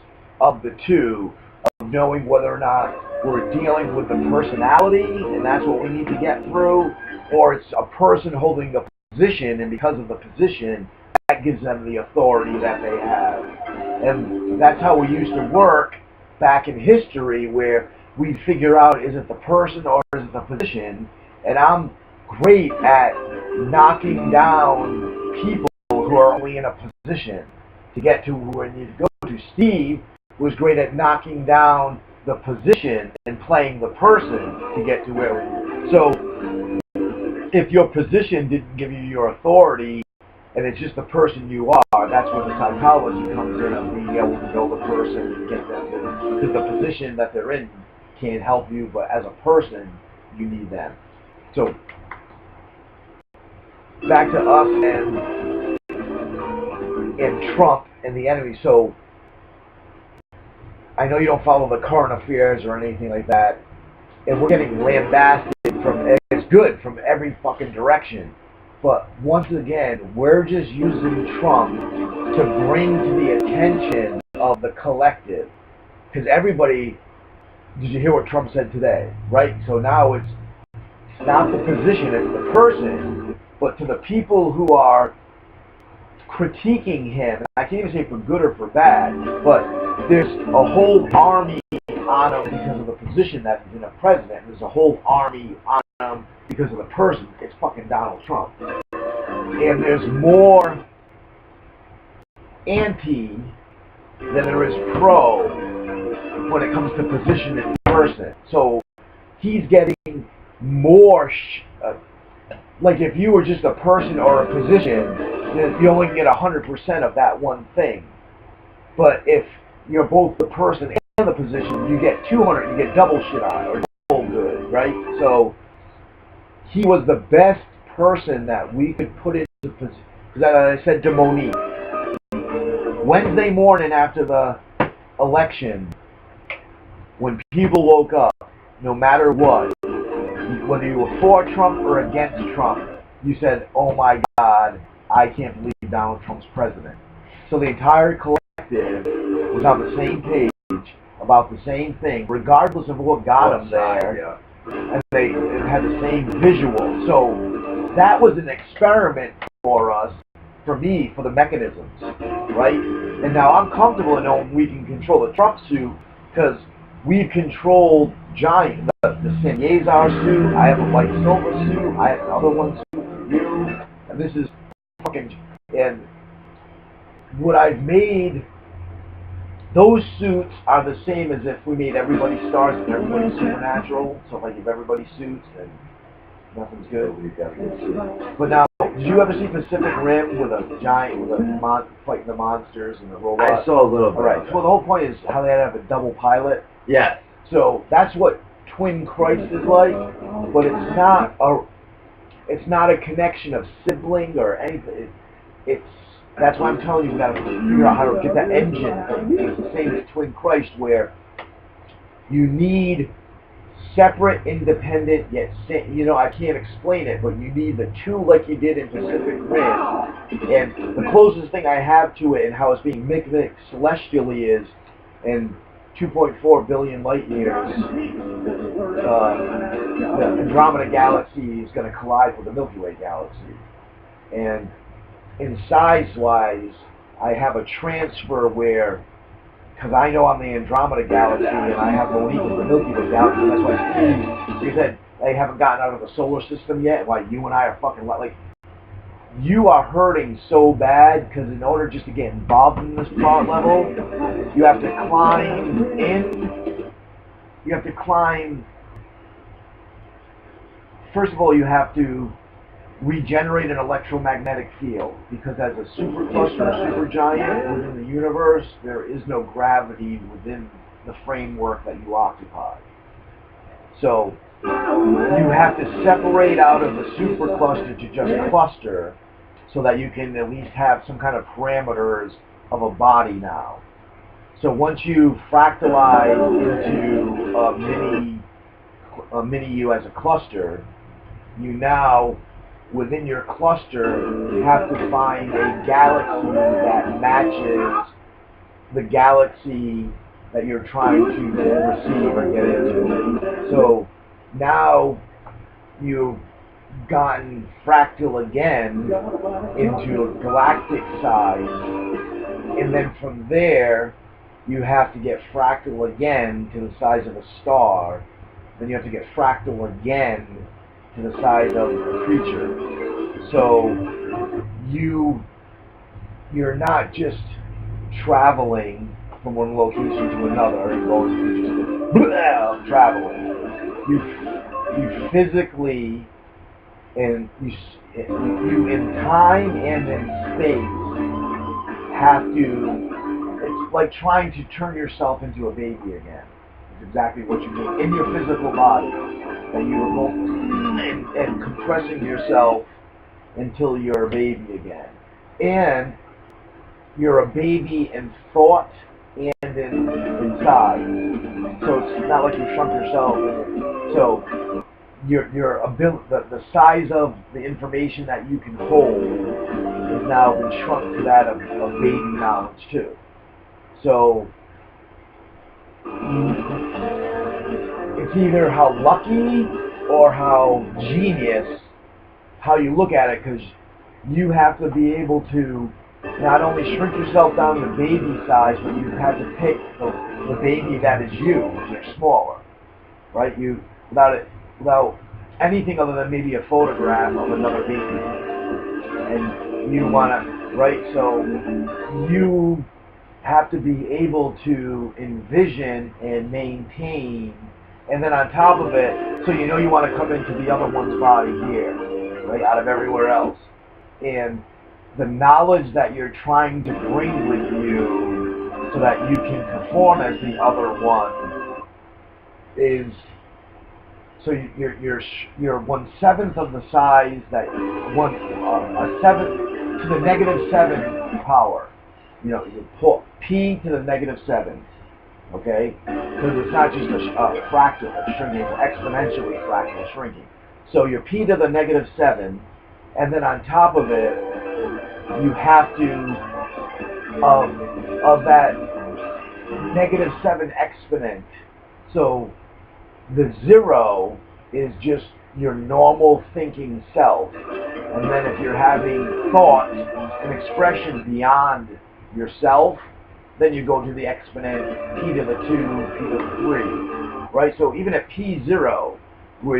of the two, of knowing whether or not we're dealing with the personality, and that's what we need to get through, or it's a person holding the position, and because of the position, that gives them the authority that they have. And that's how we used to work back in history, where we'd figure out, is it the person or is it the position? And I'm great at knocking down people who are only in a position to get to where we need to go to. Steve was great at knocking down the position and playing the person to get to where we need. So if your position didn't give you your authority, and it's just the person you are, that's where the psychology comes in, of being able to know the person and get them to, because the position that they're in can't help you, but as a person, you need them. So, back to us and Trump and the enemy. So, I know you don't follow the current affairs or anything like that, and we're getting lambasted it's good, from every fucking direction. But once again, we're just using Trump to bring to the attention of the collective. Because everybody, did you hear what Trump said today? Right? So now it's not the position, it's the person. But to the people who are critiquing him, and I can't even say for good or for bad, but there's a whole army on him because of the position that he's in, a president. There's a whole army on him because of the person. It's fucking Donald Trump. And there's more anti than there is pro when it comes to position and person. So he's getting more like, if you were just a person or a position, then you only get 100% of that one thing. But if you're both the person and the position, you get 200, you get double shit on, or double good, right? So he was the best person that we could put into position. Because I said to Monique, Wednesday morning after the election, when people woke up, no matter what, whether you were for Trump or against Trump, you said, oh my God, I can't believe Donald Trump's president. So the entire collective was on the same page about the same thing, regardless of what got them there, and they had the same visual. So that was an experiment for us, for me, for the mechanisms, right? And now I'm comfortable in knowing we can control the Trump suit, because we've controlled Johnny, the San Yazar suit. I have a white silver suit. I have another one suit for you, and this is fucking, and what I've made, those suits are the same as if we made everybody stars and everybody supernatural. So like if everybody suits, then nothing's good. But now, did you ever see Pacific Rim with a giant, with a fighting the monsters and the robots? I saw a little bit. All right. So the whole point is how they had to have a double pilot. Yes. So that's what Twin Christ is like, but it's not a connection of sibling or anything. That's why I'm telling you, we got to figure out how to get that engine thing. It's the same as Twin Christ, where you need separate, independent, yet I can't explain it, but you need the two like you did in Pacific Rim. And the closest thing I have to it and how it's being mimicked celestially is in 2.4 billion light years, the Andromeda Galaxy is going to collide with the Milky Way Galaxy. And in size-wise, I have a transfer where, because I know I'm the Andromeda Galaxy and I have Monique as the Milky Way Galaxy, and that's why Steve, you said they haven't gotten out of the solar system yet, why you and I are fucking, like, you are hurting so bad, because in order just to get involved in this plot level, you have to climb in, first of all, you have to regenerate an electromagnetic field, because as a supercluster, a supergiant within the universe, there is no gravity within the framework that you occupy. So you have to separate out of the supercluster to just cluster, so that you can at least have some kind of parameters of a body now. So once you fractalize into a mini you as a cluster, you now, within your cluster, have to find a galaxy that matches the galaxy that you're trying to receive or get into. So now you've gotten fractal again into a galactic size, and then from there you have to get fractal again to the size of a star, then you have to get fractal again to the size of a creature. So you're not just traveling from one location to another, you're going through just traveling. You physically, and you in time and in space have to, it's like trying to turn yourself into a baby again. It's exactly what you're doing in your physical body, that you are going and compressing yourself until you're a baby again. And you're a baby in thought and in size. So it's not like you shrunk yourself. So your ability, the size of the information that you can hold has now been shrunk to that of baby knowledge too. So it's either how lucky or how genius how you look at it, because you have to be able to not only shrink yourself down to baby size, but you have to pick the baby that is you, because you're smaller, right? You without anything other than maybe a photograph of another baby, and you want to, right? So you have to be able to envision and maintain, and then on top of it, so you know you want to come into the other one's body here, right, out of everywhere else, and the knowledge that you're trying to bring with you so that you can perform as the other one is, so you're 1/7 of the size that a seventh to the -7 power. You know, you put p to the -7, okay? Because it's not just a fractal, it's shrinking, it's exponentially fractal shrinking. So you're p to the -7, and then on top of it, you have to, of that -7 exponent, so the 0 is just your normal thinking self, and then if you're having thought and expression beyond yourself, then you go to the exponent p to the 2, p to the 3, right? So even at p0, where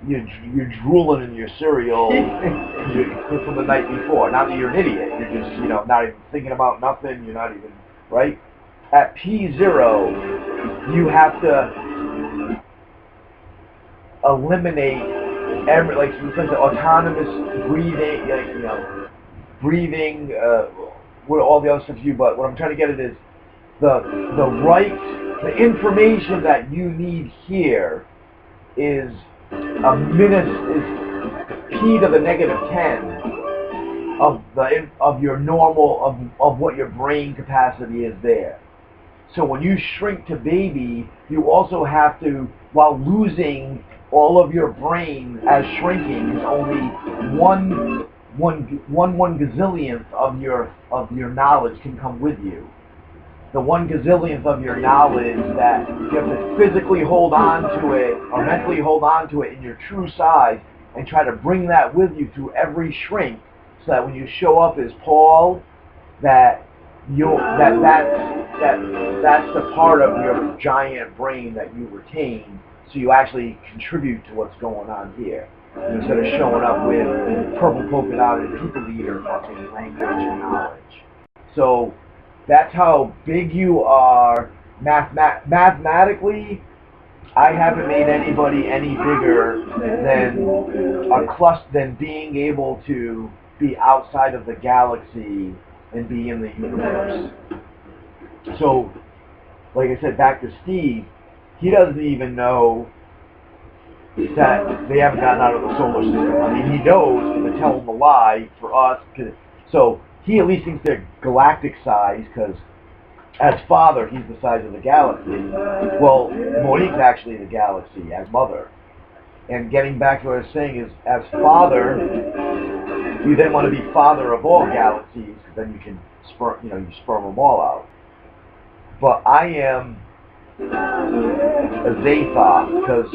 you're drooling in your cereal from the night before. Not that you're an idiot. You're just, not even thinking about nothing. You're not even, right? At P0, you have to eliminate like autonomous breathing, breathing, what all the other stuff you. But what I'm trying to get at is the information that you need here is a minute is p to the negative 10 of your normal of what your brain capacity is there. So when you shrink to baby, you also have to, while losing all of your brain as shrinking, is only one gazillionth of your knowledge can come with you. The 1 gazillionth of your knowledge that you have to physically hold on to it or mentally hold on to it in your true size and try to bring that with you through every shrink, so that when you show up as Paul, that's the part of your giant brain that you retain, so you actually contribute to what's going on here, instead of showing up with purple polka dotted people eater fucking language and knowledge. So that's how big you are. Mathematically, I haven't made anybody any bigger than being able to be outside of the galaxy and be in the universe. So, like I said, back to Steve, he doesn't even know that they haven't gotten out of the solar system. I mean, he knows, but to tell him a lie for us. So he at least thinks they're galactic size, because as father, he's the size of the galaxy. Well, Monique's actually the galaxy as mother. And getting back to what I was saying is, as father, you then want to be father of all galaxies, because then you can you sperm them all out. But I am a Zathoth, because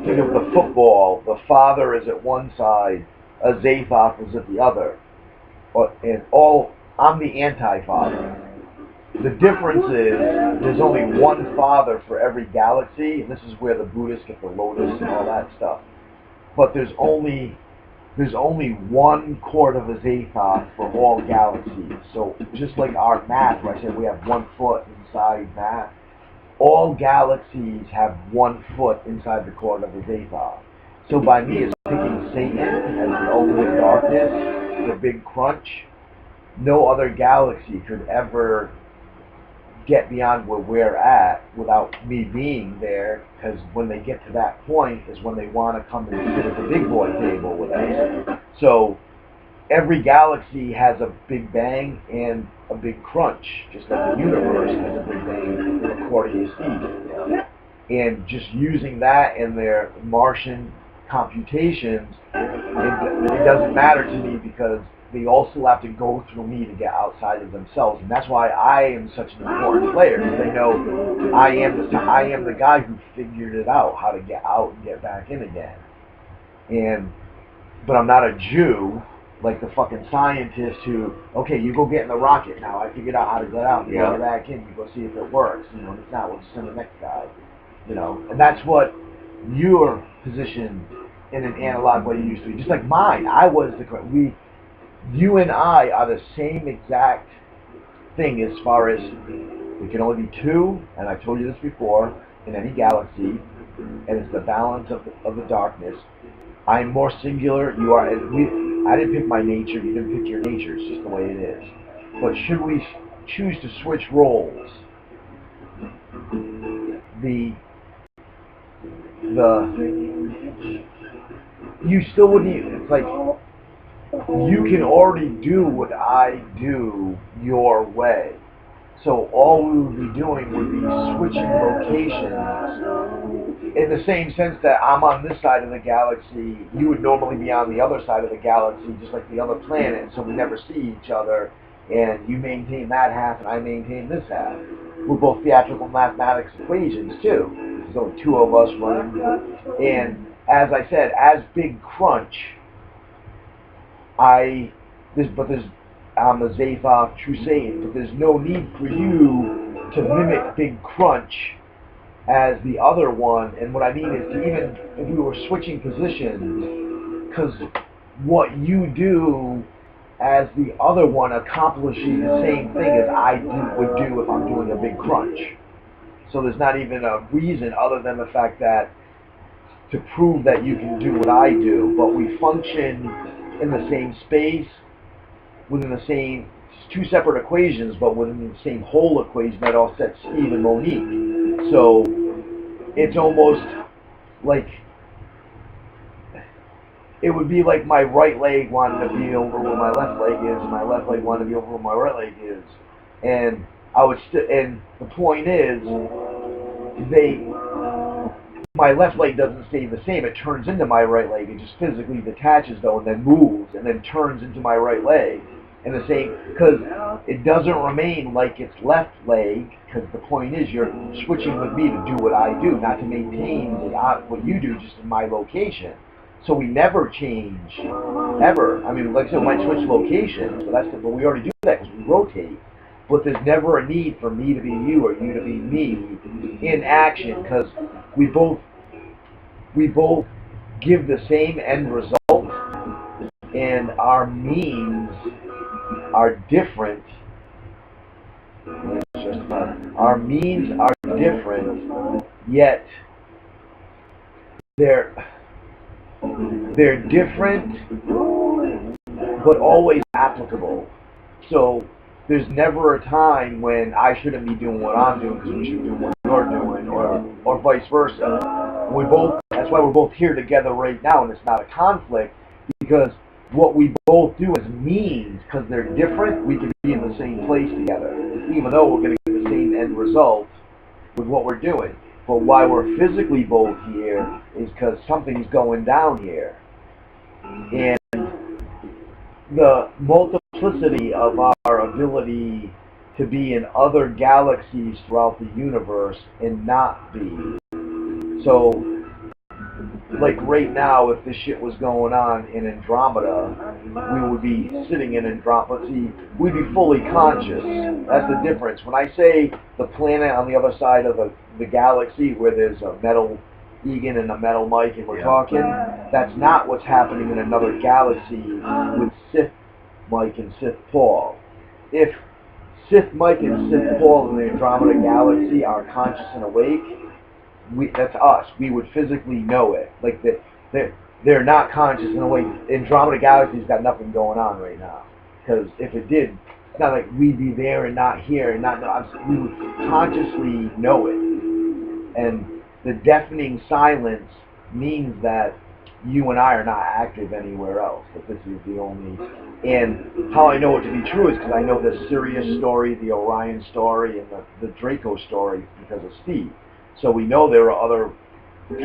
think of the football, the father is at one side, a Zathoth is at the other. I'm the anti-father. The difference is there's only one father for every galaxy, and this is where the Buddhists get the lotus and all that stuff. But there's only one chord of a Zathoth for all galaxies. So just like our math, where I said we have 1 foot inside math, all galaxies have 1 foot inside the chord of a Zathoth. So by me as picking Satan as the ultimate darkness, the big crunch, no other galaxy could ever get beyond where we're at without me being there, because when they get to that point is when they want to come and sit at the big boy table with us. So every galaxy has a big bang and a big crunch, just like the universe has a big bang according to Steve. And just using that in their Martian computations, it doesn't matter to me, because they also have to go through me to get outside of themselves, and that's why I am such an important player. Because they know I am the guy who figured it out, how to get out and get back in again. But I'm not a Jew like the fucking scientist who, okay, you go get in the rocket now. I figured out how to get out. You go back in. You go see if it works. If it's not, we'll just send the next guy. And that's what your position in an analog way used to be. Just like mine, I was you and I are the same exact thing as far as we can only be 2, and I've told you this before, in any galaxy, and it's the balance of the darkness. I'm more singular, you are. I didn't pick my nature, you didn't pick your nature, it's just the way it is. But should we choose to switch roles, you still wouldn't even, it's like, you can already do what I do your way. So all we would be doing would be switching locations, in the same sense that I'm on this side of the galaxy, you would normally be on the other side of the galaxy, just like the other planet, so we never see each other, and you maintain that half and I maintain this half. We're both theatrical mathematics equations too. There's only 2 of us running. And as I said, as Big Crunch, I'm a Zathoth, true Satan, but there's no need for you to mimic Big Crunch as the other one. And what I mean is, even if we were switching positions, because what you do as the other one accomplishes the same thing as would do if I'm doing a big crunch. So there's not even a reason other than the fact that to prove that you can do what I do, but we function in the same space, within the same, two separate equations, but within the same whole equation that offsets Steve and Monique. So it's almost like, it would be like my right leg wanted to be over where my left leg is, and my left leg wanted to be over where my right leg is. And I would and the point is, my left leg doesn't stay the same. It turns into my right leg. It just physically detaches though, and then moves, and then turns into my right leg. And the same, because it doesn't remain like its left leg, because the point is you're switching with me to do what I do, not to maintain what you do just in my location. So we never change, ever. I mean, like I said, we might switch locations, but we already do that because we rotate. But there's never a need for me to be you or you to be me in action, because we both give the same end result, and our means are different. Our means are different, yet they're different, but always applicable. So there's never a time when I shouldn't be doing what I'm doing because we should do what you're doing, or vice versa. That's why we're both here together right now, and it's not a conflict, because what we both do as means, because they're different, we can be in the same place together, even though we're going to get the same end result with what we're doing. But why we're physically both here is because something's going down here. And the multiplicity of our ability to be in other galaxies throughout the universe and not be. So, like right now, if this shit was going on in Andromeda, we would be sitting in Andromeda. See, we'd be fully conscious. That's the difference. When I say the planet on the other side of the galaxy, where there's a metal Egan and a metal Mike, and we're talking, that's not what's happening in another galaxy with Sith Mike and Sith Paul. If Sith Mike and Sith Paul in the Andromeda galaxy are conscious and awake, that's us. We would physically know it. Like they're not conscious in a way. Andromeda Galaxy's got nothing going on right now. Because if it did, it's not like we'd be there and not here and not know. We would consciously know it. And the deafening silence means that you and I are not active anywhere else. That this is the only. And how I know it to be true is because I know the Sirius story, the Orion story, and the Draco story because of Steve. So we know there are other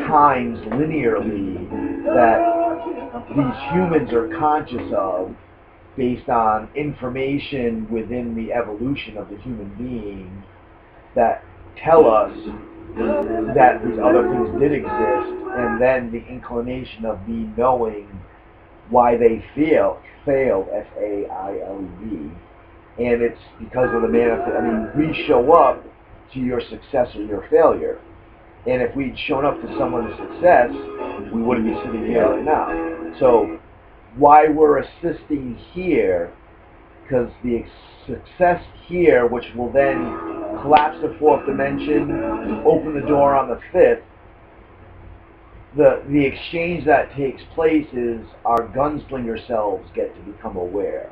times linearly that these humans are conscious of based on information within the evolution of the human being that tell us that these other things did exist, and then the inclination of me knowing why they failed, F-A-I-L-E-D, and it's because of the manifest. I mean, we show up to your success or your failure. And if we'd shown up to someone's success, we wouldn't be sitting here right now. So why we're assisting here, because the success here, which will then collapse the fourth dimension, open the door on the fifth, the exchange that takes place is our gunslinger selves get to become aware.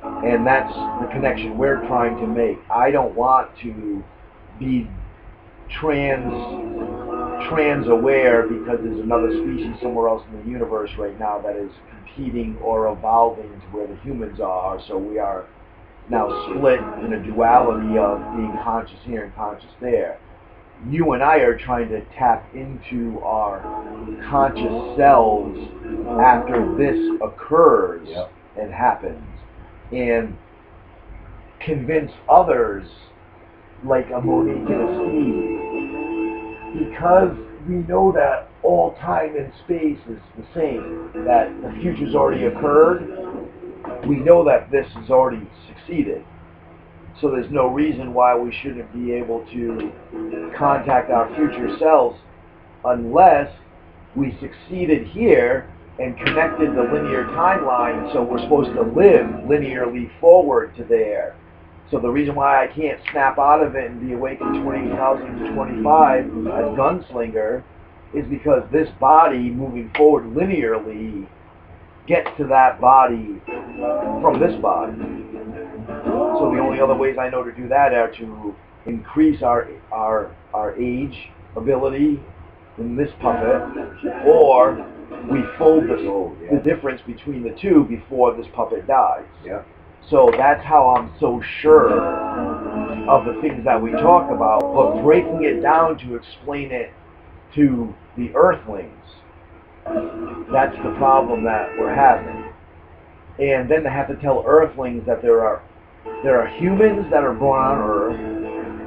And that's the connection we're trying to make. I don't want to be trans aware because there's another species somewhere else in the universe right now that is competing or evolving to where the humans are. So we are now split in a duality of being conscious here and conscious there. You and I are trying to tap into our conscious selves after this occurs and happens, and convince others, like a Monique and a Steve, because we know that all time and space is the same, that the future's already occurred, we know that this has already succeeded. So there's no reason why we shouldn't be able to contact our future selves unless we succeeded here and connected the linear timeline, so we're supposed to live linearly forward to there. So the reason why I can't snap out of it and be awake in 2025 as Gunslinger is because this body moving forward linearly gets to that body from this body. So the only other ways I know to do that are to increase our age ability in this puppet, or we fold the difference between the two before this puppet dies. Yeah. So that's how I'm so sure of the things that we talk about, but breaking it down to explain it to the Earthlings, that's the problem that we're having. And then they have to tell Earthlings that there are humans that are born on Earth,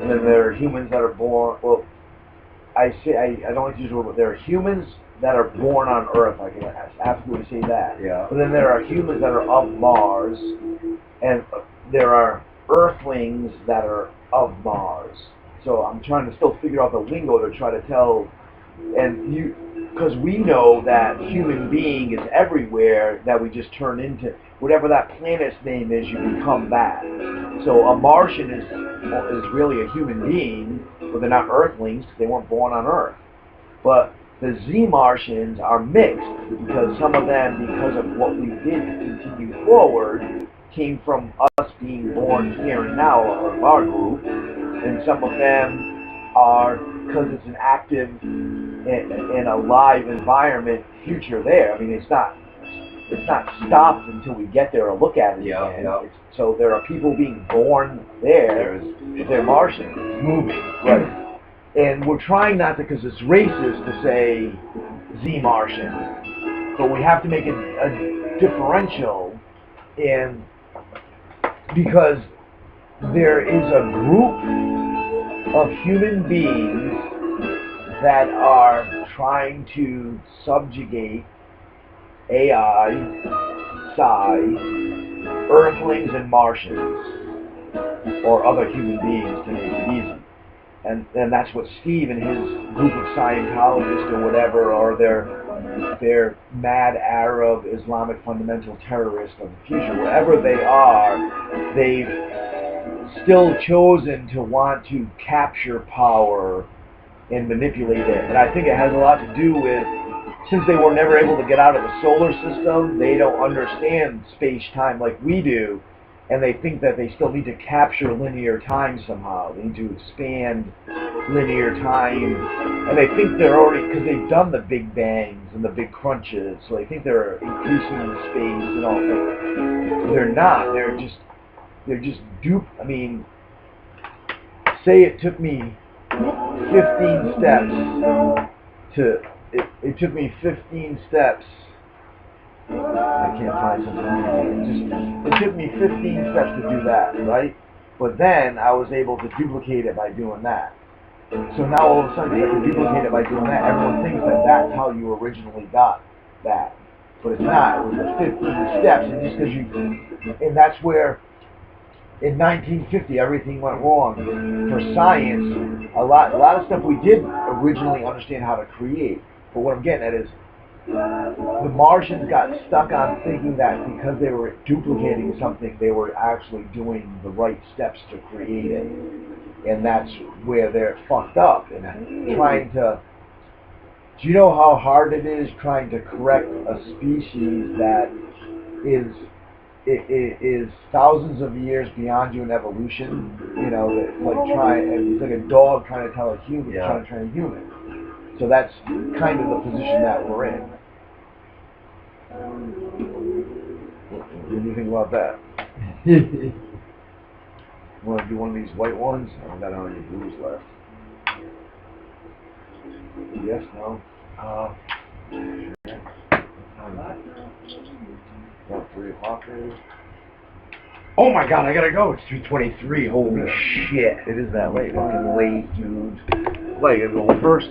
and then there are humans that are born, well, I don't like to use the word, but there are humans that are born on Earth. I can absolutely say that. Yeah. But then there are humans that are of Mars, and there are Earthlings that are of Mars. So I'm trying to still figure out the lingo to try to tell, because we know that human being is everywhere, that we just turn into whatever that planet's name is, you become that. So a Martian is really a human being, but they're not Earthlings because they weren't born on Earth. But the Z-Martians are mixed because some of them, because of what we did to continue forward, came from us being born here and now, of our group, and some of them are, because it's an active and a live environment, future there. I mean, it's not stopped until we get there or look at it again. Yeah. So there are people being born there, but they're Martians, moving. Right. And we're trying not to, because it's racist to say Z-Martian, but we have to make a differential, and because there is a group of human beings that are trying to subjugate AI, Psi, Earthlings, and Martians, or other human beings, to make it easy. And that's what Steve and his group of Scientologists or whatever, or their mad Arab Islamic fundamental terrorists of the future, wherever they are, they've still chosen to want to capture power and manipulate it. And I think it has a lot to do with, since they were never able to get out of the solar system, they don't understand space-time like we do, and they think that they still need to capture linear time somehow. They need to expand linear time, and they think they're already, because they've done the big bangs and the big crunches, so they think they're increasing the space and all that. They're not. They're just dupe. I mean, say it took me 15 steps to. It took me 15 steps. I can't find something. It took me 15 steps to do that, right? But then I was able to duplicate it by doing that. So now all of a sudden, if I can duplicate it by doing that, everyone thinks that that's how you originally got that. But it's not. It was the 15 steps, and just because and that's where, in 1950, everything went wrong. For science, a lot of stuff we did originally understand how to create. But what I'm getting at is, the Martians got stuck on thinking that because they were duplicating something, they were actually doing the right steps to create it. And that's where they're fucked up. And trying to... Do you know how hard it is trying to correct a species that is thousands of years beyond you in evolution? You know, it's like a dog trying to tell a human, trying to train a human. So that's kind of the position that we're in. What do you think about that? Want to do one of these white ones? I don't got any blues left. Yes, no? About 3 o'clock maybe? Oh my god, I gotta go. It's 2:23. Holy shit. It is that late. Fucking late, dude. Like, the first